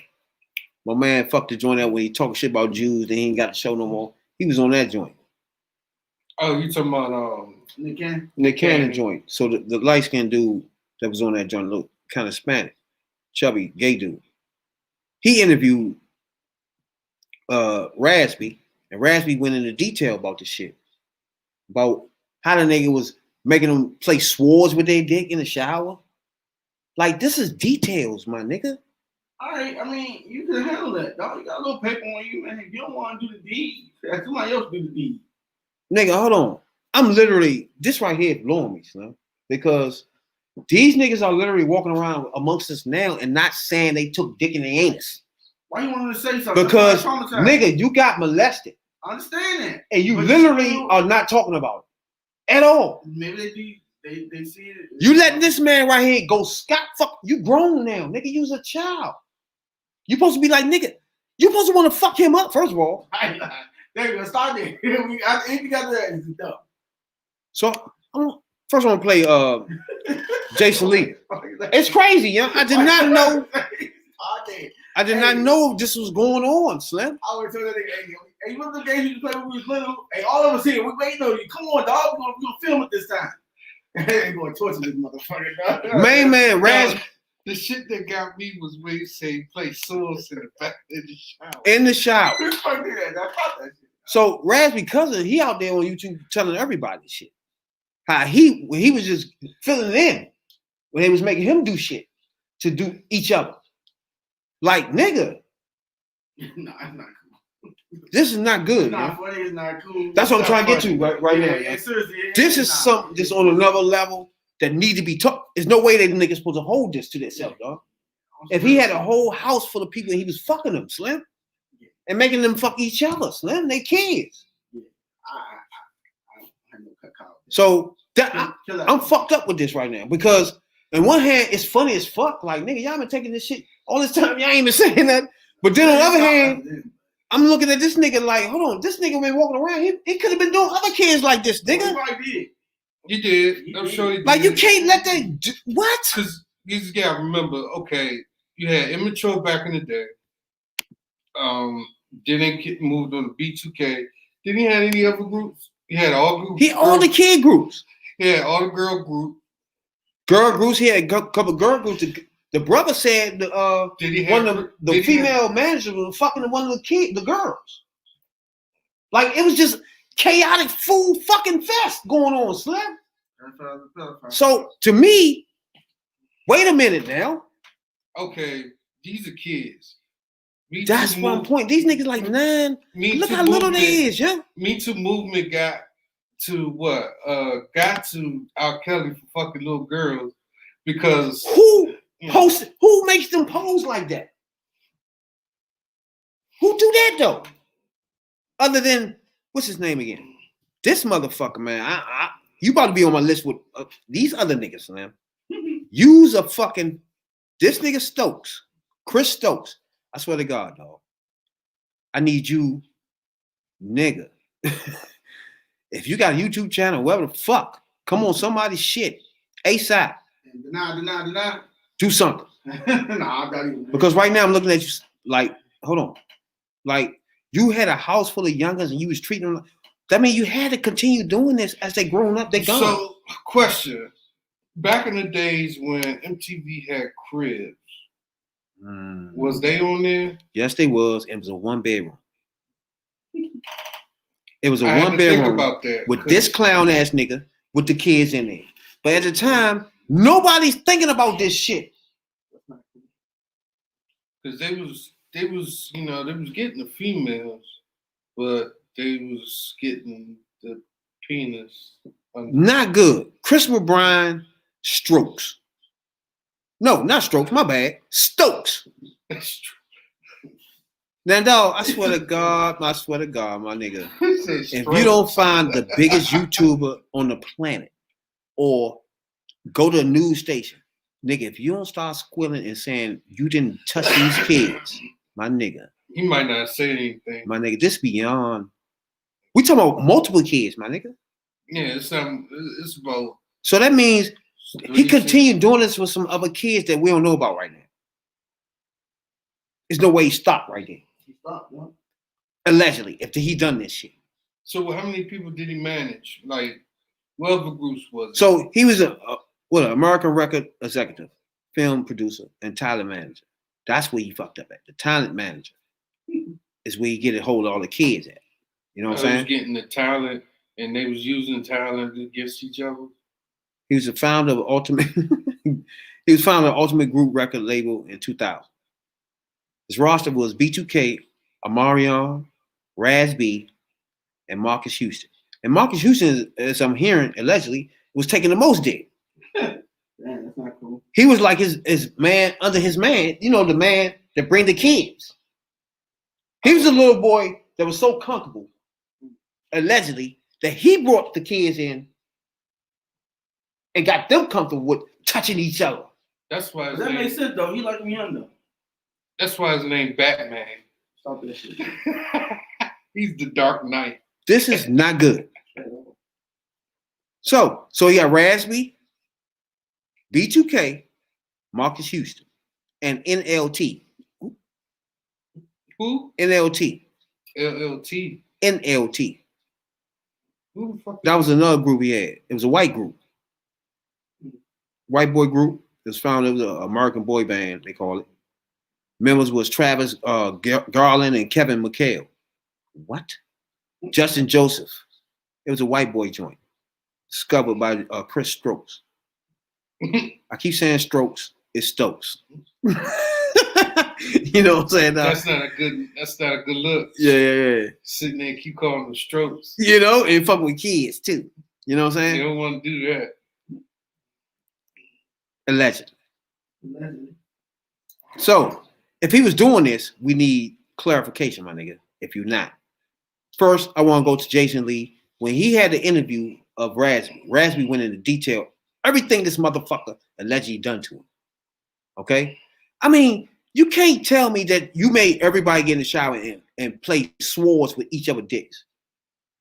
S1: my man fucked the joint out when he talking shit about Jews and he ain't got the show no more. He was on that joint.
S3: oh, you talking about
S2: Nick Cannon?
S1: Nick Cannon
S3: Cannon.
S1: joint. So the light skinned dude that was on that joint looked kind of Hispanic, chubby, gay dude. He interviewed Raz-B, and Raz-B went into detail about the shit. About how the nigga was making them play swords with their dick in the shower. Like, this is details, my nigga.
S2: All right, I mean, you can handle that, dog. You got a little paper on you, man. If you don't want to do the deed, let somebody else do the deed.
S1: Nigga, hold on. I'm literally, this right here is blowing me, son. Because these niggas are literally walking around amongst us now and not saying they took dick in the anus.
S2: Why you want to say something?
S1: Because,
S2: That's why I'm traumatized.
S1: nigga, you got molested.
S2: I understand that.
S1: And you
S2: But
S1: literally
S2: still-
S1: are not talking about it at all.
S2: Maybe they do. They see it.
S1: You letting this man right here go scot fuck. You grown now, nigga. You's a child. You supposed to be like, nigga. You supposed to want to fuck him up, first of all.
S2: There you go. Start there. If you got that, it's dumb.
S1: So first I want to play Jason Lee. It's crazy, young. I did not know. I did not know this was going on, Slim.
S2: I would tell that nigga, hey, you remember the games you used to play when we was little? Hey, all of us here, we waiting on you. Come on, dog. We're gonna film it this time. Ain't gonna torture this motherfucker, dog.
S1: Main man, Raz
S3: the shit that got me was when he say play swords in the back in the shower.
S1: in the shower.
S2: Who the fuck did that? Dog? Fuck that shit.
S1: So Raz-B cousin, he out there on YouTube telling everybody shit. How when he was just filling it in when they was making him do shit to do each other. Like, nigga,
S2: Nah, it's not cool.
S1: this is not good,
S2: It's not
S1: man.
S2: funny. It's not cool.
S1: That's what I'm
S2: It's
S1: trying to
S2: not
S1: get to
S2: funny.
S1: right now.
S2: Yeah,
S1: Yeah.
S2: seriously,
S1: This is
S2: not
S1: something
S2: funny.
S1: just on another level that need to be taught. There's no way that niggas supposed to hold this to themselves, dog. If he had a whole house full of people and he was fucking them, Slim, and making them fuck each other, Slim, they kids. So I'm fucked up with this right now because on one hand, it's funny as fuck. Like, nigga, y'all been taking this shit all this time. Y'all ain't been saying that. But then on the other hand, I'm looking at this nigga like, hold on, this nigga been walking around. He could have been doing other kids like this, nigga.
S3: You did. I'm sure he did.
S1: Like, you can't let that. What?
S3: Because you just gotta remember, okay, you had Immature back in the day. Then they moved on to B2K. Didn't he have any other groups? He had all groups.
S1: He had all the kid groups.
S3: He had all the girl groups.
S1: Girl groups. He had a couple girl groups. The brother said one of the female managers was fucking one of the girls. Like, it was just chaotic fool fucking fest going on, Slim. So to me, wait a minute now.
S3: Okay, these are kids.
S1: That's one point. These niggas like 9. Look how little they is, yeah.
S3: Me Too movement got to what? Got to R. Kelly for fucking little girls because
S1: who makes them pose like that? Who do that though? Other than what's his name again? This motherfucker, man. You about to be on my list with these other niggas, man. Use a fucking this nigga Stokes, Chris Stokes. I swear to God, dog. I need you, nigga. If you got a YouTube channel, whatever the fuck, come on somebody's shit. ASAP.
S2: Deny.
S1: Do something.
S2: Nah, I'm not even.
S1: Because right now I'm looking at you like, hold on. Like, you had a house full of youngers and you was treating them. That means you had to continue doing this as they grown up, they gone.
S3: So, question. Back in the days when MTV had cribs, was they on there?
S1: Yes, they was. It was a 1-bedroom. It was a
S3: I
S1: 1-bedroom
S3: about that,
S1: with this clown ass nigga with the kids in there. But at the time, nobody's thinking about this shit.
S3: Because they was getting the females, but they was getting the penis.
S1: Not good. Chris O'Brien, Strokes. No, not Strokes, my bad. Stokes. Now, dog, I swear to God, my nigga. If you don't find the biggest YouTuber on the planet or go to a news station, nigga, if you don't start squealing and saying you didn't touch these kids, my nigga.
S3: He might not say anything.
S1: My nigga, this beyond. We talking about multiple kids, my nigga.
S3: Yeah, it's about.
S1: So that means he continued doing this with some other kids that we don't know about right now. There's no way he stopped right there.
S2: He stopped, what?
S1: Allegedly, if he done this shit.
S3: So how many people did he manage? Like, what other groups was it?
S1: So he was an American record executive, film producer, and talent manager. That's where he fucked up at. The talent manager is where you get a hold of all the kids at. You know what I'm saying?
S3: Was getting the talent, and they was using talent against each other.
S1: He was the founder of Ultimate. He was founder of Ultimate Group record label in 2000. His roster was B2K, Amarion, Raz-B, and Marcus Houston. And Marcus Houston, as I'm hearing, allegedly, was taking the most dick.
S2: Damn, that's not cool.
S1: He was like his man under his man, you know, the man that bring the kids. He was a little boy that was so comfortable, allegedly, that he brought the kids in and got them comfortable with touching each other.
S3: That's why
S2: That makes sense though. He like him young though.
S3: That's why his name Batman.
S2: Stop that shit.
S3: He's the Dark Knight.
S1: This is not good. So you got Raz-B, B2K, Marcus Houston, and NLT.
S3: Who?
S1: NLT.
S3: LLT.
S1: NLT.
S3: Who the fuck?
S1: That was another group he had. It was a white group. White boy group. It was founded. It was an American boy band, they call it. Members was Travis Garland and Kevin McHale. What? Justin Joseph. It was a white boy joint. Discovered by Chris Stokes. I keep saying Strokes. It's Stokes. You know what I'm saying?
S3: That's not a good look.
S1: Yeah.
S3: Sitting there and keep calling them Strokes.
S1: You know, and fucking with kids too. You know what I'm saying?
S3: You don't want to do that.
S1: Allegedly.
S2: Allegedly.
S1: So if he was doing this, we need clarification, my nigga. If you're not. First, I want to go to Jason Lee. When he had the interview of Raz-B, Raz-B went into detail everything this motherfucker allegedly done to him. Okay? I mean, you can't tell me that you made everybody get in the shower and play swords with each other dicks.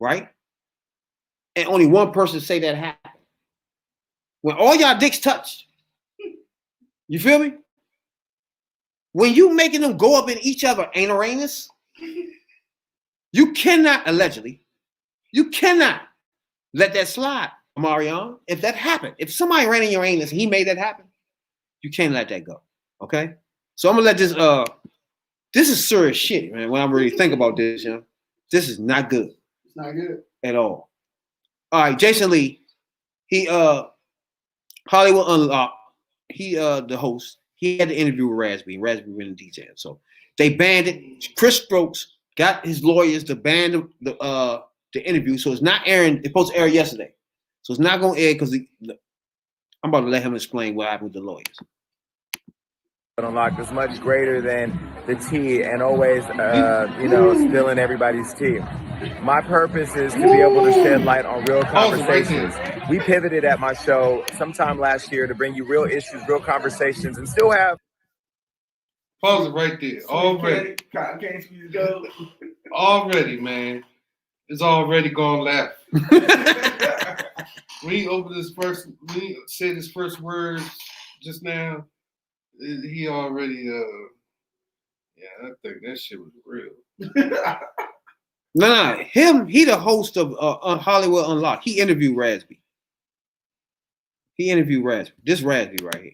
S1: Right? And only one person say that happened. When all y'all dicks touched. You feel me? When you making them go up in each other anus, you cannot, allegedly, you cannot let that slide, Marion. If that happened, if somebody ran in your anus and he made that happen, you can't let that go. Okay? So I'm gonna let this this is serious shit, man. When I really think about this, you know, this is not good.
S2: It's not good.
S1: At all. All right, Jason Lee, he Hollywood Unlocked, he the host. He had the interview with Raz-B. Raz-B went in detail. So they banned it. Chris Stokes got his lawyers to ban the interview. So it's not airing. It's supposed to air yesterday. So it's not going to air because I'm about to let him explain what happened with the lawyers.
S9: Unlocked is much greater than the tea and always, spilling everybody's tea. My purpose is to be able to shed light on real conversations. We pivoted at my show sometime last year to bring you real issues, real conversations, and still have.
S3: Pause it right there. Already. Already, man. It's already gone left. When he said his first words just now, he already, I think that shit was real.
S1: No, he the host of Hollywood Unlocked. He interviewed Raz-B. This Raz-B right here.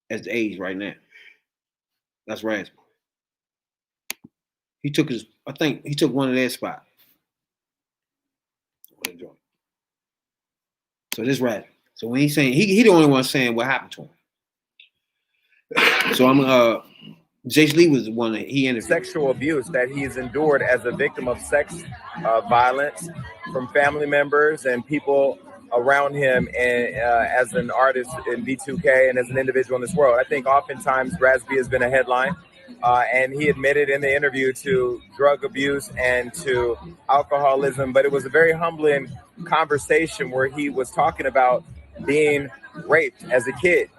S1: As the age right now. That's Raz-B. He took one of their spots. So this Raz-B. So when he's saying, he the only one saying what happened to him. So I'm Jason Lee was the one that he interviewed.
S9: Sexual abuse that he's endured as a victim of sex violence from family members and people around him, and as an artist in B2K and as an individual in this world. I think oftentimes Raz-B has been a headline, and he admitted in the interview to drug abuse and to alcoholism, but it was a very humbling conversation where he was talking about being raped as a kid.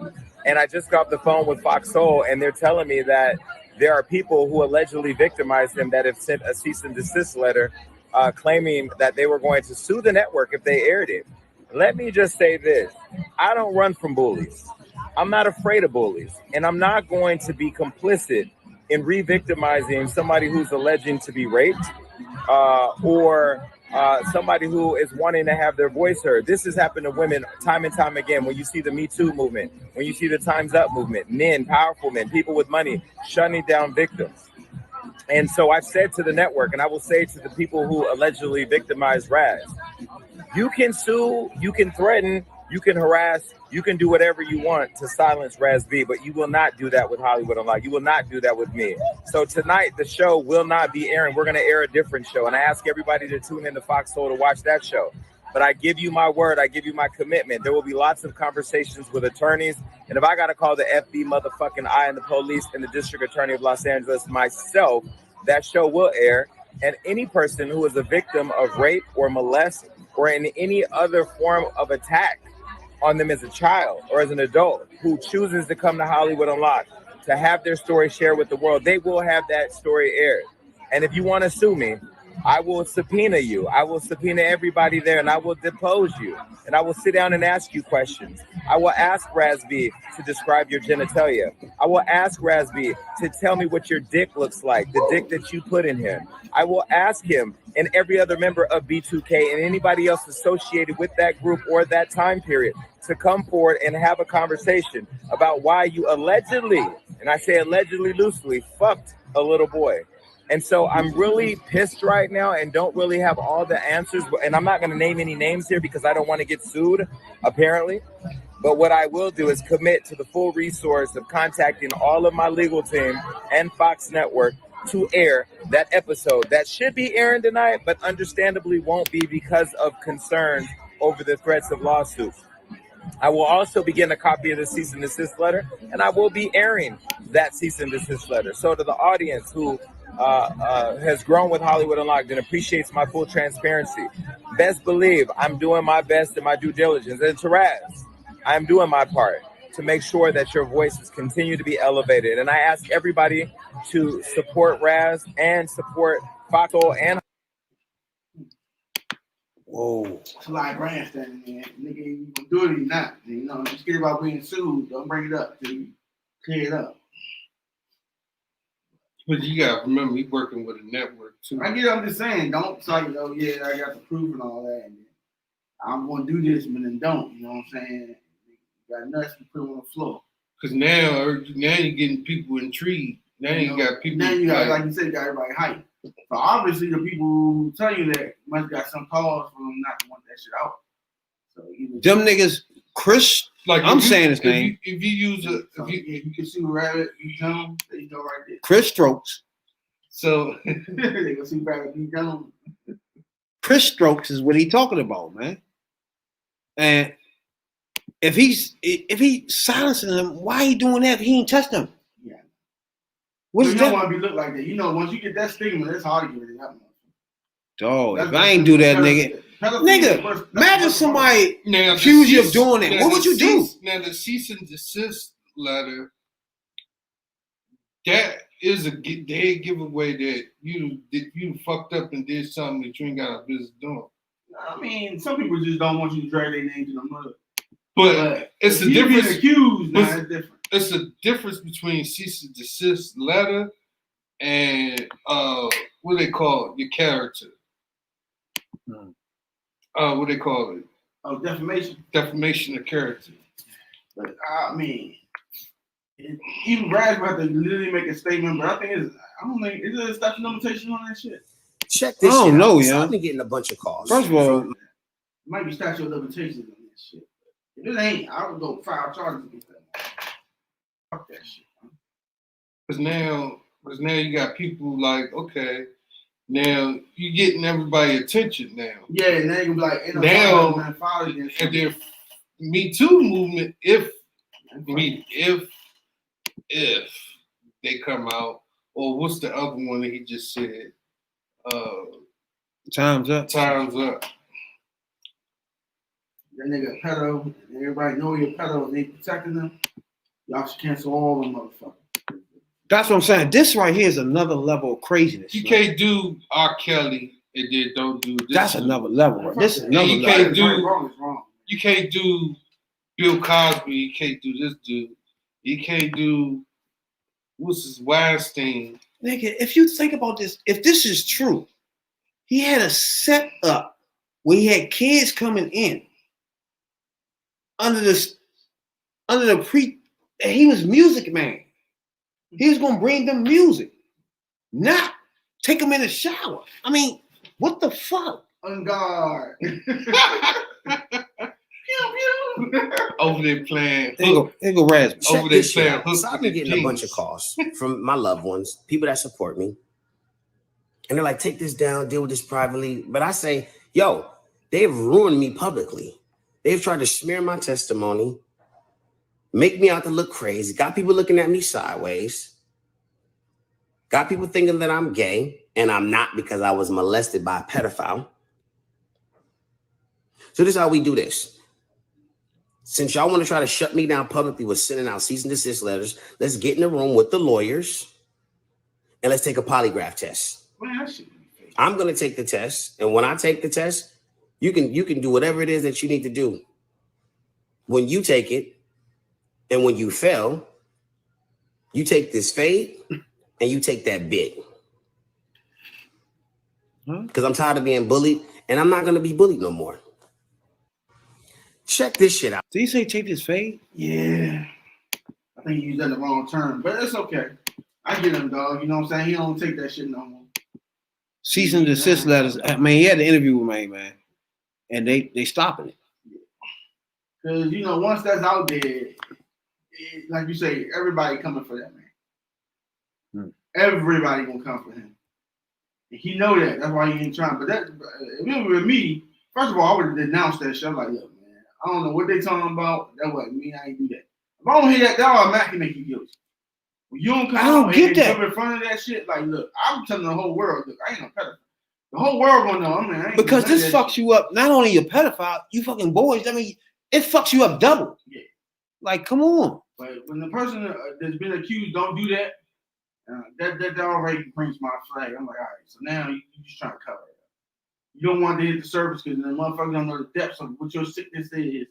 S9: And I just got off the phone with Fox Soul, and they're telling me that there are people who allegedly victimized him that have sent a cease and desist letter claiming that they were going to sue the network if they aired it. Let me just say this. I don't run from bullies. I'm not afraid of bullies. And I'm not going to be complicit in re-victimizing somebody who's alleging to be raped or somebody who is wanting to have their voice heard. This has happened to women time and time again. When you see the Me Too movement, when you see the Time's Up movement, men, powerful men, people with money shutting down victims. And so I've said to the network, and I will say to the people who allegedly victimized Raz, you can sue, you can threaten, you can harass, you can do whatever you want to silence Raz-B, but you will not do that with Hollywood Unlocked. You will not do that with me. So tonight, the show will not be airing. We're going to air a different show. And I ask everybody to tune in to Fox Soul to watch that show. But I give you my word. I give you my commitment. There will be lots of conversations with attorneys. And if I got to call the FB motherfucking I and the police and the district attorney of Los Angeles myself, that show will air. And any person who is a victim of rape or molest or in any other form of attack on them as a child or as an adult who chooses to come to Hollywood Unlocked to have their story shared with the world, they will have that story aired. And if you want to sue me, I will subpoena you. I will subpoena everybody there, and I will depose you. And I will sit down and ask you questions. I will ask Raz-B to describe your genitalia. I will ask Raz-B to tell me what your dick looks like, the dick that you put in him. I will ask him and every other member of B2K and anybody else associated with that group or that time period to come forward and have a conversation about why you allegedly, and I say allegedly loosely, fucked a little boy. And so I'm really pissed right now and don't really have all the answers. And I'm not going to name any names here because I don't want to get sued, apparently. But what I will do is commit to the full resource of contacting all of my legal team and Fox Network to air that episode that should be airing tonight, but understandably won't be because of concerns over the threats of lawsuits. I will also be getting a copy of the cease and desist letter, and I will be airing that cease and desist letter. So to the audience who has grown with Hollywood Unlocked and appreciates my full transparency, best believe I'm doing my best and my due diligence. And to Raz, I'm doing my part to make sure that your voices continue to be elevated. And I ask everybody to support Raz and support Faco and
S1: Whoa.
S2: It's a lot of grandstanding, man. Nigga, you gonna do it or not. You know, just get about being sued. Don't bring it up till you clear it up.
S3: But you got to remember, he's working with a network too.
S2: I get. I'm just saying, don't say, oh yeah, I got the proof and all that. And I'm gonna do this, but then don't. You know what I'm saying? You got nuts to put on the floor.
S3: Because now you're getting people intrigued. Now you got people.
S2: Now you got, like you said, you got everybody hyped. So obviously, the people who tell you that must got some cause for them not to want that shit out. So
S1: them niggas, Chris.
S3: Like
S1: I'm saying his name.
S3: If you use a,
S2: so you can sue Rabbit, you Jones, there you go right there.
S1: Chris Strokes.
S3: So
S2: they gonna sue Rabbit, you Jones.
S1: Chris Strokes is what he talking about, man. And if he's silencing them, why he doing that if he ain't touched them?
S2: Yeah.
S1: What's
S2: you
S1: that?
S2: don't want to be looked like that. You know, once you get that stigma, it's hard to get rid of that.
S1: Dog, if I ain't do that, nigga, imagine somebody accuse you of doing that. What would you do?
S3: Now the cease and desist letter, that is a dead giveaway that you fucked up and did something that you ain't got a business doing.
S2: I mean, some people just don't want you to drag their name to the mud.
S3: But it's a difference.
S2: Accused, now it's different.
S3: It's a difference between cease and desist letter and what they call it, your character. What they call it?
S2: Oh, defamation.
S3: Defamation of character.
S2: But I mean, even Brad's about to literally make a statement, but I think I don't think is there a statute of limitation on that shit?
S5: Check this.
S1: I don't
S5: shit
S1: know,
S5: out.
S1: yeah.
S5: I've been getting a bunch of calls.
S1: First of all,
S2: It might be statute of limitations on this shit. If it ain't, I would go file charges against that. Fuck that shit.
S3: Because now you got people like, okay, now you getting everybody attention now.
S2: Yeah, now you be like, ain't no
S3: now
S2: file against
S3: and their Me Too movement, if they come out, or what's the other one that he just said?
S1: Time's up.
S3: Time's up.
S2: That nigga a pedo, and everybody know he a pedo, and they protecting them. Y'all should cancel all them motherfuckers.
S1: That's what I'm saying. This right here is another level of craziness.
S3: You can't do R. Kelly and then don't do this.
S1: That's another level. Right? This is another
S3: you
S1: level.
S3: can't do
S2: wrong.
S3: You can't do Bill Cosby. You can't do this dude. You can't do what's his Weinstein.
S1: Nigga, if you think about this, if this is true, he had a set up where he had kids coming in under the he was music man. He was gonna bring them music, not take them in the shower. I mean, what the fuck?
S2: On guard.
S3: Over there playing.
S1: Here go Raz-B.
S5: Check this shit out. So I've been getting a bunch of calls from my loved ones, people that support me. And they're like, take this down, deal with this privately. But I say, yo, they've ruined me publicly. They've tried to smear my testimony, make me out to look crazy, got people looking at me sideways, got people thinking that I'm gay, and I'm not because I was molested by a pedophile. So this is how we do this. Since y'all want to try to shut me down publicly with sending out cease and desist letters, let's get in the room with the lawyers and let's take a polygraph test. I'm going to take the test. And when I take the test, you can do whatever it is that you need to do. When you take it and when you fail, you take this fade and you take that bit. Because I'm tired of being bullied and I'm not going to be bullied no more. Check this shit out.
S1: Did he say take this fade?
S2: Yeah. I think he used that in the wrong term, but it's okay. I get him, dog. You know what I'm saying? He don't take that shit no more.
S1: Cease and desist letters. I mean, he had an interview with me, man. And they stopping it.
S2: Because, you know, once that's out there, like you say, everybody coming for that man. Everybody gonna come for him. And he know that. That's why he ain't trying. But that, if it were me, first of all, I would have denounced that shit. I'm like, look, man, I don't know what they talking about. That wasn't me. I ain't do that. If I don't hear that, that automatically make you guilty. When you don't come
S1: I don't
S2: out
S1: get
S2: and
S1: that.
S2: jump in front of that shit, like, look, I'm telling the whole world, look, I ain't no pedophile. The whole world gonna know. I mean, I ain't
S1: Because
S2: doing
S1: this
S2: that
S1: fucks
S2: shit.
S1: you up. Not only your pedophile, you fucking boys. I mean, it fucks you up double.
S2: Yeah.
S1: Like, come on.
S2: But when the person that's been accused don't do that, that already brings my flag. I'm like, all right, so now you just trying to cover it up. You don't want to hit the surface because the motherfucker don't know the depths of what your sickness is.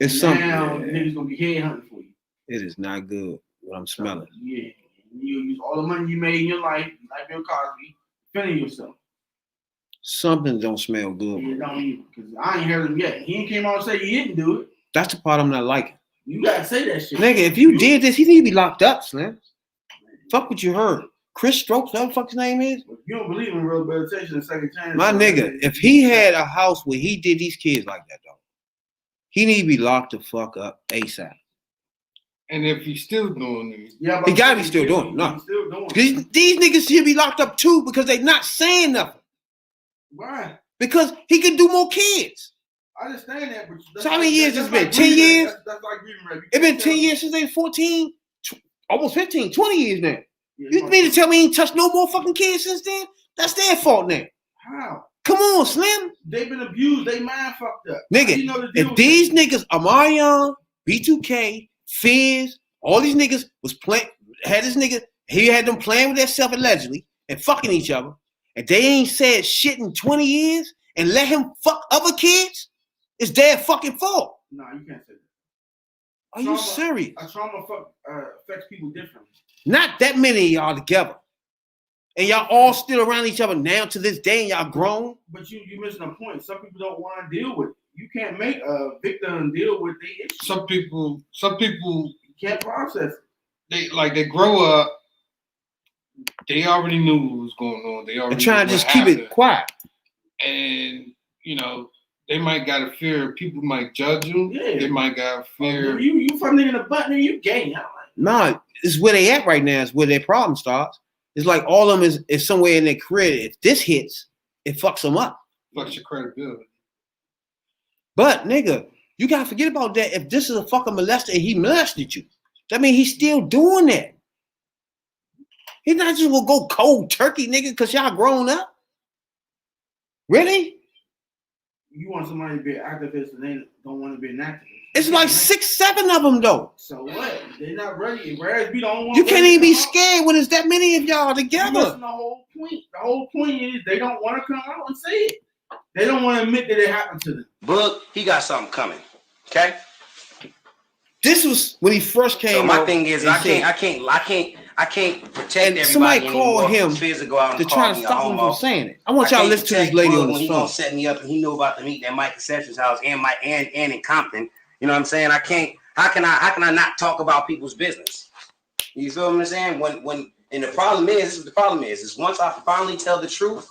S1: It's something.
S2: Now
S1: Yeah.
S2: niggas gonna be headhunting for you.
S1: It is not good what I'm smelling.
S2: Yeah. You use all the money you made in your life, like Bill Cosby, defending yourself.
S1: Something don't smell good.
S2: Yeah, don't even, because I ain't heard him yet. He ain't came out and say he didn't do it.
S1: That's the part I'm not liking.
S2: You gotta say that shit.
S1: Nigga, if you did this, he need to be locked up, Slim. Fuck what you heard. Chris Stokes, what the fuck his name is?
S2: If you don't believe in rehabilitation and second chance,
S1: My nigga, if he had a house where he did these kids like that, though, he need to be locked the fuck up ASAP.
S3: And if he's still doing it,
S2: yeah,
S1: He gotta be still doing it. No. These niggas should be locked up too because they not saying nothing.
S2: Why?
S1: Because he could do more kids.
S2: I understand that, but
S1: So how many years it's been?
S2: like
S1: 10
S2: grieving.
S1: years?
S2: That's like grieving, right?
S1: It's been 10 years since they 14, almost 15, 20 years now.
S2: Yeah,
S1: You mean to tell me he ain't touched no more fucking kids since then? That's their fault now.
S2: How?
S1: Come on, Slim.
S2: They've been abused. They mind fucked up.
S1: Nigga,
S2: You know the deal
S1: if
S2: with
S1: these
S2: that.
S1: niggas, Amarion, B2K, Fizz, all these niggas was playing, he had them playing with themselves allegedly and fucking each other, and they ain't said shit in 20 years and let him fuck other kids, it's their fucking fault.
S2: No, you can't say that.
S1: Are you serious?
S2: A trauma affects people differently.
S1: Not that many of y'all together. And y'all all still around each other now to this day and y'all grown.
S2: But you missing a point. Some people don't want to deal with it. You can't make a victim deal with the issue.
S3: some people
S2: You can't process it.
S3: they grow up, they already knew what was going on. They already
S1: And trying to
S3: knew
S1: just
S3: what
S1: keep it
S3: happened.
S1: quiet.
S3: And you know, they might got a fear people might judge them.
S2: Yeah.
S3: They might got a fear.
S2: You fucking in the butt and you gay. I'm like,
S1: Nah, it's where they at right now. It's where their problem starts. It's like all of them is somewhere in their career. If this hits, it fucks them up.
S3: Fucks your credibility.
S1: But nigga, you gotta forget about that. If this is a fucking molester and he molested you, that means he's still doing that. He's not just gonna go cold turkey, nigga, because y'all grown up. Really?
S2: you want somebody to be an activist and they don't want to be an activist.
S1: It's like 6, 7 of them though.
S2: So what? They're not ready. Raz-B the only one.
S1: You can't
S2: ready
S1: even
S2: to
S1: be
S2: come out.
S1: scared when it's that many of y'all
S2: You're
S1: together.
S2: missing the whole point. The whole point is they don't want to come out and say it. They don't want to admit that it happened to them.
S5: Boog, he got something coming. Okay.
S1: This was when he first came.
S5: So my
S1: out
S5: thing is,
S1: and
S5: I
S1: said-
S5: can't protect
S1: And
S5: everybody
S1: somebody called
S5: anymore.
S1: him
S5: Fizz to go out and
S1: to
S5: call
S1: try to
S5: me a
S1: stop him
S5: homo.
S1: from saying it. I want y'all to listen to this lady on
S5: when
S1: the
S5: he gonna
S1: phone.
S5: set me up and he knew about the meeting at Mike Conception's house and in Compton. You know what I'm saying? I can't. How can I not talk about people's business? You feel what I'm saying? And the problem is, this is what the problem is once I finally tell the truth,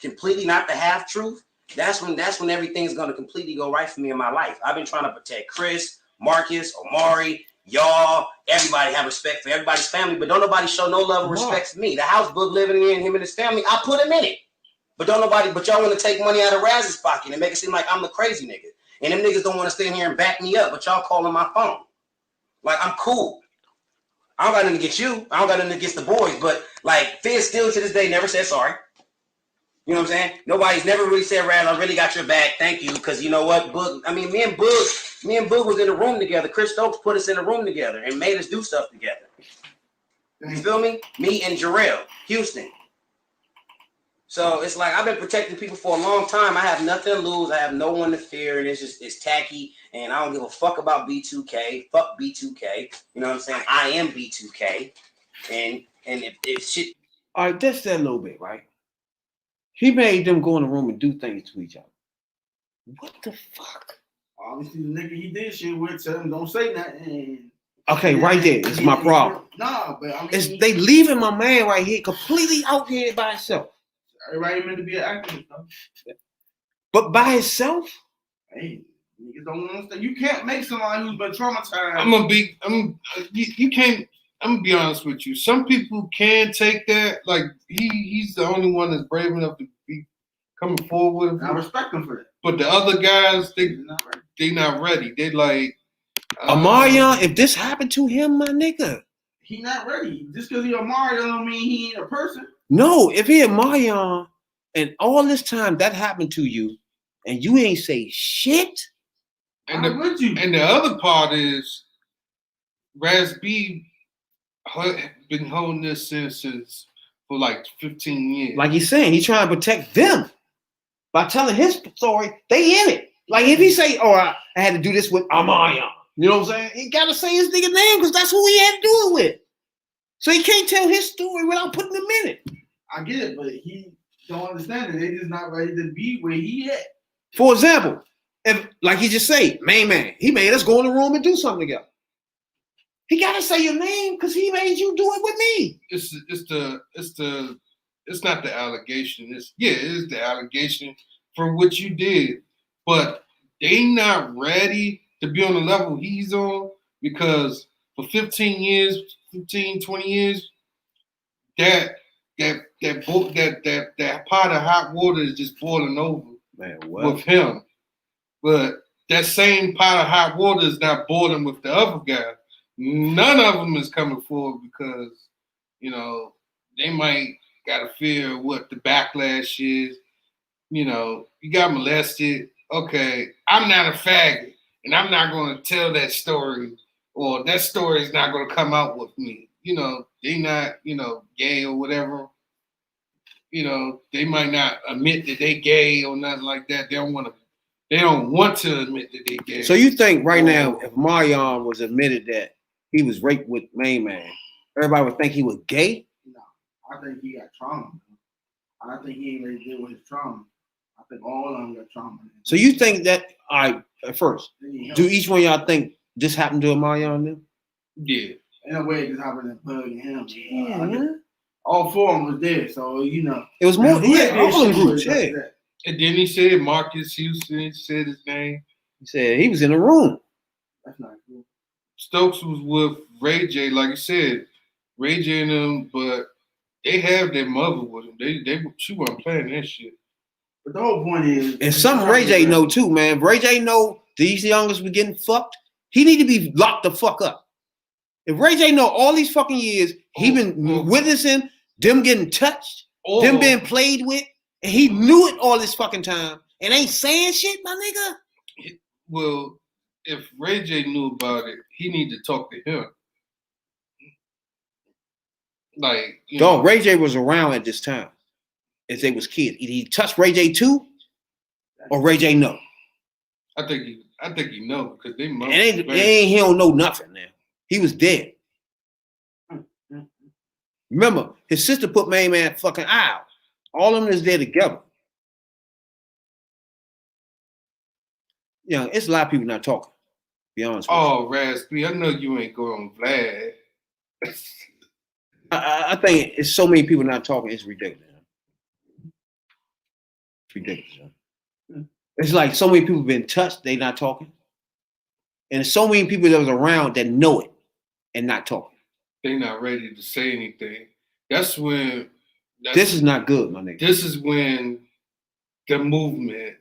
S5: completely not the half truth, that's when everything's gonna completely go right for me in my life. I've been trying to protect Chris, Marcus, Omari, y'all, everybody have respect for everybody's family, but don't nobody show no love and respect for me. The house Boog living in, him and his family, I put him in it. But y'all want to take money out of Raz's pocket and make it seem like I'm the crazy nigga. And them niggas don't want to stand here and back me up, but y'all calling my phone. Like, I'm cool. I don't got nothing against you. I don't got nothing against the boys, but like Fizz still to this day never said sorry. You know what I'm saying? Nobody's never really said, Raz, I really got your back. Thank you. Because you know what? Me and Boog was in the room together. Chris Stokes put us in the room together and made us do stuff together. You feel me? Me and Jarrell, Houston. So it's like I've been protecting people for a long time. I have nothing to lose. I have no one to fear. And it's tacky. And I don't give a fuck about B2K. Fuck B2K. You know what I'm saying? I am B2K. And if shit.
S1: All right, that's that a little bit, right? He made them go in the room and do things to each other. What the fuck?
S2: Obviously, the nigga he did shit with, tell him don't say nothing.
S1: Okay, right there. It's my problem.
S2: Nah, but I mean,
S1: They leaving my man right here completely out here by himself.
S2: everybody meant to be an activist, though.
S1: But by himself?
S2: Hey, niggas don't want to. You can't make somebody who's been traumatized.
S3: You can't. I'm gonna be honest with you. Some people can take that. Like he's the only one that's brave enough to be coming forward.
S2: I respect him for that.
S3: But the other guys,
S2: They're not ready.
S3: they not ready. They like
S1: Omarion, if this happened to him, my nigga.
S2: He not ready. Just because he Omarion don't mean he ain't a person.
S1: No, if he Omarion and all this time that happened to you and you ain't say shit.
S3: and
S2: Why would you?
S3: the other part is Raz-B been holding this since for like 15 years.
S1: Like he's saying, he's trying to protect them by telling his story. They in it. Like if he say, "Oh, I had to do this with Omarion," you know what I'm saying? He gotta say his nigga name because that's who he had to do it with. So he can't tell his story without putting him in it.
S2: I get it, but he don't understand it. They just not ready to be where he at.
S1: For example, if like he just say, man, he made us go in the room and do something together. He gotta say your name because he made you do it with me.
S3: It's not the allegation. It is the allegation for what you did, but they not ready to be on the level he's on because for 15 years, 20 years, that pot of hot water is just boiling over with him. But that same pot of hot water is not boiling with the other guy. None of them is coming forward because, you know, they might got to fear what the backlash is. You know, you got molested. Okay, I'm not a faggot, and I'm not going to tell that story, or that story is not going to come out with me. You know, they not, you know, gay or whatever. You know, they might not admit that they gay or nothing like that. They don't want to admit that they gay.
S1: So you think right now, if Marion was admitted that he was raped with Main Man, everybody would think he was gay?
S2: No, I think he got trauma. I think he ain't ready to deal with his trauma. I think all of them got trauma.
S1: So you think that, all right, at first, do each one of y'all think this happened to Marion then?
S3: Yeah.
S2: In a way, it just happened to Bug and him.
S1: Yeah.
S2: All four of them was there, so you know.
S1: It was more, yeah, all them groups, yeah.
S3: And then he said Marcus Houston said his name.
S1: He said he was in the room.
S2: That's not cool.
S3: Stokes was with Ray J, like you said, Ray J and them, but they have their mother with them. She wasn't playing that shit.
S2: But the whole point is,
S1: and something Ray J know too, man. If Ray J know these youngers were getting fucked, he need to be locked the fuck up. If Ray J know all these fucking years, he been witnessing them getting touched, them being played with, and he knew it all this fucking time and ain't saying shit, my nigga.
S3: Well, if Ray J knew about it, he need to talk to him. Like, you know,
S1: Ray J was around at this time as they was kids. Did he touch Ray J too, or Ray J know?
S3: I think he know because they must.
S1: He don't know nothing now. He was dead. Remember, his sister put Main Man fucking out. All of them is there together. You know, it's a lot of people not talking. Be honest with you.
S3: Oh, Raz-B, I know you ain't going Vlad.
S1: I think it's so many people not talking. It's ridiculous. It's ridiculous. It's like so many people been touched. They not talking, and so many people that was around that know it and not talking.
S3: They not ready to say anything. That's when.
S1: This is not good, my nigga.
S3: This is when the movement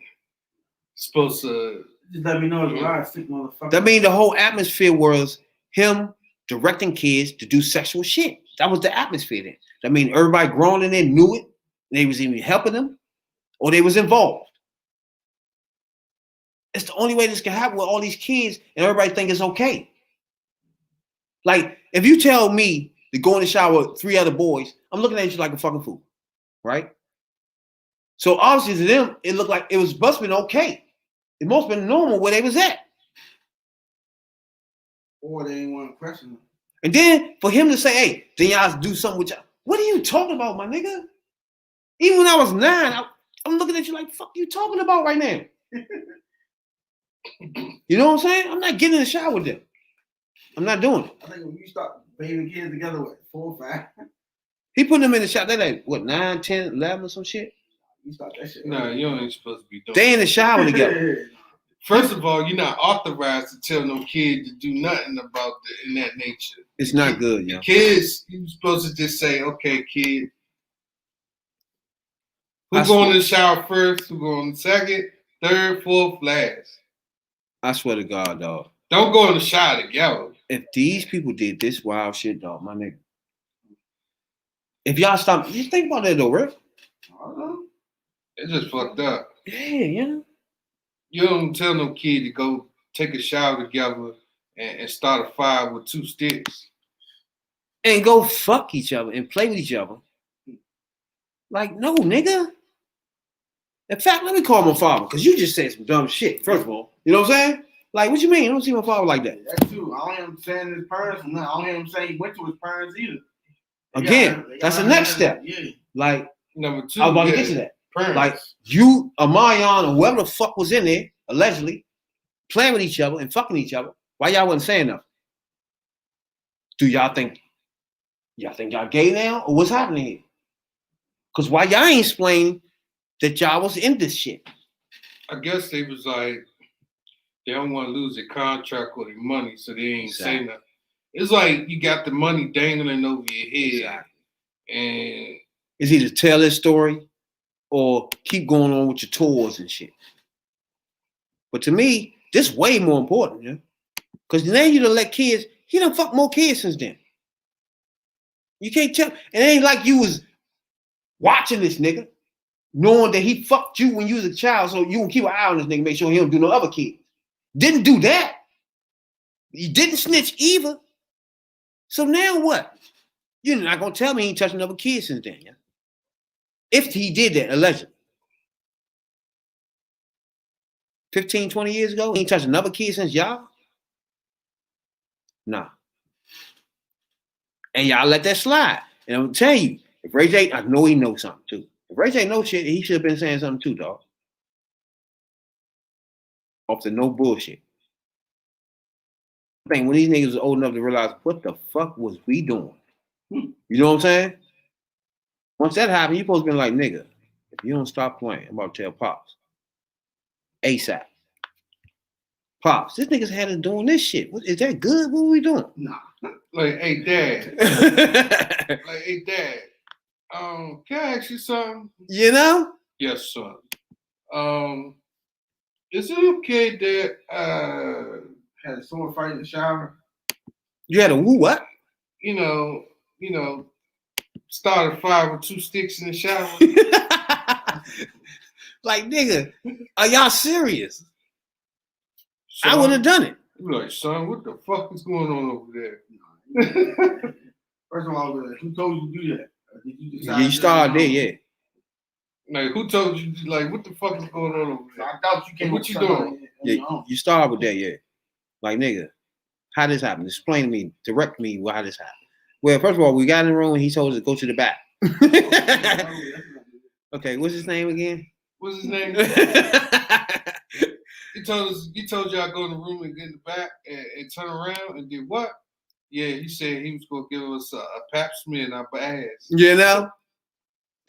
S3: supposed to.
S2: Just let me know it's a lot of sick motherfuckers.
S1: That mean the whole atmosphere was him directing kids to do sexual shit. That was the atmosphere then. That mean everybody grown in there knew it, and they was even helping them, or they was involved. It's the only way this can happen with all these kids, and everybody think it's okay. Like, if you tell me to go in the shower with 3 other boys, I'm looking at you like a fucking fool, right? So obviously to them, it looked like it must have been okay. It must have been normal where they was at.
S2: Or they didn't want to question them.
S1: And then for him to say, hey, then y'all do something with y'all. What are you talking about, my nigga? Even when I was 9, I'm looking at you like, fuck you talking about right now? You know what I'm saying? I'm not getting in the shower with them. I'm not doing it.
S2: I think when you start bathing kids together with 4 or 5.
S1: He put them in the shower. They like, what, 9, 10, 11 or some shit?
S2: You start that shit.
S3: No, you ain't supposed to be doing.
S1: They in the shower together.
S3: First of all, you're not authorized to tell no kid to do nothing about in that nature.
S1: It's not good, yo.
S3: Kids, you're supposed to just say, okay, kid. Who going in the shower first? Who going second, third, fourth, last?
S1: I swear to God, dog.
S3: Don't go in the shower together.
S1: If these people did this wild shit, dog, my nigga. If y'all stop, just think about that though, Rick.
S3: It's just fucked up.
S1: Yeah.
S3: You don't tell no kid to go take a shower together and start a fire with 2 sticks.
S1: And go fuck each other and play with each other. Like, no, nigga. In fact, let me call my father, because you just said some dumb shit, first of all. You know what I'm saying? Like, what you mean? I don't see my father like that.
S2: That's true. I don't hear him saying his parents. No, I don't hear him saying he went to his parents either.
S1: Again, that's the next step.
S2: Yeah.
S1: Like,
S3: Number 2,
S1: I was about to get to that.
S3: Parents.
S1: Like, you, Amarion, or whoever the fuck was in there, allegedly, playing with each other and fucking each other, why y'all wasn't saying nothing? Do y'all think y'all gay now? Or what's happening here? Because why y'all ain't explain that y'all was in this shit?
S3: I guess they was like, they don't want to lose their contract or their money, so they ain't say nothing. It's like you got the money dangling over your head.
S1: Exactly.
S3: And
S1: it's either tell this story or keep going on with your tours and shit. But to me, this is way more important, yeah. Because now you done let kids, he done fuck more kids since then. You can't tell. It ain't like you was watching this nigga, knowing that he fucked you when you was a child, so you can keep an eye on this nigga, make sure he don't do no other kids. Didn't do that. He didn't snitch either. So now what? You're not gonna tell me he ain't touched another kid since then, yeah? If he did that, allegedly. 15, 20 years ago, he ain't touched another kid since y'all? Nah. And y'all let that slide. And I'm telling you, if Ray J, I know he knows something too. If Ray J knows shit, he should have been saying something too, dog. Off the no bullshit. I think when these niggas was old enough to realize what the fuck was we doing? You know what I'm saying? Once that happened, you supposed to be like, nigga, if you don't stop playing, I'm about to tell Pops. ASAP. Pops, this nigga's had us doing this shit. Is that good? What are we doing?
S2: Nah.
S3: like, hey, Dad. Like, hey, Dad. Can I ask you something?
S1: You know?
S3: Yes, son. Is it okay that
S2: Had someone fight in the shower?
S1: You had a woo what?
S3: you know, start a fire with 2 sticks in the shower?
S1: Like, nigga, are y'all serious?
S3: Son,
S1: I would have done it.
S3: You like, son, what the fuck is going on over there?
S2: First of all, who told you to do that? Did you
S1: You started there, yeah.
S3: Like, who told you, like, what the fuck is going on over there?
S2: I thought you came.
S3: What you doing?
S1: Yeah, you started with that, yeah. Like, nigga, how this happened? Explain to me, direct me how this happened. Well, first of all, we got in the room and he told us to go to the back. Okay, what's his name again?
S3: What's his name? He told y'all go in the room and get in the back and turn around and did what? Yeah, he said he was gonna give us a pap smear in our ass.
S1: You know?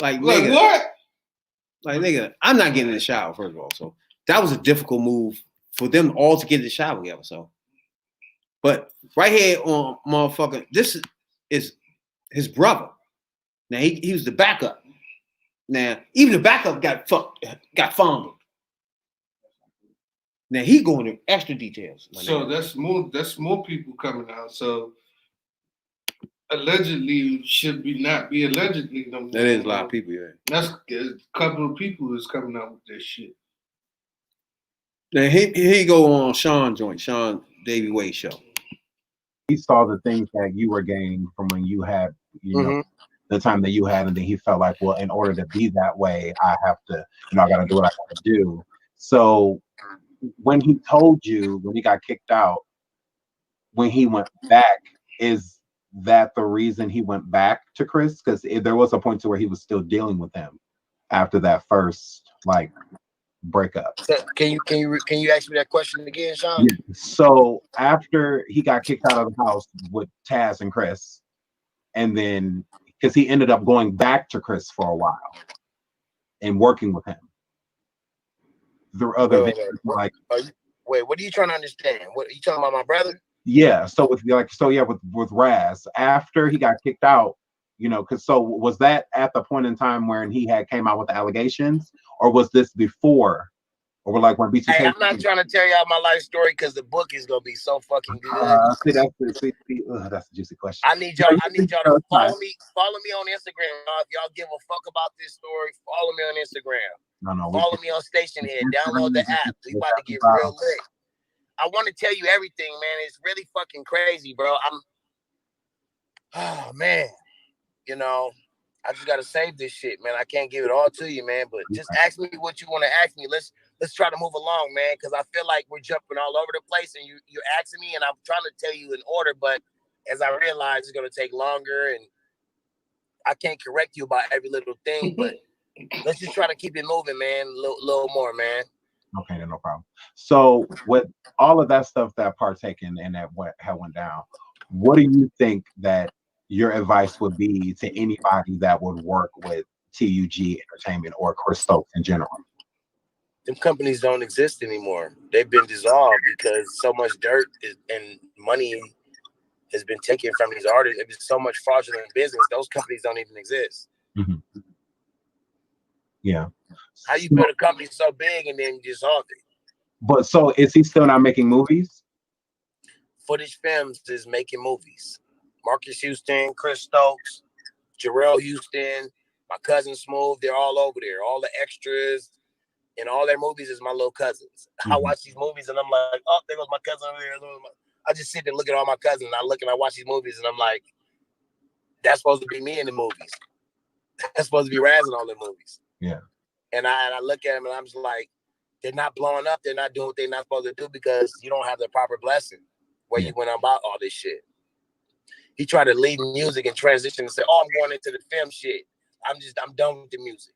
S1: Like nigga,
S3: what?
S1: Like, nigga, I'm not getting in the shower, first of all. So that was a difficult move for them all to get in the shower together. So, but right here on motherfucker, this is his brother. Now he was the backup. Now, even the backup got fumbled. Now he going into extra details.
S3: So that's more people coming out. So allegedly should not be allegedly no more.
S1: That is a lot of people, yeah.
S3: That's a couple of people that's coming out with this shit.
S1: Now he go on Sean Davey Wade show.
S10: He saw the things that you were gaining from when you had, know, the time that you had, and then he felt like, well, in order to be that way, I have to, I got to do what I got to do. So when he told you, when he got kicked out, when he went back, is that the reason he went back to Chris? Because there was a point to where he was still dealing with him after that first breakup.
S11: Can you ask me that question again, Sean?
S10: Yeah. So after he got kicked out of the house with Taz and Chris, and then because he ended up going back to Chris for a while and working with him. The other
S11: wait, what are you trying to understand? What are you talking about, my brother?
S10: Yeah. So with Raz, after he got kicked out, because was that at the point in time when he had came out with the allegations, or was this before Or like when B2K.
S11: Hey, I'm not trying to tell y'all my life story because the book is gonna be so fucking good.
S10: That's a juicy question.
S11: I need y'all to follow me on Instagram. If y'all give a fuck about this story, follow me on Instagram.
S10: No.
S11: Follow me on Station Head. Download the app. We about to get real lit. I want to tell you everything, man. It's really fucking crazy, bro. Oh man, you know, I just gotta save this shit, man. I can't give it all to you, man. But just ask me what you want to ask me. Let's try to move along, man. Because I feel like we're jumping all over the place, and you're asking me, and I'm trying to tell you in order. But as I realize, it's gonna take longer, and I can't correct you about every little thing. But let's just try to keep it moving, man. A little more, man.
S10: Okay, no problem. So with all of that stuff that partaken and that went down, what do you think that your advice would be to anybody that would work with TUG Entertainment or Chris Stokes in general?
S11: Them companies don't exist anymore. They've been dissolved because so much dirt and money has been taken from these artists. There's so much fraudulent business. Those companies don't even exist.
S10: Mm-hmm. Yeah.
S11: How you build a company so big and then dissolve it?
S10: But so is he still not making movies?
S11: Footage Films is making movies. Marcus Houston, Chris Stokes, Jarrell Houston, my cousin Smooth, they're all over there. All the extras in all their movies is my little cousins. Mm-hmm. I watch these movies and I'm like, oh, there goes my cousin over there. I just sit there and look at all my cousins. And I look and I watch these movies and I'm like, that's supposed to be me in the movies. That's supposed to be Raz in all the movies.
S10: Yeah.
S11: And I look at them and I'm just like, they're not blowing up. They're not doing what they're not supposed to do because you don't have the proper blessing where you went about all this shit. He tried to leave music and transition and say, oh, I'm going into the film shit. I'm done with the music.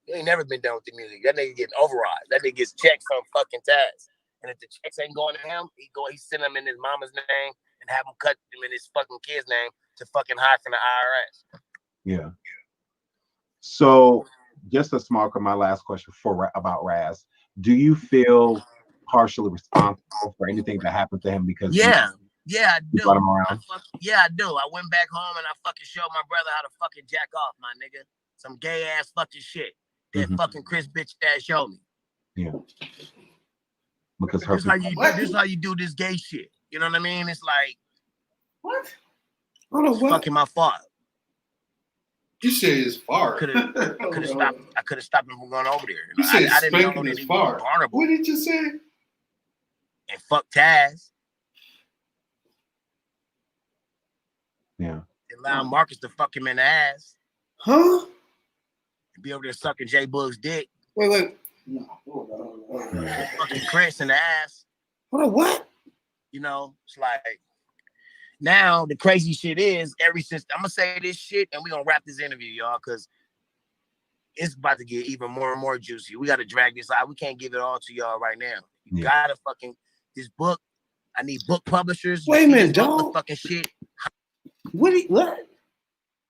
S11: He ain't never been done with the music. That nigga getting override. That nigga gets checks from fucking Taz. And if the checks ain't going to him, he send them in his mama's name and have him cut them in his fucking kid's name to fucking hide from the IRS.
S10: Yeah. So just my last question about Raz. Do you feel partially responsible for anything that happened to him because
S11: yeah, I do.
S10: Brought him around?
S11: I do. I went back home and I fucking showed my brother how to fucking jack off, my nigga. Some gay ass fucking shit that fucking Chris bitch ass showed me.
S10: Yeah. Because
S11: this is how you do this gay shit. You know what I mean? It's like
S2: what?
S11: It's fucking my fault.
S3: You said it's far.
S11: I could have stopped him from going over there.
S3: You said
S11: I didn't know that he was vulnerable.
S3: What did you say?
S11: And fuck Taz.
S10: Yeah.
S11: Allow Marcus to fuck him in the ass.
S1: Huh?
S11: And be over there sucking J Bug's dick.
S1: Wait.
S2: No.
S11: Fucking Chris in the ass.
S1: Hold on, what?
S11: You know, it's like now the crazy shit is I'm gonna say this shit and we're gonna wrap this interview, y'all, because it's about to get even more and more juicy. We gotta drag this out. We can't give it all to y'all right now. You gotta fucking this book. I need book publishers.
S1: Wait a minute, dog.
S11: Fucking shit.
S1: What?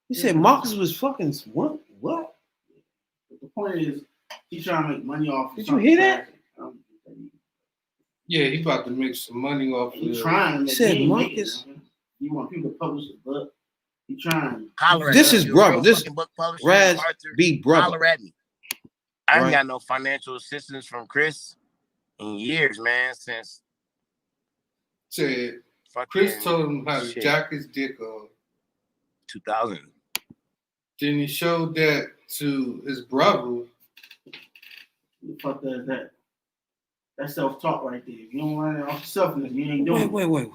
S1: You said Marcus was fucking what? What?
S2: The point is, he's trying to make money off.
S1: Did you hear that?
S3: Yeah, he about to make some money off.
S2: He's trying.
S1: He said Marcus.
S2: You want people to publish a book? He's trying.
S1: This is brother. This Raz-B brother.
S11: Holler at me. I ain't got no financial assistance from Chris in years, man. Since
S3: Chris told him how to jack his dick off.
S11: 2000.
S3: Then he showed that to his brother.
S2: Who the fuck does that? That's self-talk right there. If you don't run it off selfness, you ain't doing it.
S1: Wait.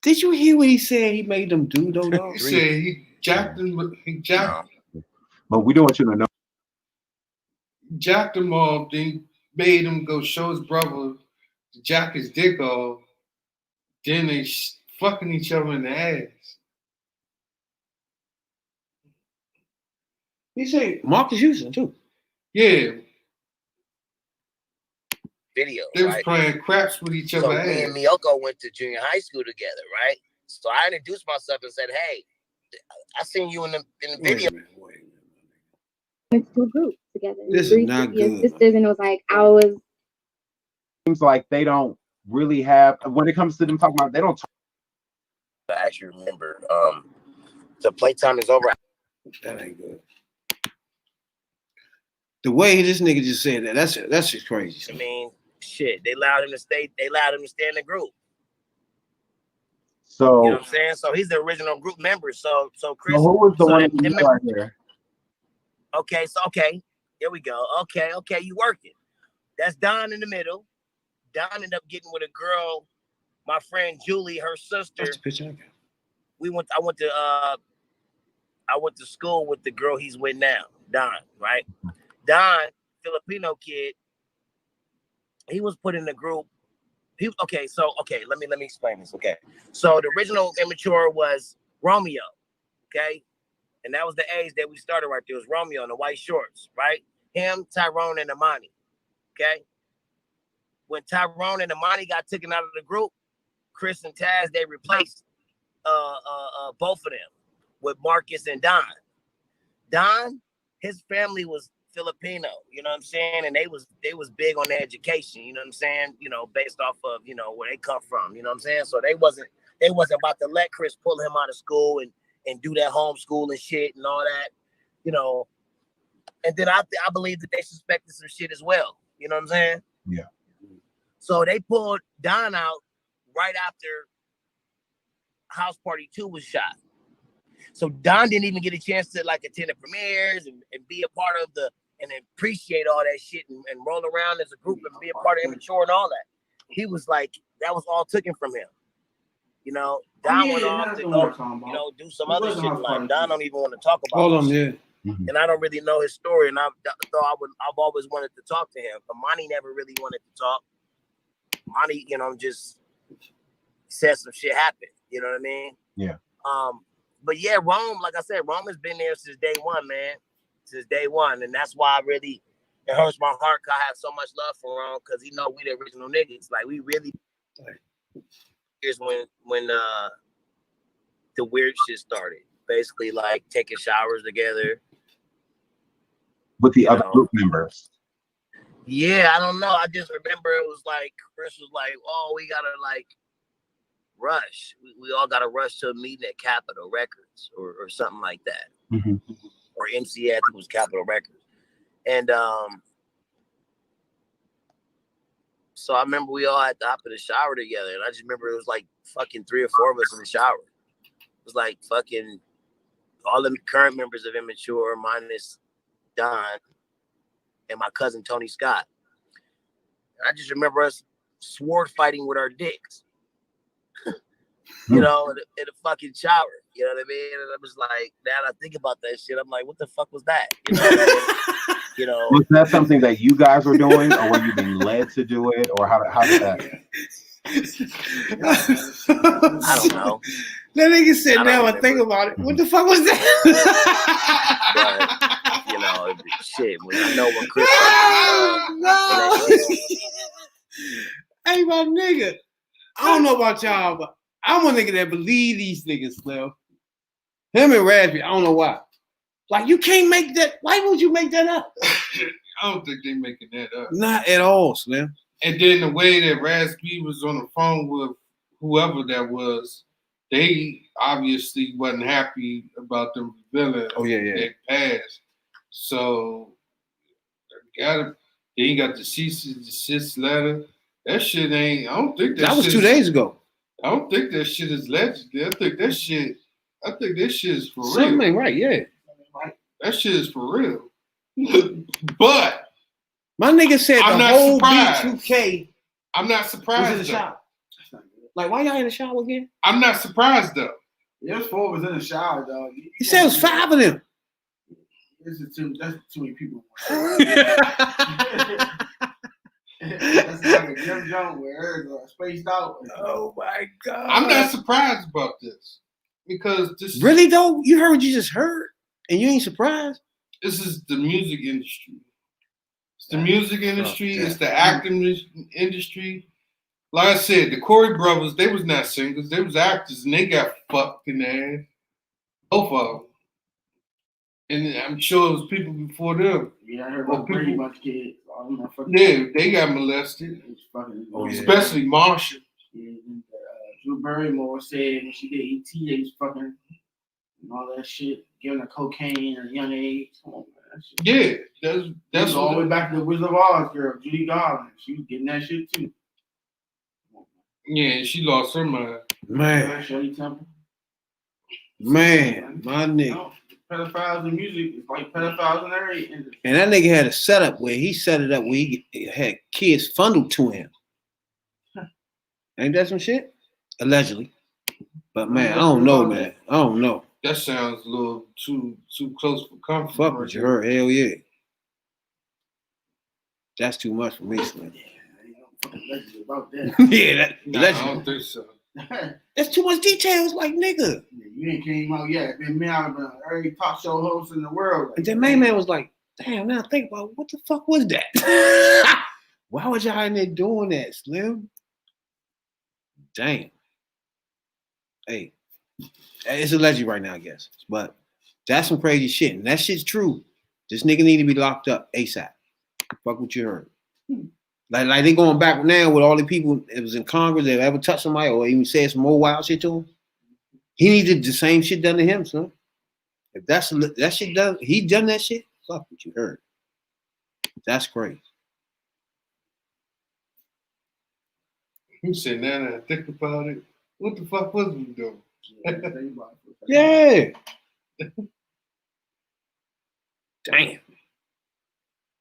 S1: Did you hear what he said he made them do, though?
S3: He said he jacked him.
S10: But we don't want you to know.
S3: Jacked him off, then made him go show his brother to jack his dick off. Then they fucking each other in the ass.
S1: He said Marcus Houston too.
S3: Yeah.
S11: Video.
S3: They was playing craps with each other.
S11: So me and Miyoko went to junior high school together, right? So I introduced myself and said, "Hey, I seen you in the video."
S12: Went to a group together.
S1: This is not good.
S12: Sisters, and it was like I was.
S10: Seems like they don't really have when it comes to them talking about they don't.
S11: I actually remember. The playtime is over.
S1: That ain't good. The way this nigga just said that's just crazy.
S11: I mean, shit, they allowed him to stay. They allowed him to stay in the group.
S10: So
S11: you know what I'm saying? So he's the original group member. So Chris.
S10: who was the
S11: so
S10: one
S11: that-
S10: right here?
S11: Okay, so here we go. Okay, you working. That's Don in the middle. Don ended up getting with a girl, my friend Julie, her sister.
S1: That's the picture I got.
S11: I went to school with the girl he's with now, Don, right? Don, Filipino kid, he was put in the group. Let me explain this. Okay. So the original Immature was Romeo, okay? And that was the age that we started right there. It was Romeo in the white shorts, right? Him, Tyrone, and Amani. Okay. When Tyrone and Amani got taken out of the group, Chris and Taz, they replaced both of them with Marcus and Don. Don, his family was Filipino, you know what I'm saying? And they was big on their education, you know what I'm saying? You know, based off of, you know, where they come from, you know what I'm saying? So they wasn't about to let Chris pull him out of school and do that homeschool and shit and all that, you know. And then I believe that they suspected some shit as well, you know what I'm saying?
S10: Yeah.
S11: So they pulled Don out right after House Party 2 was shot. So Don didn't even get a chance to like attend the premieres and be a part of and appreciate all that shit and roll around as a group and be a part of Immature and all that. He was like, that was all taken from him. You know, Don went off to go, you know, do some other shit in life. Don don't even want to talk about it. And I don't really know his story. And I've always wanted to talk to him. But Monty never really wanted to talk. Monty, you know, just said some shit happened. You know what I mean?
S10: Yeah.
S11: But yeah, Rome, like I said, Rome has been there since day one, man. Since day one. And that's why it hurts my heart because I have so much love for Rome because he know we the original niggas. Like we really here's when the weird shit started. Basically like taking showers together.
S10: With the other group members.
S11: Yeah, I don't know. I just remember it was like Chris was like, oh, we gotta like rush. We all gotta rush to a meeting at Capitol Records or something like that.
S10: Mm-hmm.
S11: Or MC, I think it was Capitol Records. And so I remember we all had to hop in the shower together. And I just remember it was like fucking 3 or 4 of us in the shower. It was like fucking all the current members of Immature minus Don and my cousin Tony Scott. I just remember us sword fighting with our dicks. You know, in a fucking shower. You know what I mean? And I was like, now I think about that shit, I'm like, what the fuck was that? You know what I mean? You know,
S10: was that something that you guys were doing, or were you being led to do it, or how did that?
S11: I don't know.
S1: That nigga said, now I think about it. What the fuck was that?
S11: But, you know, shit. When I know when Chris.
S1: Hey, my nigga. I don't know about y'all, but I'm a nigga that believe these niggas, Slim. Him and Raz-B, I don't know why. Like, you can't make that. Why would you make that up?
S3: I don't think they're making that up.
S1: Not at all, Slim.
S3: And then the way that Raz-B was on the phone with whoever that was, they obviously wasn't happy about them revealing their past. So, then you got the cease and desist letter. That shit ain't, I don't think
S1: that was 2 days ago.
S3: I don't think that shit is legendary. I think that shit is for real.
S1: Something ain't right, yeah.
S3: That shit is for real. But
S1: my nigga said
S3: I'm
S1: the
S3: not
S1: whole
S3: surprised.
S1: B2K
S3: I'm not surprised.
S1: Was in the shower. Like, why y'all in the shower again?
S3: I'm not surprised though.
S2: There's 4 of us in the shower, dog.
S1: He said it was 5 of them.
S2: That's too many people. That's like a Jim Jones where it's spaced out.
S1: Oh my God.
S3: I'm not surprised about this because this
S1: really though. You heard what you just heard, and you ain't surprised.
S3: This is the music industry. It's the music industry. It's the acting industry. Like I said, the Corey brothers, they was not singers. They was actors, and they got fucked in the ass. Both of them. And I'm sure it was people before them.
S2: Yeah, I heard about Brady Bunch kids.
S3: Yeah, they got molested. Especially Marsha.
S2: Yeah, Drew Barrymore said when she did E.T., they was fucking and all that shit, giving her cocaine at a young age. Come on, man.
S3: Yeah, That's
S2: all the way back to the Wizard of Oz girl, Judy Garland. She was getting that shit too.
S3: Yeah, she lost her mind.
S1: Man,
S2: Shirley Temple.
S1: Man, my nigga.
S2: No, pedophiles in music is like pedophiles in every industry.
S1: And that nigga had a setup where he set it up where he had kids funneled to him. Ain't that some shit? Allegedly. But man, I don't know, man. I don't know.
S3: That sounds a little too close for comfort.
S1: Fuck what you heard. Hell yeah. That's too much for me, Slim.
S2: About that.
S1: Yeah,
S3: I don't think so.
S1: That's too much details, like nigga.
S2: You ain't came out yet. Been me out of every talk show host in the world.
S1: And then main man was like, damn, now think about what the fuck was that? Why was y'all in there doing that, Slim? Damn. Hey, it's alleged right now, I guess. But that's some crazy shit. And that shit's true. This nigga need to be locked up ASAP. Fuck what you heard. Like they going back now with all the people that was in Congress that ever touched somebody or even said some more wild shit to him. He needed the same shit done to him, son. If that shit done, he done that shit. Fuck what you heard. That's crazy.
S3: You said now that I think about it, what the fuck was we doing?
S1: Yeah.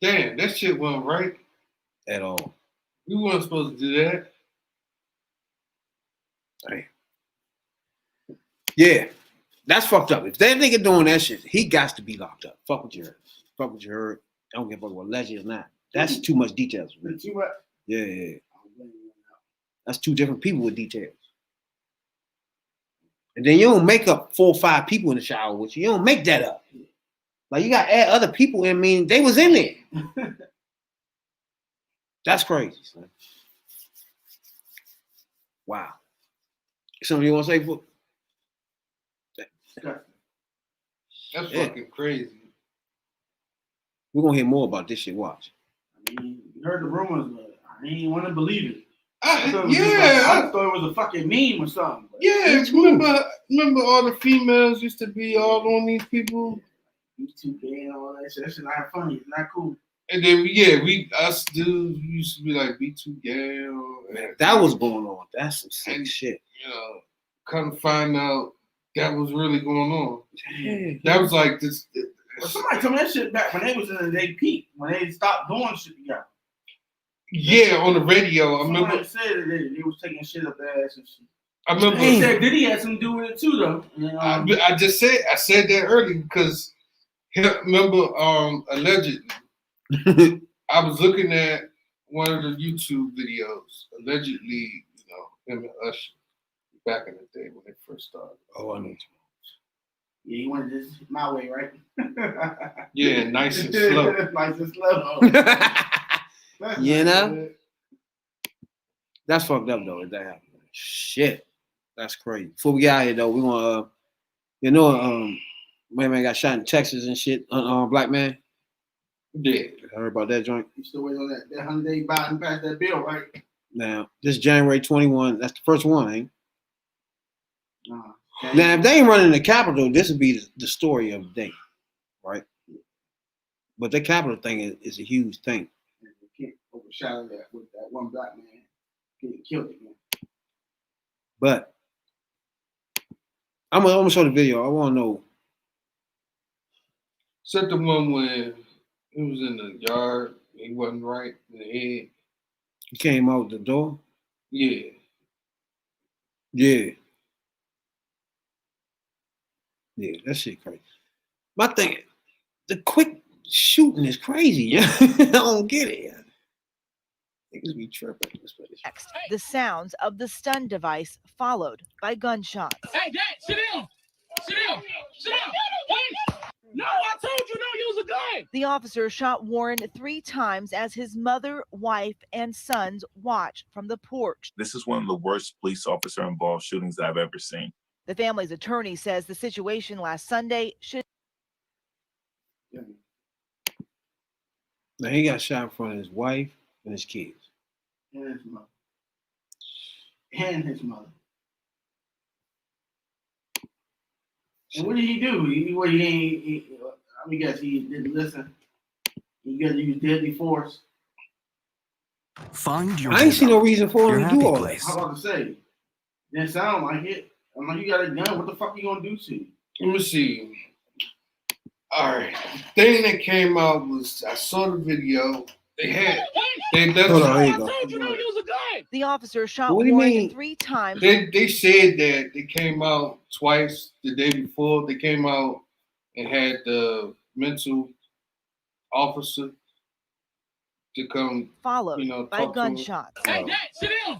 S1: Damn,
S3: that shit wasn't right
S1: at all.
S3: We weren't supposed to do that.
S1: Damn. Yeah, that's fucked up. If that nigga doing that shit, he got to be locked up. Fuck what you heard. Fuck what you heard. I don't give a fuck what alleged or not. That's too much details for me. Yeah. That's two different people with details. And then you don't make up 4 or 5 people in the shower with you. You don't make that up. Like you got to add other people in. I mean, they was in there. That's crazy, son. Wow. Something you want to say?
S3: That's fucking crazy.
S1: We're going to hear more about this shit. Watch.
S2: I mean, you heard the rumors, but I didn't want to believe it.
S3: I thought
S2: it was a fucking meme or something.
S3: Yeah, remember all the females used to be all on these people?
S2: You too gay and all that shit. That shit not funny. It's not cool.
S3: And then us dudes used to be like, be too gay.
S1: That was going on. That's some sick shit.
S3: You know, come find out that was really going on.
S1: Damn.
S3: That was like this.
S2: Well, somebody told me that shit back when they was in their peak, when they stopped doing shit together.
S3: Yeah, on the radio.
S2: Somebody I remember said that they was taking shit up their ass and shit.
S3: I remember
S2: they said Diddy had something to do with it too, though.
S3: I said that earlier because remember allegedly. I was looking at one of the YouTube videos. Allegedly, him and Usher back in the day when they first started.
S1: Oh, I know.
S2: Yeah, you wanted this my way, right?
S3: Yeah, nice and slow.
S2: Nice and slow.
S1: You know? That's fucked up though, if that happened. Shit. That's crazy. Before we get out here though, we want man got shot in Texas and shit. Black man.
S3: Yeah.
S1: Heard about that joint?
S2: You still waiting on that 100-day Biden passed that bill, right?
S1: Now, this January 21, that's the first one, ain't it? Now, if they ain't running the Capitol, this would be the story of the day, right? But the Capitol thing is a huge thing.
S2: You can't overshadow that with that one black man getting killed again.
S1: But I'm gonna show the video. I want to know.
S3: Is that the one where he was in the yard, he wasn't right in the head?
S1: He came out the door?
S3: Yeah.
S1: Yeah. Yeah, that shit crazy. My thing, the quick shooting is crazy. Yeah, I don't get it. Yeah. Niggas be tripping.
S13: Next, the sounds of the stun device followed by gunshots.
S14: Hey, Dad, sit down. Sit down. Sit down. Wait. No, I told you don't use a gun.
S13: The officer shot Warren 3 times as his mother, wife, and sons watched from the porch.
S15: This is one of the worst police officer-involved shootings I've ever seen.
S13: The family's attorney says the situation last Sunday should.
S1: Now he got shot in front of his wife and his kids.
S2: And his mother. And his mother. And what did he do? Let me guess, he didn't listen. You got to use deadly force.
S6: Find your
S1: I ain't see no reason for
S6: your
S1: him to do
S6: happy
S1: all that.
S6: place.
S2: How about to say? Didn't sound like it. I'm like, you got a gun. What the fuck you gonna do to you?
S3: Let me see. All right. The thing that came out was I saw the video.
S1: Hold on, here you go.
S13: The officer shot
S1: What do you
S13: Warren
S1: mean?
S13: 3 times.
S3: They said that they came out twice the day before. They came out and had the mental officer to come,
S13: Followed by
S3: talk to him.
S13: gunshots.
S14: Hey, Dad, sit down.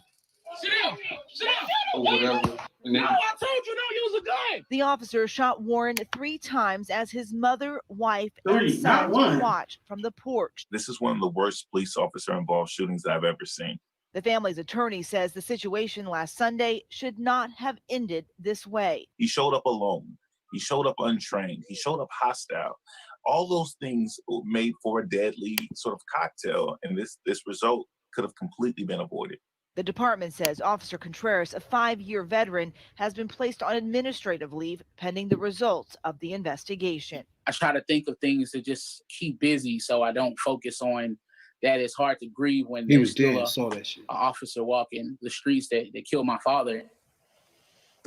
S14: Sit down. Sit down.
S3: Or whatever. And
S14: No,
S3: then,
S14: I told you don't use a gun.
S13: The officer shot Warren 3 times as his mother, wife,
S2: Three,
S13: and
S2: not
S13: sons
S2: one.
S13: watched from the porch.
S15: This is one of the worst police officer involved shootings I've ever seen.
S13: The family's attorney says the situation last Sunday should not have ended this way.
S15: He showed up alone. He showed up untrained. He showed up hostile. All those things made for a deadly sort of cocktail, and this result could have completely been avoided.
S13: The department says Officer Contreras, a 5-year veteran, has been placed on administrative leave pending the results of the investigation.
S16: I try to think of things to just keep busy so I don't focus on that. It's hard to grieve when
S1: He was
S16: there's
S1: dead.
S16: still
S1: Saw that shit.
S16: an officer walking the streets that killed my father.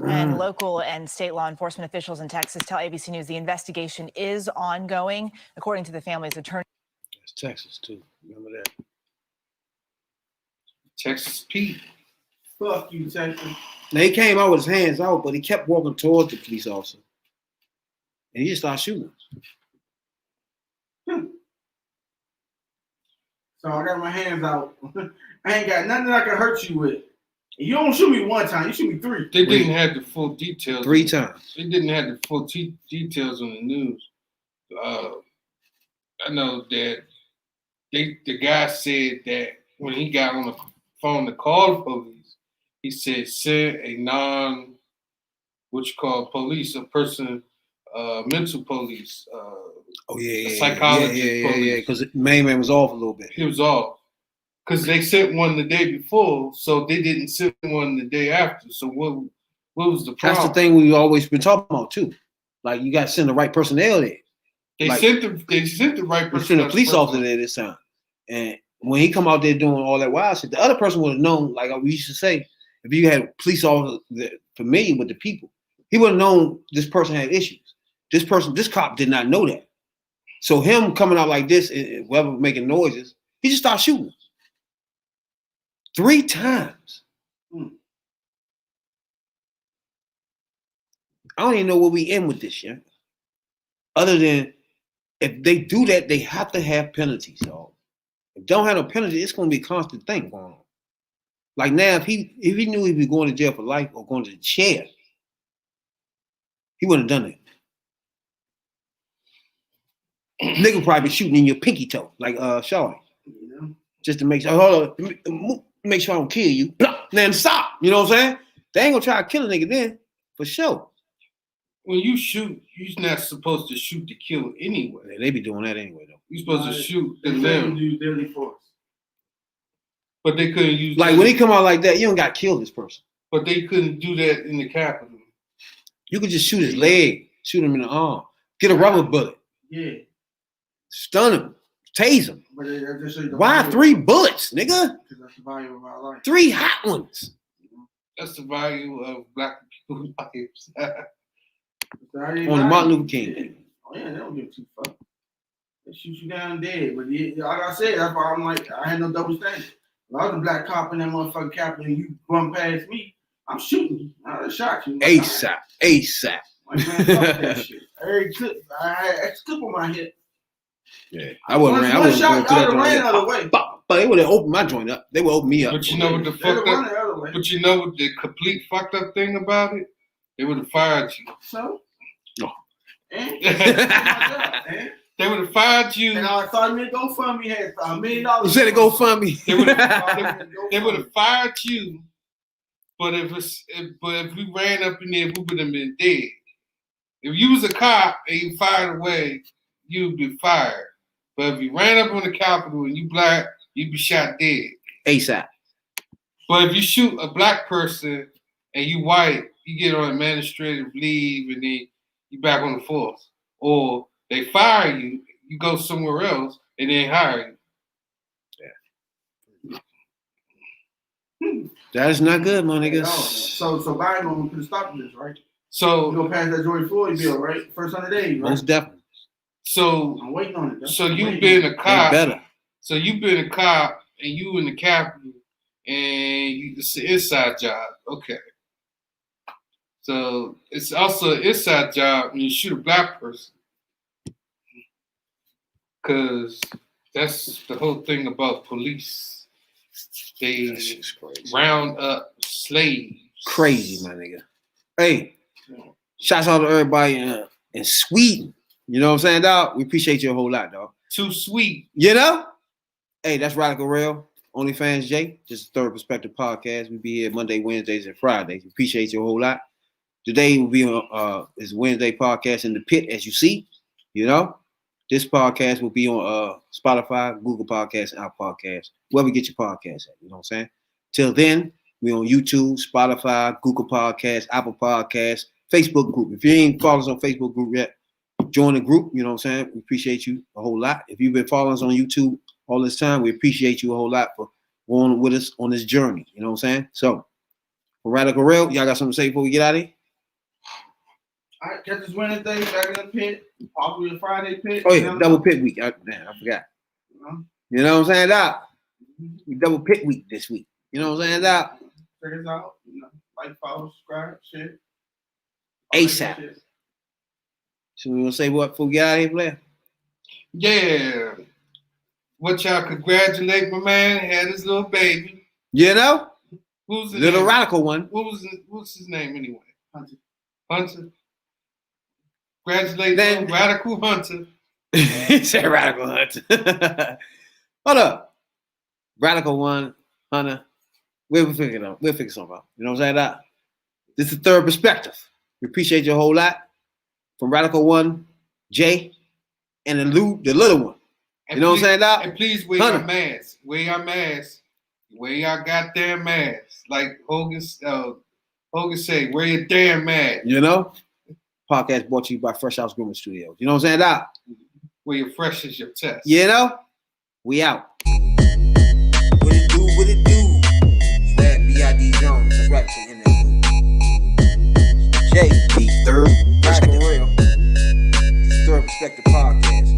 S17: And local and state law enforcement officials in Texas tell ABC News the investigation is ongoing. According to the family's attorney.
S1: It's Texas too. Remember that.
S3: Texas Pete.
S2: Fuck you, Texas.
S1: Now he came out with his hands out, but he kept walking towards the police officer, and he just started shooting.
S2: So I got my hands out. I ain't got nothing I can hurt you with. You don't shoot me one time. You shoot me 3.
S3: They didn't have the full details.
S1: 3 times.
S3: They didn't have the full details on the news. I know that the guy said that when he got on the phone to call the police, he said send a police, a person, mental police. A psychologist police.
S1: Because main man was off a little bit.
S3: He was off. Because they sent one the day before, so they didn't send one the day after. So what was the problem?
S1: That's the thing we've always been talking about too. Like you got to send the right personnel there.
S3: They sent the right
S1: They
S3: person.
S1: sent a police officer there this time, and when he come out there doing all that wild shit, the other person would have known. Like we used to say, if you had a police officer familiar with the people, he would have known this person had issues. This cop did not know that. So him coming out like this, whoever making noises, he just started shooting 3 times. I don't even know where we in with this yet. Other than if they do that, they have to have penalties. So if don't have no penalty, it's going to be a constant thing going on. Like now, if he knew he'd be going to jail for life or going to the chair, he wouldn't have done it. Nigga probably be shooting in your pinky toe, like Shawty. Just to make sure, hold on, make sure I don't kill you. Then stop. You know what I'm saying? They ain't gonna try to kill a nigga then, for sure.
S3: When you shoot, you're not supposed to shoot to kill anyway.
S1: Yeah, they be doing that anyway, though.
S3: You're supposed to shoot to
S2: They
S3: live.
S2: use deadly force.
S3: But they couldn't use
S1: Like when he come out like that, you don't got to kill this person.
S3: But they couldn't do that in the Capitol.
S1: You could just shoot his leg, shoot him in the arm, get a rubber bullet,
S2: Yeah.
S1: stun him, tase him.
S2: But they just show you the
S1: Why
S2: value.
S1: 3 bullets, nigga?
S2: Because that's the value of our life.
S1: 3 hot ones.
S3: That's the value of black people's lives.
S1: On the Martin Luther King Day.
S2: Oh yeah, they don't give 2 fucks. They shoot you down dead. But yeah, like I said, that's why I'm like, I had no double standard. If I was a black cop in that motherfucking Capitol and you run past me, I'm shooting you. I would have shot you.
S1: ASAP.
S2: Like, man, fuck that shit. Every clip, I had an X clip on my head.
S1: Yeah, I wouldn't ran. I wouldn't go through that
S2: ran the other
S1: joint.
S2: way.
S1: But they would have opened my joint up. They would open me up.
S3: But you know what the fucked
S2: run
S3: up?
S2: the other way.
S3: But you know what the complete fucked up thing about it? They would have fired you.
S2: So?
S1: No.
S3: They would have fired you.
S2: And I thought me to GoFundMe had $1 million.
S1: You said it GoFundMe.
S3: They would have fired you. But if we ran up in there, we would have been dead. If you was a cop and you fired away, you'd be fired. But if you ran up on the Capitol and you black, you'd be shot dead.
S1: ASAP.
S3: But if you shoot a black person and you white, you get on administrative leave and then you back on the force. Or they fire you, you go somewhere else, and then hire
S2: you.
S1: That is not good, my nigga.
S2: So Biden gonna put a stop to this, right?
S3: So
S2: you gonna pass that George Floyd bill, right? First 100 days, right?
S1: Most definitely.
S3: So
S2: I'm waiting on it.
S3: So you've been a cop.
S1: Better.
S3: So you've been a cop, and you in the Capitol, and it's an inside job. Okay. So it's also an inside job when you shoot a black person, because that's the whole thing about police. They round up slaves.
S1: Crazy, my nigga. Hey, shouts out to everybody in Sweden. You know what I'm saying, dog? We appreciate you a whole lot, dog.
S3: Too sweet.
S1: You know? Hey, that's Radical Real. OnlyFans Jay. Just a Third Perspective podcast. We be here Monday, Wednesdays, and Fridays. We appreciate you a whole lot. Today will be on is Wednesday podcast in the pit, as you see. You know? This podcast will be on Spotify, Google Podcasts, and our Podcasts. Wherever you get your podcasts at. You know what I'm saying? Till then, we on YouTube, Spotify, Google Podcasts, Apple Podcasts, Facebook group. If you ain't following us on Facebook group yet, join the group. You know what I'm saying? We appreciate you a whole lot. If you've been following us on YouTube all this time, we appreciate you a whole lot for going with us on this journey. You know what I'm saying? So, for Radical Real, y'all got something to say before we get out of here?
S2: All right, catch us Wednesday, back in the pit. Possibly a Friday pit.
S1: Oh, yeah, double pit week. I forgot. You know what I'm saying, Doc? We double pit week this week. You know what I'm saying, Doc?
S2: Check us out. You know, like, follow, subscribe, shit.
S1: ASAP. So we gonna say what before we get out of here, Blair?
S3: Yeah. What y'all congratulate my man, had his little baby.
S1: You know?
S3: Who's his
S1: little
S3: name?
S1: radical one.
S3: What's his name anyway? Hunter. Congratulate little Radical Hunter.
S1: He said Radical Hunter. Hold up. Radical one, Hunter. We'll figure it out. We'll figure something out. You know what I'm saying, Doc? This is the Third Perspective. We appreciate you a whole lot. From Radical One, Jay, and the little one. You know what I'm saying, Doc?
S3: And please wear your mask. Wear your mask. Wear your goddamn mask. Like Hogan said, wear your damn mask.
S1: You know? Podcast brought to you by Fresh House Grooming Studios. You know what I'm saying, Doc?
S3: Where your fresh is your test.
S1: You know? We out.
S5: What it do? That B.I.D. Jones. That's right. Jay, the Third Perspective. Third Perspective Podcast.